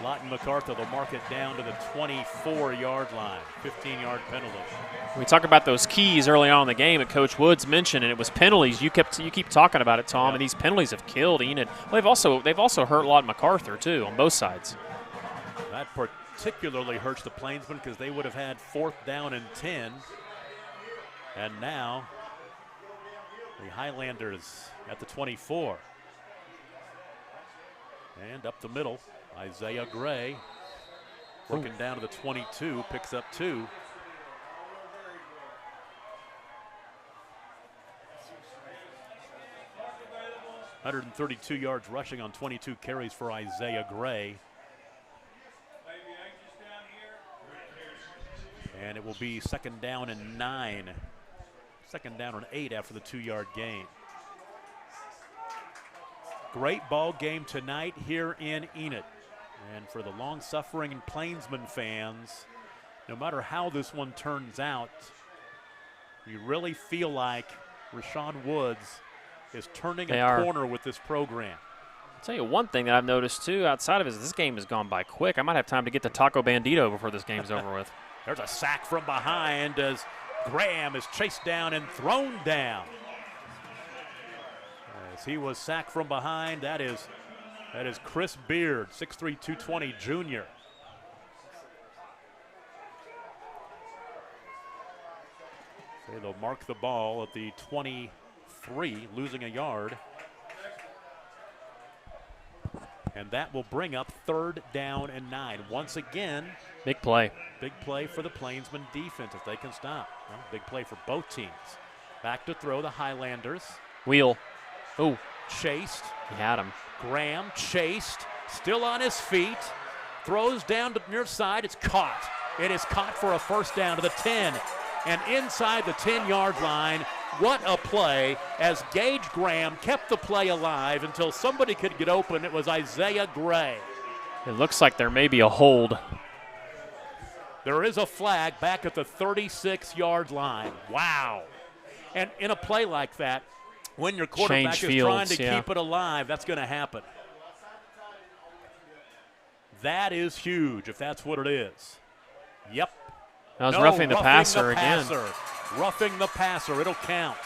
S1: Lawton MacArthur. They'll mark it down to the 24-yard line. 15-yard penalty.
S5: We talk about those keys early on in the game, and Coach Woods mentioned, and it was penalties. You keep talking about it, Tom, and these penalties have killed Enid. Well, they've also hurt Lawton MacArthur too on both sides.
S1: That particularly hurts the Plainsmen because they would have had 4th down and 10, and now the Highlanders at the 24. And up the middle, Isaiah Gray working down to the 22, picks up 2. .132 yards rushing on 22 carries for Isaiah Gray. And it will be 2nd down and 9. 2nd down and 8 after the 2-yard gain. Great ball game tonight here in Enid. And for the long-suffering Plainsman fans, no matter how this one turns out, you really feel like Rashawn Woods is turning a corner with this program.
S5: I'll tell you one thing that I've noticed, too, outside of it, is this game has gone by quick. I might have time to get to Taco Bandito before this game's over with.
S1: There's a sack from behind as Graham is chased down and thrown down. As he was sacked from behind, that is Chris Beard, 6'3", 220 junior. Okay, they'll mark the ball at the 23, losing a yard. And that will bring up 3rd down and 9. Once again,
S5: big play.
S1: Big play for the Plainsman defense if they can stop. Well, big play for both teams. Back to throw the Highlanders.
S5: Wheel. Oh.
S1: Chased.
S5: He had him.
S1: Graham chased. Still on his feet. Throws down to the near side. It's caught. It is caught for a first down to the 10. And inside the 10-yard line, what a play as Gage Graham kept the play alive until somebody could get open. It was Isaiah Gray.
S5: It looks like there may be a hold.
S1: There is a flag back at the 36-yard line. Wow. And in a play like that, when your quarterback is trying to keep it alive, that's going to happen. That is huge if that's what it is. Yep.
S5: That was roughing the passer again.
S1: Roughing the passer. It'll count.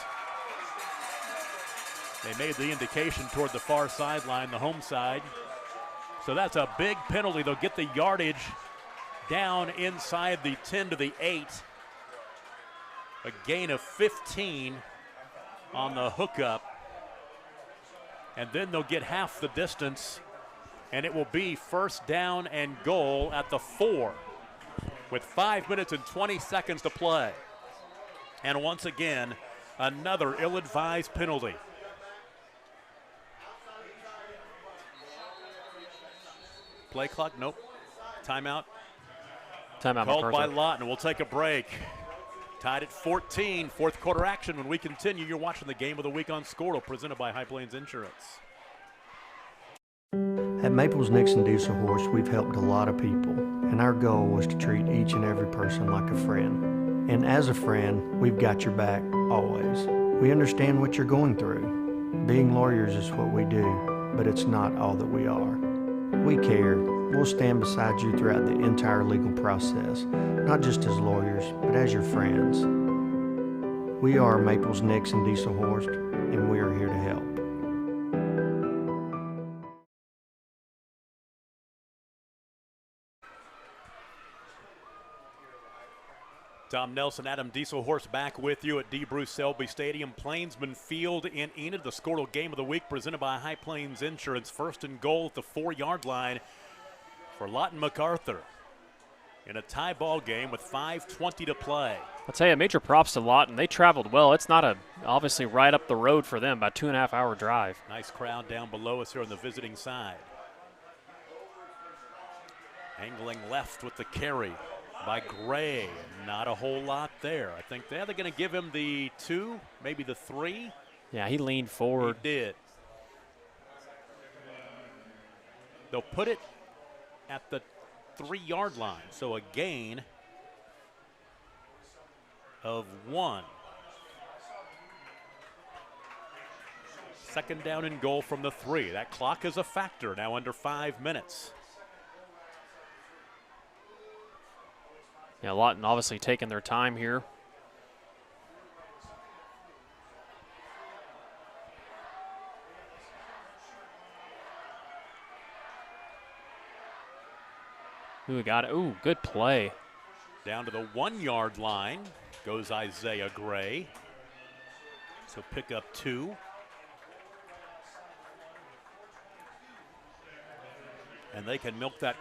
S1: They made the indication toward the far sideline, the home side. So that's a big penalty. They'll get the yardage down inside the 10 to the 8. A gain of 15 on the hookup. And then they'll get half the distance, and it will be 1st down and goal at the 4 with 5 minutes and 20 seconds to play. And once again, another ill-advised penalty. Play clock, nope. Timeout.
S5: Timeout
S1: called by Lawton. We'll take a break. Tied at 14, 4th quarter action. When we continue, you're watching the Game of the Week on Squirtle, presented by High Plains Insurance.
S10: At Maples Nixon Diesel Horse, we've helped a lot of people, and our goal was to treat each and every person like a friend. And as a friend, we've got your back always. We understand what you're going through. Being lawyers is what we do, but it's not all that we are. We care. We'll stand beside you throughout the entire legal process, not just as lawyers, but as your friends. We are Maples Nixon Diesel Horse, and we are here to help.
S1: Tom Nelson, Adam Dieselhorst back with you at D. Bruce Selby Stadium, Plainsman Field in Enid. The Squirtle Game of the Week presented by High Plains Insurance. First and goal at the 4-yard line for Lawton MacArthur in a tie ball game with 5:20 to play.
S5: I'll tell you, major props to Lawton. They traveled well. It's not obviously right up the road for them, about 2.5-hour drive.
S1: Nice crowd down below us here on the visiting side. Angling left with the carry by Gray. Not a whole lot there. I think they're going to give him the 2, maybe the 3.
S5: Yeah, he leaned forward.
S1: He did. They'll put it at the 3-yard line, so a gain of 1. Second down and goal from the 3. That clock is a factor now, under 5 minutes.
S5: Yeah, Lawton obviously taking their time here. Ooh, got it. Ooh, good play.
S1: Down to the 1-yard line goes Isaiah Gray. So pick up 2. And they can milk that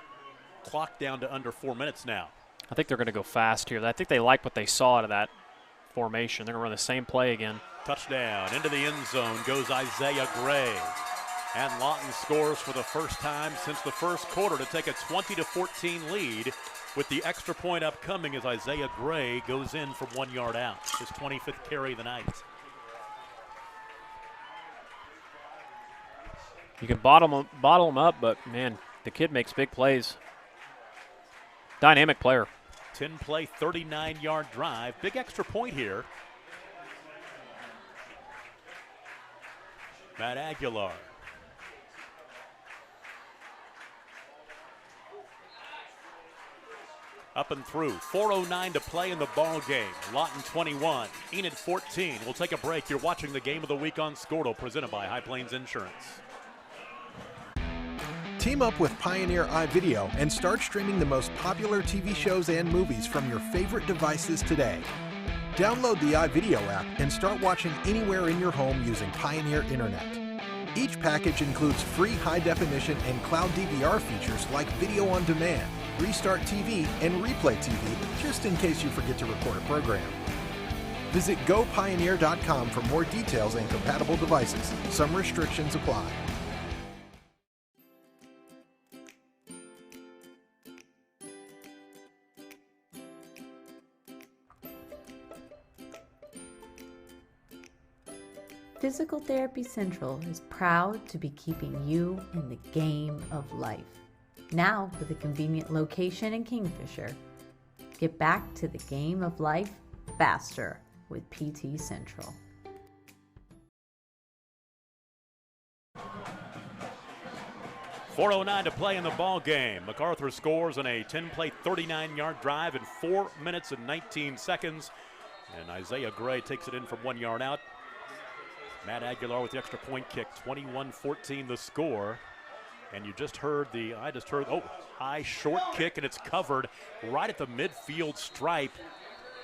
S1: clock down to under 4 minutes now.
S5: I think they're going to go fast here. I think they like what they saw out of that formation. They're going to run the same play again.
S1: Touchdown. Into the end zone goes Isaiah Gray. And Lawton scores for the first time since the first quarter to take a 20-14 lead, with the extra point upcoming as Isaiah Gray goes in from 1 yard out. His 25th carry of the night.
S5: You can bottle him up, but, man, the kid makes big plays. Dynamic player.
S1: 10-play, 39-yard drive. Big extra point here. Matt Aguilar. Up and through. 4:09 to play in the ball game. Lawton 21, Enid 14. We'll take a break. You're watching the Game of the Week on Squirtle, presented by High Plains Insurance.
S11: Team up with Pioneer iVideo and start streaming the most popular TV shows and movies from your favorite devices today. Download the iVideo app and start watching anywhere in your home using Pioneer Internet. Each package includes free high-definition and cloud DVR features like Video on Demand, Restart TV, and Replay TV, just in case you forget to record a program. Visit gopioneer.com for more details and compatible devices. Some restrictions apply.
S12: Physical Therapy Central is proud to be keeping you in the game of life. Now with a convenient location in Kingfisher. Get back to the game of life faster with PT Central.
S1: .409 to play in the ball game. MacArthur scores on a 10-play, 39-yard drive in 4 minutes and 19 seconds. And Isaiah Gray takes it in from 1 yard out. Matt Aguilar with the extra point kick, 21-14 the score. And you just heard high short kick, and it's covered right at the midfield stripe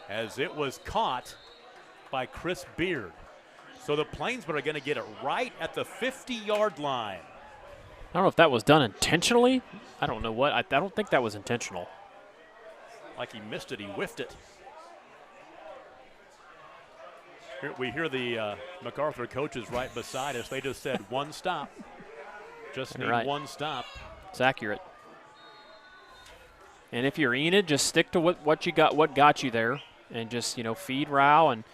S1: as it was caught by Chris Beard. So the Plainsmen are going to get it right at the 50-yard line.
S5: I don't know if that was done intentionally. I don't know what. I don't think that was intentional.
S1: Like he missed it, he whiffed it. We hear the MacArthur coaches right beside us. They just said one stop. Just need one stop.
S5: It's accurate. And if you're Enid, just stick to what you got, what got you there, and just feed Rao and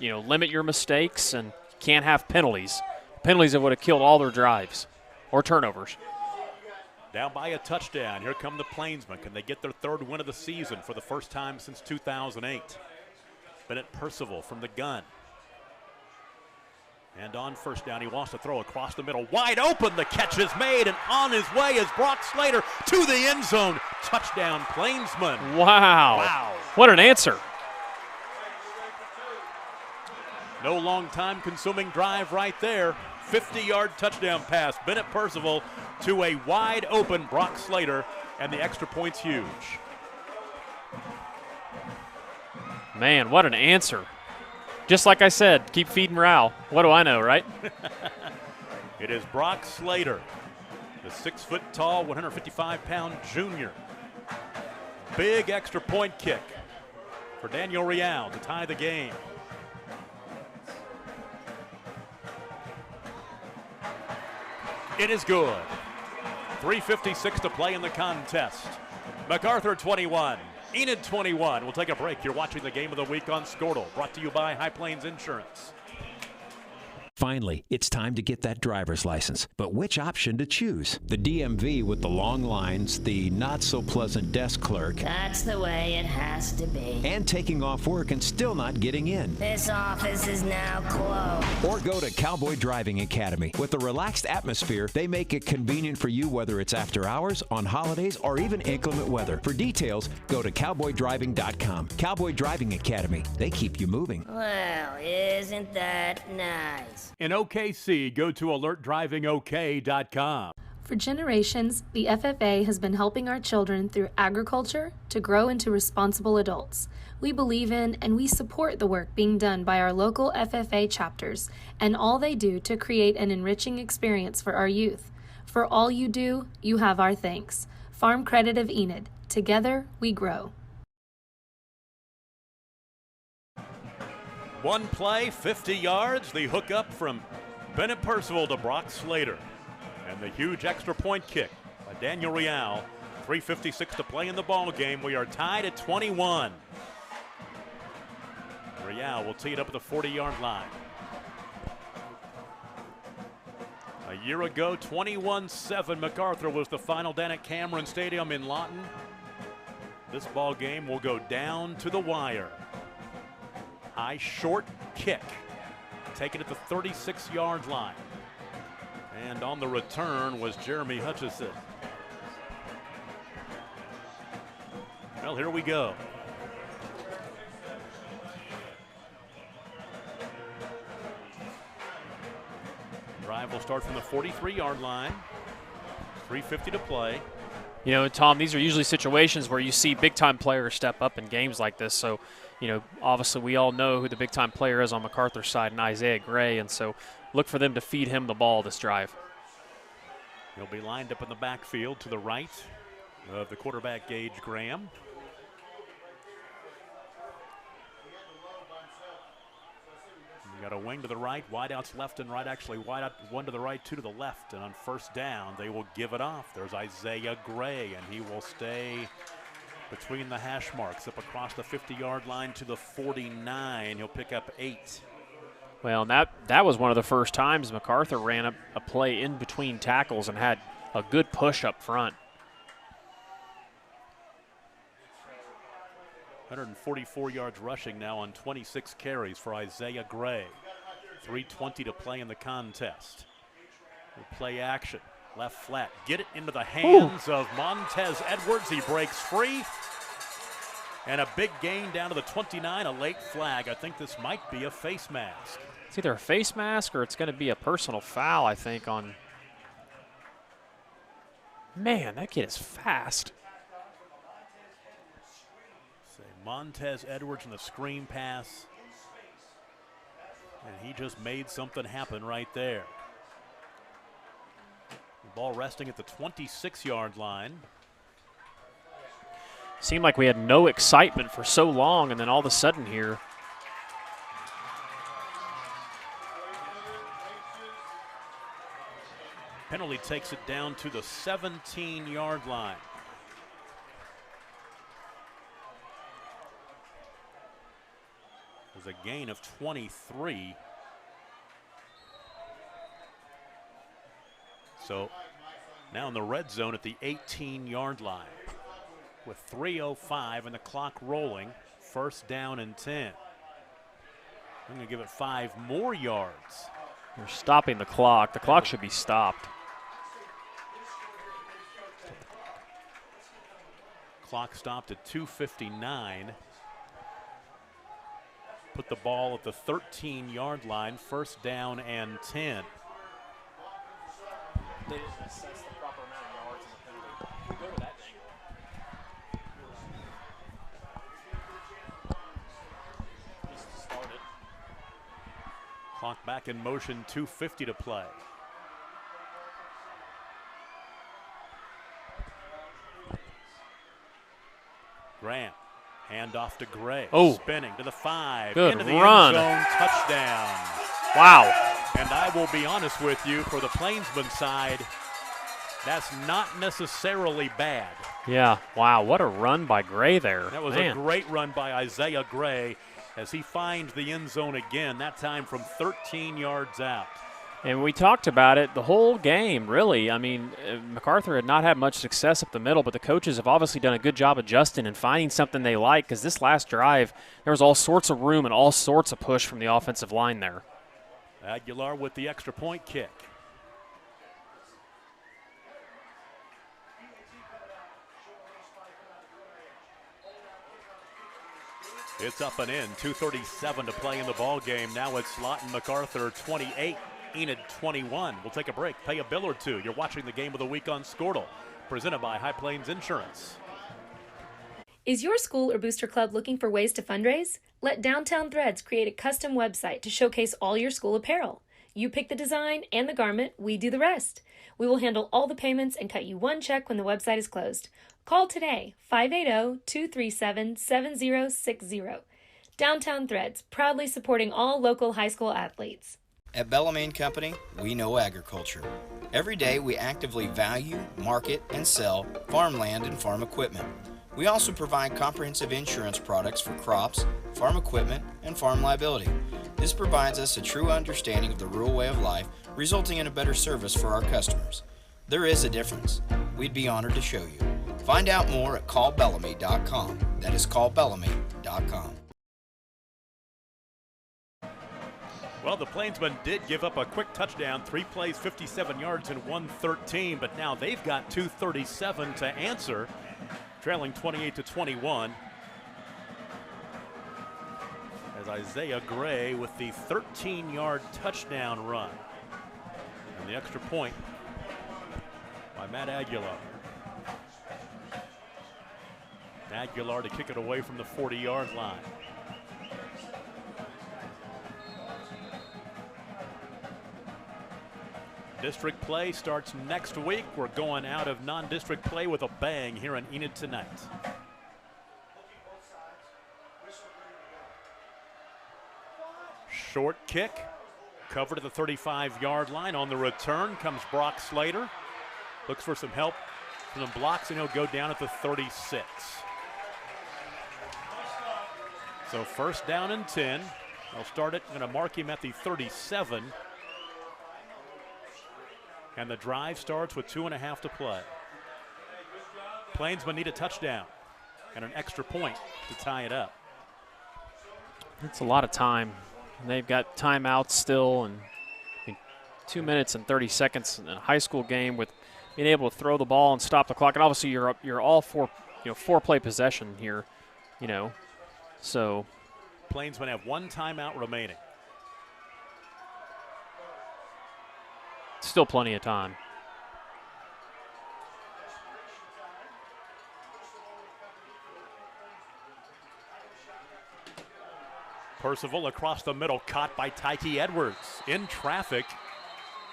S5: limit your mistakes, and can't have penalties. Penalties that would have killed all their drives or turnovers.
S1: Down by a touchdown. Here come the Plainsmen. Can they get their 3rd win of the season for the first time since 2008? Bennett Percival from the gun. And on first down, he wants to throw across the middle. Wide open, the catch is made, and on his way is Brock Slater to the end zone. Touchdown, Plainsman.
S5: Wow.
S1: Wow.
S5: What an answer.
S1: No long time consuming drive right there. 50-yard touchdown pass. Bennett Percival to a wide open Brock Slater, and the extra point's huge.
S5: Man, what an answer. Just like I said, keep feeding morale. What do I know, right?
S1: It is Brock Slater, the 6-foot-tall, 155-pound junior. Big extra point kick for Daniel Real to tie the game. It is good. 3:56 to play in the contest. MacArthur 21, Enid 21. We'll take a break. You're watching the Game of the Week on Skortle, brought to you by High Plains Insurance.
S13: Finally, it's time to get that driver's license. But which option to choose? The DMV with the long lines, the not-so-pleasant desk clerk.
S14: That's the way it has to be.
S13: And taking off work and still not getting in.
S14: This office is now closed.
S13: Or go to Cowboy Driving Academy. With a relaxed atmosphere, they make it convenient for you whether it's after hours, on holidays, or even inclement weather. For details, go to cowboydriving.com. Cowboy Driving Academy. They keep you moving.
S14: Well, isn't that nice?
S1: In OKC, go to alertdrivingok.com.
S2: For generations, the FFA has been helping our children through agriculture to grow into responsible adults. We believe in and we support the work being done by our local FFA chapters and all they do to create an enriching experience for our youth. For all you do, you have our thanks. Farm Credit of Enid. Together, we grow.
S1: One play, 50 yards, the hookup from Bennett Percival to Brock Slater. And the huge extra point kick by Daniel Real. 3:56 to play in the ball game. We are tied at 21. Real will tee it up at the 40-yard line. A year ago, 21-7, MacArthur was the final down at Cameron Stadium in Lawton. This ball game will go down to the wire. High short kick, taken at the 36-yard line. And on the return was Jeremy Hutchison. Well, here we go. Drive will start from the 43-yard line. 3:50 to play.
S5: You know, Tom, these are usually situations where you see big-time players step up in games like this. So, you know, obviously we all know who the big-time player is on MacArthur's side, and Isaiah Gray, and so look for them to feed him the ball this drive.
S1: He'll be lined up in the backfield to the right of the quarterback, Gage Graham. You got a wing to the right, wideouts left and right. Actually, wideout one to the right, two to the left. And on first down, they will give it off. There's Isaiah Gray, and he will stay between the hash marks up across the 50-yard line to the 49. He'll pick up 8.
S5: Well, and that was one of the first times MacArthur ran a play in between tackles and had a good push up front.
S1: 144 yards rushing now on 26 carries for Isaiah Gray. 3:20 to play in the contest. We'll play action, left flat. Get it into the hands of Montez Edwards. He breaks free. And a big gain down to the 29, a late flag. I think this might be a face mask.
S5: It's either a face mask or it's going to be a personal foul, I think, on. Man, that kid is fast.
S1: Montez Edwards in the screen pass. And he just made something happen right there. The ball resting at the 26-yard line.
S5: Seemed like we had no excitement for so long, and then all of a sudden here.
S1: Penalty takes it down to the 17-yard line. There's a gain of 23. So now in the red zone at the 18-yard line. With 3:05 and the clock rolling, first down and 10. I'm going to give it 5 more yards.
S5: They're stopping the clock. The clock should be stopped.
S1: Clock stopped at 2:59. Put the ball at the 13-yard line, first down and 10.
S5: They didn't assess the proper amount of yards in the penalty. Go to that thing.
S1: Clock back in motion, 2:50 to play. Grant, hand off to Gray.
S5: Oh.
S1: Spinning to the 5.
S5: Good
S1: into the
S5: run.
S1: end zone, touchdown.
S5: Wow.
S1: And I will be honest with you, for the Plainsman side, that's not necessarily bad.
S5: Yeah, wow, what a run by Gray there.
S1: That was a great run by Isaiah Gray as he finds the end zone again, that time from 13 yards out.
S5: And we talked about it the whole game, really. I mean, MacArthur had not had much success up the middle, but the coaches have obviously done a good job adjusting and finding something they like, because this last drive, there was all sorts of room and all sorts of push from the offensive line there.
S1: Aguilar with the extra point kick. It's up and in, 2:37 to play in the ball game. Now it's Lawton MacArthur 28, Enid 21. We'll take a break, pay a bill or two. You're watching the Game of the Week on Squirtle, presented by High Plains Insurance.
S2: Is your school or booster club looking for ways to fundraise? Let Downtown Threads create a custom website to showcase all your school apparel. You pick the design and the garment, we do the rest. We will handle all the payments and cut you one check when the website is closed. Call today, 580-237-7060. Downtown Threads, proudly supporting all local high school athletes.
S3: At Bellamy & Company, we know agriculture. Every day we actively value, market, and sell farmland and farm equipment. We also provide comprehensive insurance products for crops, farm equipment, and farm liability. This provides us a true understanding of the rural way of life, resulting in a better service for our customers. There is a difference. We'd be honored to show you. Find out more at callbellamy.com. That is callbellamy.com.
S1: Well, the Plainsmen did give up a quick touchdown, 3 plays, 57 yards, and 113, but now they've got 2:37 to answer, trailing 28-21. As Isaiah Gray with the 13-yard touchdown run. And the extra point by Matt Aguilar. Aguilar to kick it away from the 40-yard line. District play starts next week. We're going out of non-district play with a bang here in Enid tonight. Short kick, covered at the 35-yard line. On the return comes Brock Slater. Looks for some help from the blocks, and he'll go down at the 36. So first down and 10. They'll start it. Going to mark him at the 37. And the drive starts with 2.5 to play. Plainsmen need a touchdown and an extra point to tie it up.
S5: It's a lot of time. They've got timeouts still, and 2 minutes and 30 seconds in a high school game with being able to throw the ball and stop the clock. And obviously you're all for, four-play possession here, So
S1: Plainsmen have 1 timeout remaining.
S5: Still plenty of time.
S1: Percival across the middle, caught by Tyke Edwards. In traffic,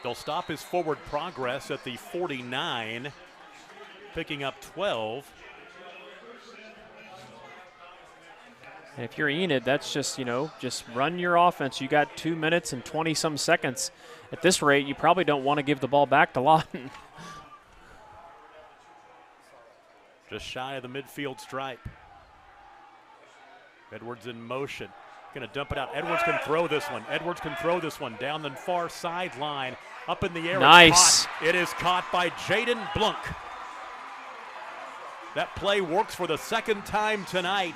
S1: they'll stop his forward progress at the 49, picking up 12.
S5: And if you're Enid, that's just run your offense. You got 2 minutes and 20-some seconds. At this rate, you probably don't want to give the ball back to Lawton.
S1: Just shy of the midfield stripe. Edwards in motion. Going to dump it out. Edwards can throw this one. Edwards can throw this one down the far sideline. Up in the air.
S5: Nice.
S1: It is caught by Jaden Blunk. That play works for the second time tonight.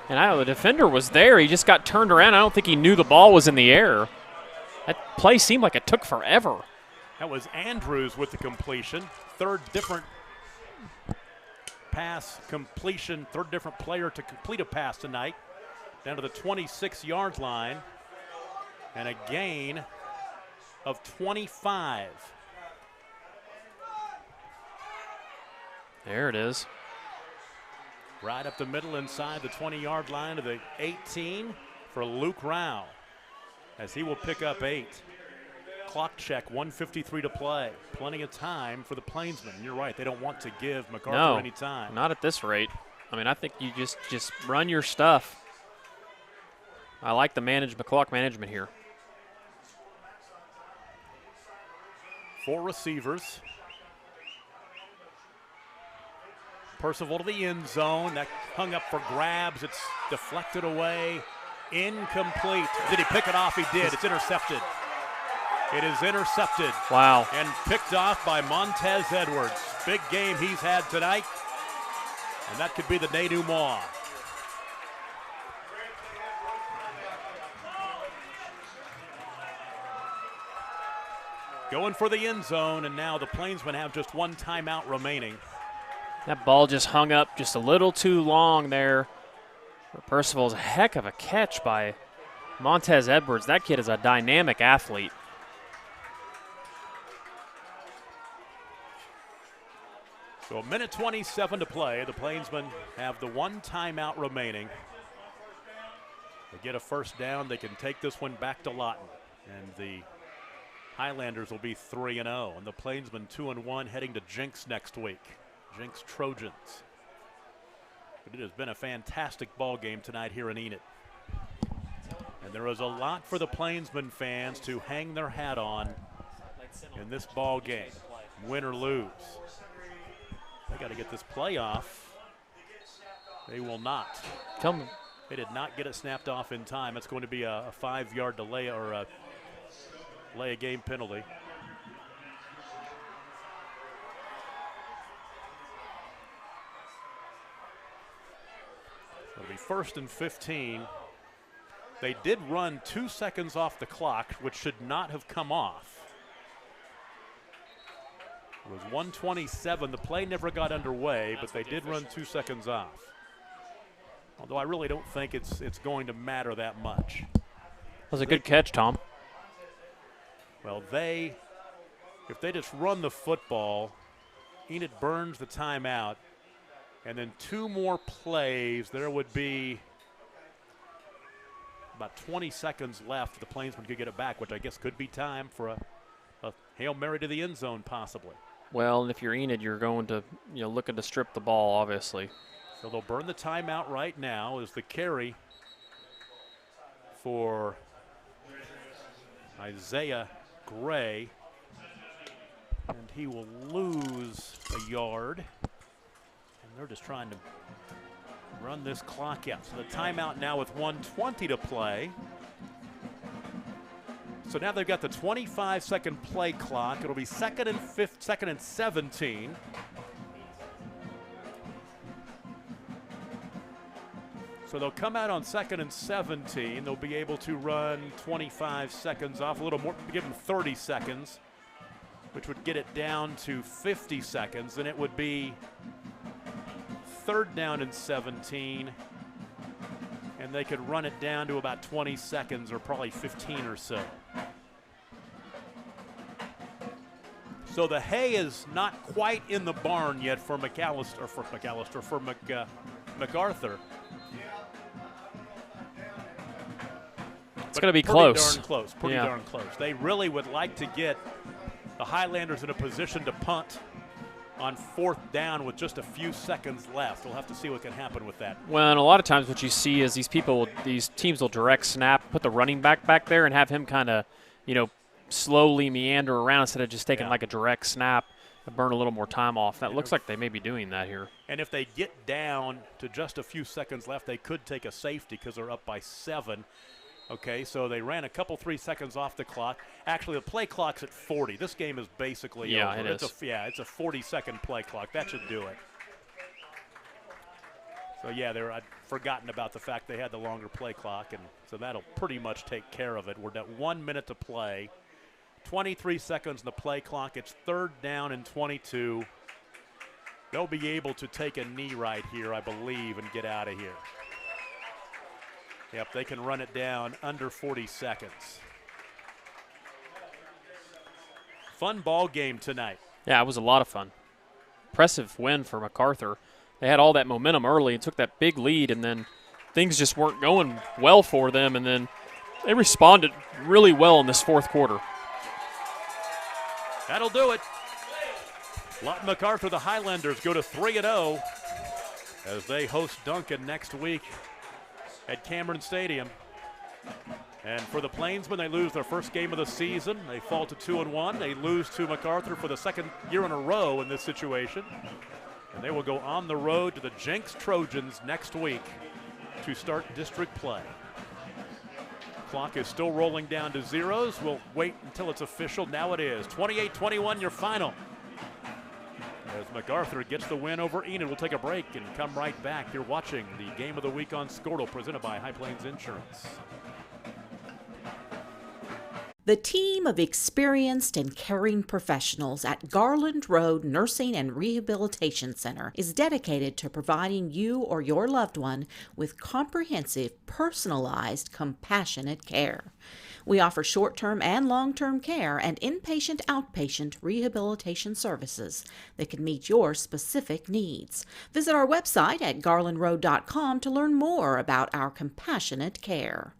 S5: And I know the defender was there. He just got turned around. I don't think he knew the ball was in the air. That play seemed like it took forever.
S1: That was Andrews with the completion. Third different pass completion. Third different player to complete a pass tonight. Down to the 26-yard line. And a gain of 25.
S5: There it is.
S1: Right up the middle inside the 20-yard line to the 18. for Luke Rao as he will pick up 8. Clock check, 1:53 to play. Plenty of time for the Plainsmen. You're right, they don't want to give MacArthur any time.
S5: Not at this rate. I mean, I think you just run your stuff. I like the clock management here.
S1: 4 receivers. Percival to the end zone. That hung up for grabs. It's deflected away. Incomplete. Did he pick it off? He did. It's intercepted. It is intercepted.
S5: Wow.
S1: And picked off by Montez Edwards. Big game he's had tonight. And that could be the denouement. Going for the end zone, and now the Plainsmen have just 1 timeout remaining.
S5: That ball just hung up just a little too long there. Percival's a heck of a catch by Montez Edwards. That kid is a dynamic athlete.
S1: So 1:27 to play. The Plainsmen have the 1 timeout remaining. They get a first down. They can take this one back to Lawton. And the Highlanders will be 3-0. And the Plainsmen 2-1 heading to Jinx next week. Jinx Trojans. But it has been a fantastic ball game tonight here in Enid. And there is a lot for the Plainsmen fans to hang their hat on in this ball game, win or lose. They got to get this play off. They will not.
S5: Tell me.
S1: They did not get it snapped off in time. It's going to be a 5-yard delay or a delay a game penalty. It'll be 1st and 15. They did run 2 seconds off the clock, which should not have come off. It was 1:27. The play never got underway, but they did run 2 seconds off. Although I really don't think it's going to matter that much.
S5: That was a good catch, Tom.
S1: Well, if they just run the football, Enid burns the timeout, and then 2 more plays, there would be about 20 seconds left. The Plainsmen could get it back, which I guess could be time for a Hail Mary to the end zone possibly.
S5: Well, and if you're Enid, you're going to, looking to strip the ball, obviously.
S1: So they'll burn the timeout right now as the carry for Isaiah Gray. And he will lose a yard. And they're just trying to run this clock out. So the timeout now with 1:20 to play. So now they've got the 25-second play clock. It'll be 2nd and 17. So they'll come out on 2nd and 17. They'll be able to run 25 seconds off, a little more, give them 30 seconds, which would get it down to 50 seconds. Then it would be 3rd down and 17. And they could run it down to about 20 seconds or probably 15 or so. So the hay is not quite in the barn yet for MacArthur.
S5: It's going to be close.
S1: Pretty darn close. Pretty darn close. They really would like to get the Highlanders in a position to punt on 4th down with just a few seconds left. We'll have to see what can happen with that.
S5: Well, and a lot of times what you see is these teams will direct snap, put the running back there and have him kind of, slowly meander around instead of just taking like a direct snap and burn a little more time off. That looks like they may be doing that here.
S1: And if they get down to just a few seconds left, they could take a safety because they're up by 7. Okay, so they ran a couple 3 seconds off the clock. Actually, the play clock's at 40. This game is basically over.
S5: It is.
S1: It's a 40-second play clock. That should do it. So, I'd forgotten about the fact they had the longer play clock, and so that'll pretty much take care of it. We're at 1 minute to play. 23 seconds in the play clock. It's 3rd down and 22. They'll be able to take a knee right here, I believe, and get out of here. Yep, they can run it down under 40 seconds. Fun ball game tonight.
S5: Yeah, it was a lot of fun. Impressive win for MacArthur. They had all that momentum early and took that big lead and then things just weren't going well for them, and then they responded really well in this fourth quarter.
S1: That'll do it. Lawton MacArthur, the Highlanders, go to 3-0 as they host Duncan next week at Cameron Stadium. And for the Plainsmen, they lose their first game of the season. They fall to 2-1. They lose to MacArthur for the second year in a row in this situation. And they will go on the road to the Jenks Trojans next week to start district play. Clock is still rolling down to zeros. We'll wait until it's official. Now it is 28-21, your final. As MacArthur gets the win over Enid. We'll take a break and come right back. You're watching the Game of the Week on Squirtle, presented by High Plains Insurance.
S4: The team of experienced and caring professionals at Garland Road Nursing and Rehabilitation Center is dedicated to providing you or your loved one with comprehensive, personalized, compassionate care. We offer short-term and long-term care and inpatient-outpatient rehabilitation services that can meet your specific needs. Visit our website at garlandroad.com to learn more about our compassionate care.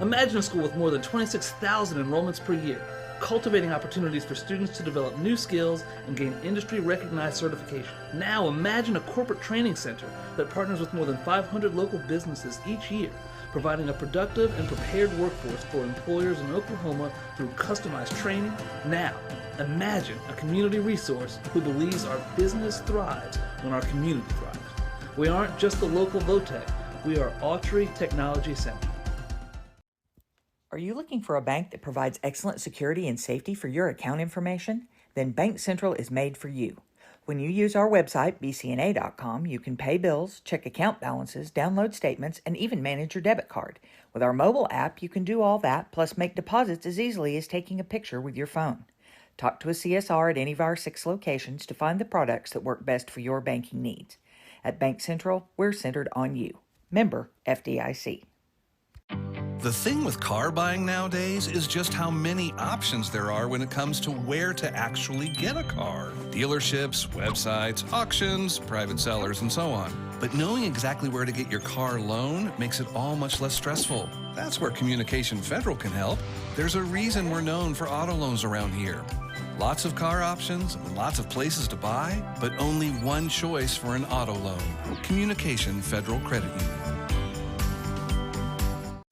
S6: Imagine a school with more than 26,000 enrollments per year, cultivating opportunities for students to develop new skills and gain industry-recognized certification. Now imagine a corporate training center that partners with more than 500 local businesses each year, providing a productive and prepared workforce for employers in Oklahoma through customized training. Now, imagine a community resource who believes our business thrives when our community thrives. We aren't just the local VOTEC, we are Autry Technology Center.
S7: Are you looking for a bank that provides excellent security and safety for your account information? Then Bank Central is made for you. When you use our website, bcna.com, you can pay bills, check account balances, download statements, and even manage your debit card. With our mobile app, you can do all that, plus make deposits as easily as taking a picture with your phone. Talk to a CSR at any of our 6 locations to find the products that work best for your banking needs. At Bank Central, we're centered on you. Member FDIC.
S8: The thing with car buying nowadays is just how many options there are when it comes to where to actually get a car. Dealerships, websites, auctions, private sellers, and so on. But knowing exactly where to get your car loan makes it all much less stressful. That's where Communication Federal can help. There's a reason we're known for auto loans around here. Lots of car options and lots of places to buy, but only one choice for an auto loan. Communication Federal Credit Union.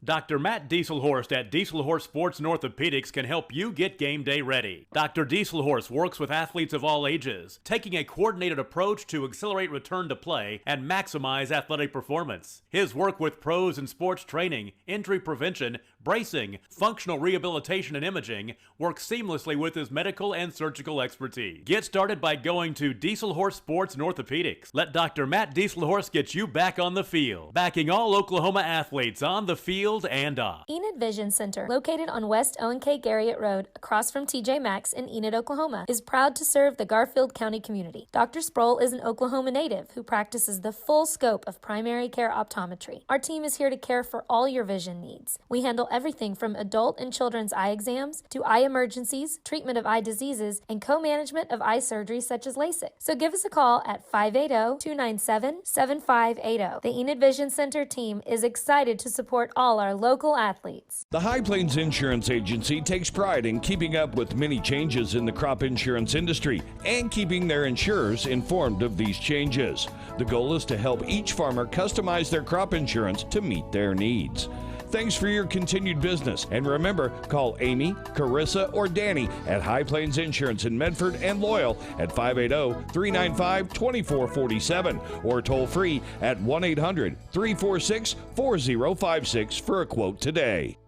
S1: Dr. Matt Dieselhorst at Dieselhorst Sports and Orthopedics can help you get game day ready. Dr. Dieselhorst works with athletes of all ages, taking a coordinated approach to accelerate return to play and maximize athletic performance. His work with pros in sports training, injury prevention, bracing, functional rehabilitation, and imaging works seamlessly with his medical and surgical expertise. Get started by going to Dieselhorst Sports and Orthopedics. Let Dr. Matt Dieselhorst get you back on the field, backing all Oklahoma athletes on the field and off.
S2: Enid Vision Center, located on West O&K Garriott Road, across from TJ Maxx in Enid, Oklahoma, is proud to serve the Garfield County community. Dr. Sproul is an Oklahoma native who practices the full scope of primary care optometry. Our team is here to care for all your vision needs. We handle everything from adult and children's eye exams to eye emergencies, treatment of eye diseases, and co-management of eye surgery such as LASIK. So give us a call at 580-297-7580. The Enid Vision Center team is excited to support all our local athletes.
S9: The High Plains Insurance Agency takes pride in keeping up with many changes in the crop insurance industry and keeping their insurers informed of these changes. The goal is to help each farmer customize their crop insurance to meet their needs. Thanks for your continued business. And remember, call Amy, Carissa, or Danny at High Plains Insurance in Medford and Loyal at 580-395-2447 or toll free at 1-800-346-4056 for a quote today.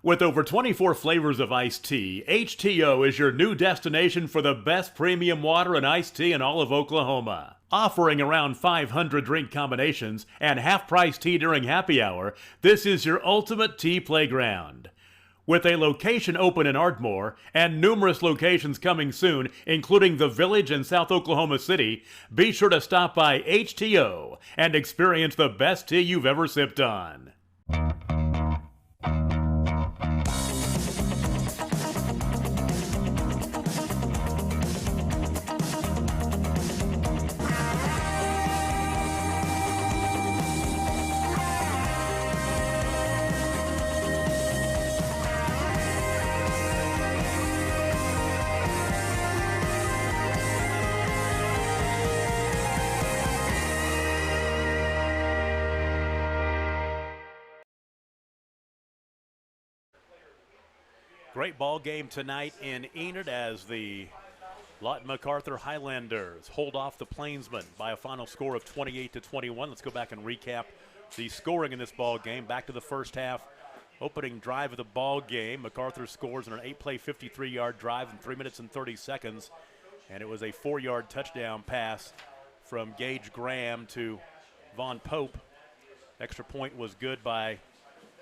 S1: With over 24 flavors of iced tea, HTO is your new destination for the best premium water and iced tea in all of Oklahoma. Offering around 500 drink combinations and half-price tea during happy hour, this is your ultimate tea playground. With a location open in Ardmore and numerous locations coming soon, including the Village in South Oklahoma City, be sure to stop by HTO and experience the best tea you've ever sipped on. Great ball game tonight in Enid as the Lawton MacArthur Highlanders hold off the Plainsmen by a final score of 28-21. Let's go back and recap the scoring in this ball game. Back to the first half. Opening drive of the ball game. MacArthur scores on an 8-play, 53-yard drive in 3 minutes and 30 seconds. And it was a 4-yard touchdown pass from Gage Graham to Von Pope. Extra point was good by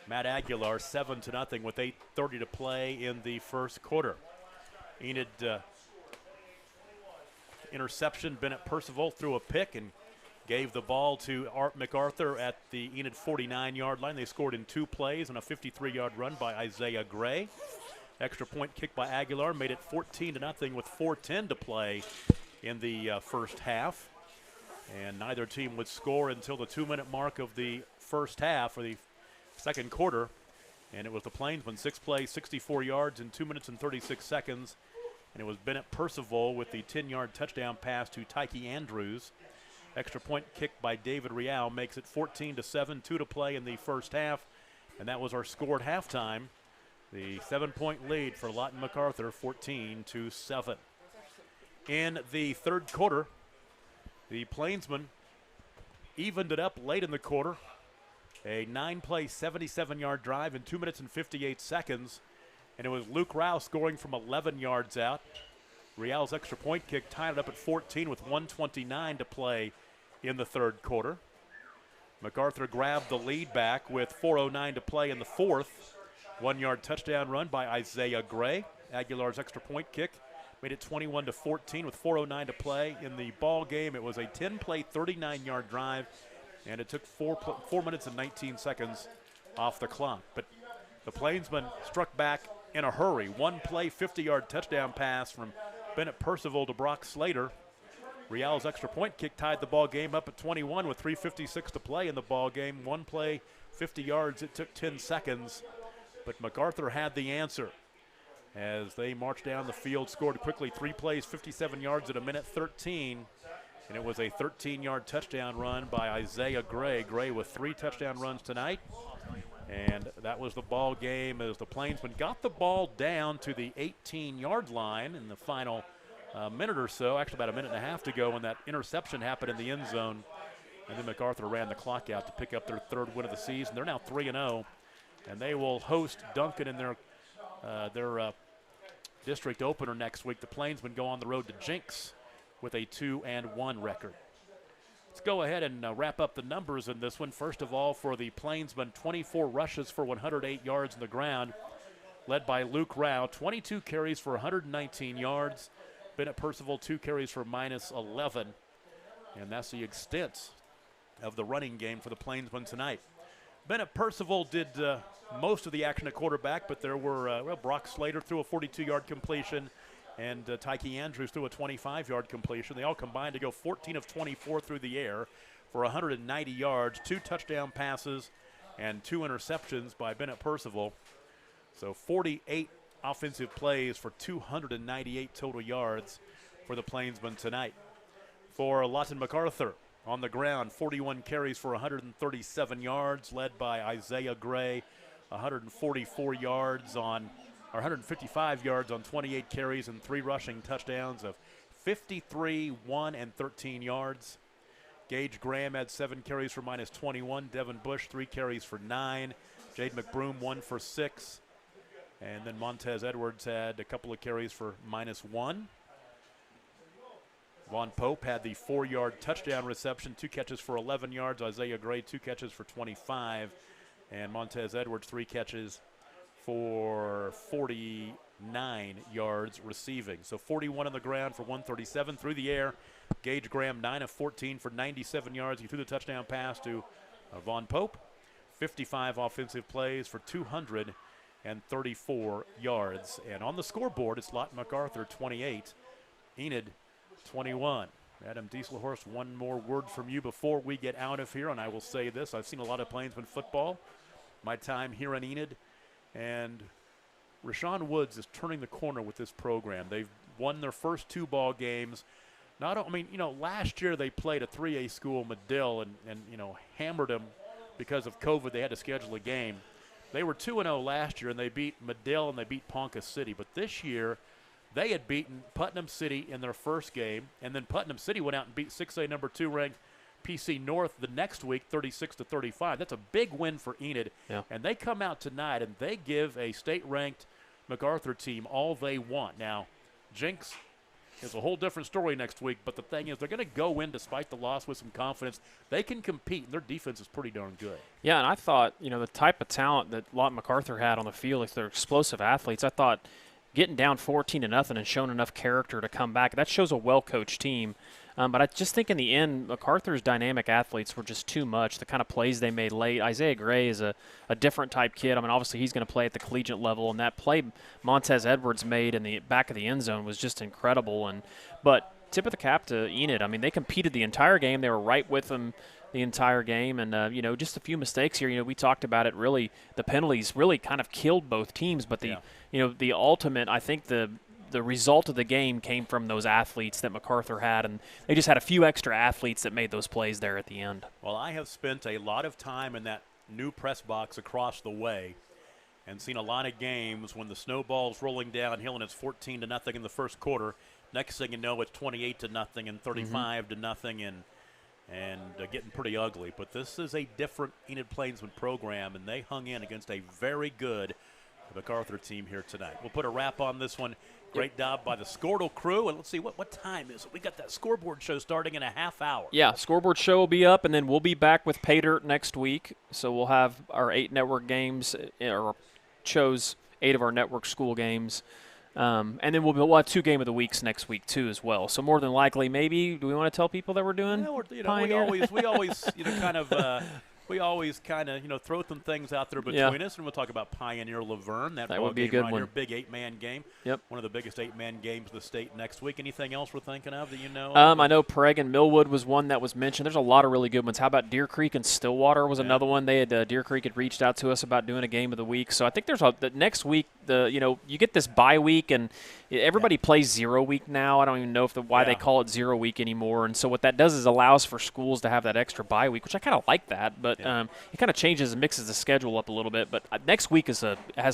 S1: Matt Aguilar, 7-0 with 8:30 to play in the first quarter. Enid interception. Bennett Percival threw a pick and gave the ball to Art MacArthur at the Enid 49-yard line. They scored in 2 plays on a 53-yard run by Isaiah Gray. Extra point kick by Aguilar made it 14-0 with 4:10 to play in the first half. And neither team would score until the 2-minute mark of the first half, or the second quarter. And it was the Plainsmen, 6 plays, 64 yards in 2 minutes and 36 seconds. And it was Bennett Percival with the 10-yard touchdown pass to Tyke Andrews. Extra point kick by David Real makes it 14-7, 2 to play in the first half. And that was our score at halftime. The 7-point lead for Lawton MacArthur, 14-7. In the third quarter, the Plainsmen evened it up late in the quarter. A 9-play, 77-yard drive in 2 minutes and 58 seconds. And it was Luke Rouse scoring from 11 yards out. Real's extra point kick tied it up at 14 with 1:29 to play in the third quarter. MacArthur grabbed the lead back with 4:09 to play in the fourth. 1-yard touchdown run by Isaiah Gray. Aguilar's extra point kick made it 21-14 with 4:09 to play in the ball game. It was a 10-play, 39-yard drive, and it took 4 minutes and 19 seconds off the clock. But the Plainsmen struck back in a hurry. 1-play, 50-yard touchdown pass from Bennett Percival to Brock Slater. Real's extra point kick tied the ball game up at 21 with 3:56 to play in the ball game. 1 play, 50 yards. It took 10 seconds, but MacArthur had the answer as they marched down the field, scored quickly. 3 plays, 57 yards at a minute 13, and it was a 13-yard touchdown run by Isaiah Gray. Gray with 3 touchdown runs tonight, and that was the ball game as the Plainsmen got the ball down to the 18-yard line in the final minute or so, actually about a minute and a half to go when that interception happened in the end zone. And then MacArthur ran the clock out to pick up their 3rd win of the season. They're now 3-0, and they will host Duncan in their district opener next week. The Plainsmen go on the road to Jinx with a 2-1 record. Let's go ahead and wrap up the numbers in this one. First of all, for the Plainsmen, 24 rushes for 108 yards on the ground, led by Luke Rao. 22 carries for 119 yards. Bennett Percival, 2 carries for -11. And that's the extent of the running game for the Plainsmen tonight. Bennett Percival did most of the action at quarterback, but there were Brock Slater threw a 42-yard completion, and Tyke Andrews threw a 25-yard completion. They all combined to go 14 of 24 through the air for 190 yards, 2 touchdown passes, and 2 interceptions by Bennett Percival. So 48 offensive plays for 298 total yards for the Plainsmen tonight. For Lawton MacArthur, on the ground, 41 carries for 137 yards, led by Isaiah Gray, 155 yards on 28 carries and 3 rushing touchdowns of 53, 1, and 13 yards. Gage Graham had 7 carries for -21. Devin Bush, 3 carries for 9. Jade McBroom, 1 for 6. And then Montez Edwards had a couple of carries for -1. Von Pope had the 4-yard touchdown reception, 2 catches for 11 yards. Isaiah Gray, 2 catches for 25. And Montez Edwards, 3 catches for 49 yards receiving. So 41 on the ground for 137 through the air. Gage Graham, 9 of 14 for 97 yards. He threw the touchdown pass to Von Pope. 55 offensive plays for 234 yards. And on the scoreboard, it's Lawton MacArthur 28, Enid 21. Adam Dieselhorst, one more word from you before we get out of here, and I will say this. I've seen a lot of Plainsman football, my time here in Enid, and Rashawn Woods is turning the corner with this program. They've won their first 2 ball games. Last year they played a 3A school, Medill, and hammered them because of COVID. They had to schedule a game. They were 2-0 last year, and they beat Medill and they beat Ponca City. But this year, they had beaten Putnam City in their first game, and then Putnam City went out and beat 6A number 2 ranked PC North the next week, 36-35. That's a big win for Enid.
S5: Yeah.
S1: And they come out tonight, and they give a state-ranked MacArthur team all they want. Now, Jinx is a whole different story next week, but the thing is they're going to go in despite the loss with some confidence. They can compete, and their defense is pretty darn good.
S5: Yeah, and I thought, the type of talent that Lawton MacArthur had on the field, like they're explosive athletes, I thought getting down 14-0 and showing enough character to come back, that shows a well-coached team. But I just think in the end, MacArthur's dynamic athletes were just too much. The kind of plays they made late. Isaiah Gray is a different type kid. I mean, obviously he's going to play at the collegiate level, and that play Montez Edwards made in the back of the end zone was just incredible. But tip of the cap to Enid. I mean, they competed the entire game. They were right with them the entire game, and just a few mistakes here. We talked about it. Really, the penalties really kind of killed both teams. But the ultimate, I think the result of the game came from those athletes that MacArthur had, and they just had a few extra athletes that made those plays there at the end.
S1: Well, I have spent a lot of time in that new press box across the way and seen a lot of games when the snowball's rolling downhill and it's 14-0 in the first quarter. Next thing you know, it's 28-0 and 35-0 and getting pretty ugly. But this is a different Enid Plainsman program, and they hung in against a very good MacArthur team here tonight. We'll put a wrap on this one. Great job by the Squirtle crew. And let's see, what time is it? We got that scoreboard show starting in a half hour.
S5: Yeah, scoreboard show will be up, and then we'll be back with Pay Dirt next week. So we'll have our 8 network games, or chose 8 of our network school games. And then we'll have 2 game of the weeks next week too as well. So more than likely, maybe, do we want to tell people that we're doing?
S1: Yeah, we always we always kind of throw some things out there between us, and we'll talk about Pioneer Laverne. That
S5: would be a good one.
S1: Big 8-man game.
S5: Yep.
S1: One of the biggest 8-man games of the state next week. Anything else we're thinking of that you know?
S5: I know Prague and Millwood was one that was mentioned. There's a lot of really good ones. How about Deer Creek and Stillwater was another one. They had Deer Creek had reached out to us about doing a game of the week. So I think there's the next week. You get this bye week, and everybody plays 0 week now. I don't even know why they call it 0 week anymore. And so what that does is allows for schools to have that extra bye week, which I kind of like that. But it kind of changes and mixes the schedule up a little bit. But next week has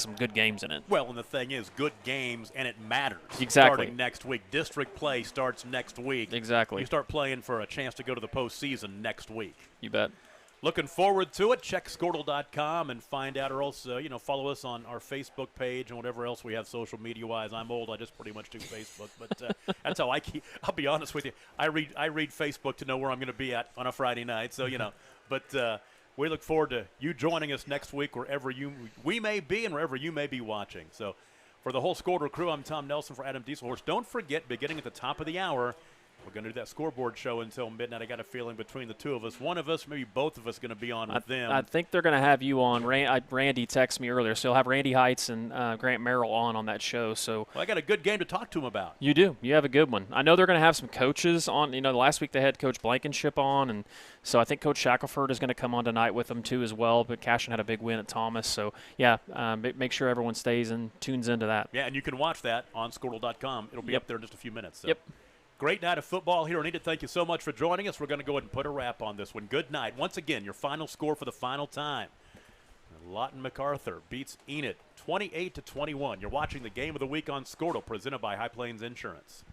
S5: some good games in it.
S1: Well, and the thing is, good games, and it matters.
S5: Exactly.
S1: Starting next week. District play starts next week.
S5: Exactly.
S1: You start playing for a chance to go to the postseason next week.
S5: You bet.
S1: Looking forward to it. Check Squirtle.com and find out, or else, follow us on our Facebook page and whatever else we have social media-wise. I'm old. I just pretty much do Facebook. But that's how I keep – I'll be honest with you. I read Facebook to know where I'm going to be at on a Friday night. So, But we look forward to you joining us next week wherever we may be and wherever you may be watching. So for the whole Squirtle crew, I'm Tom Nelson for Adam Dieselhorse. Don't forget, beginning at the top of the hour, we're going to do that scoreboard show until midnight. I got a feeling between the two of us, one of us, maybe both of us, going to be on with them.
S5: I think they're going to have you on. Randy texted me earlier, so he'll have Randy Heights and Grant Merrill on that show. So
S1: I got a good game to talk to him about.
S5: You do. You have a good one. I know they're going to have some coaches on. Last week they had Coach Blankenship on, and so I think Coach Shackelford is going to come on tonight with them too as well. But Cashin had a big win at Thomas, so yeah, make sure everyone stays and tunes into that.
S1: Yeah, and you can watch that on Squirtle.com. It'll be up there in just a few minutes. So.
S5: Yep.
S1: Great night of football here. Enid, thank you so much for joining us. We're going to go ahead and put a wrap on this one. Good night. Once again, your final score for the final time. Lawton MacArthur beats Enid 28-21. You're watching the game of the week on Squirtle, presented by High Plains Insurance.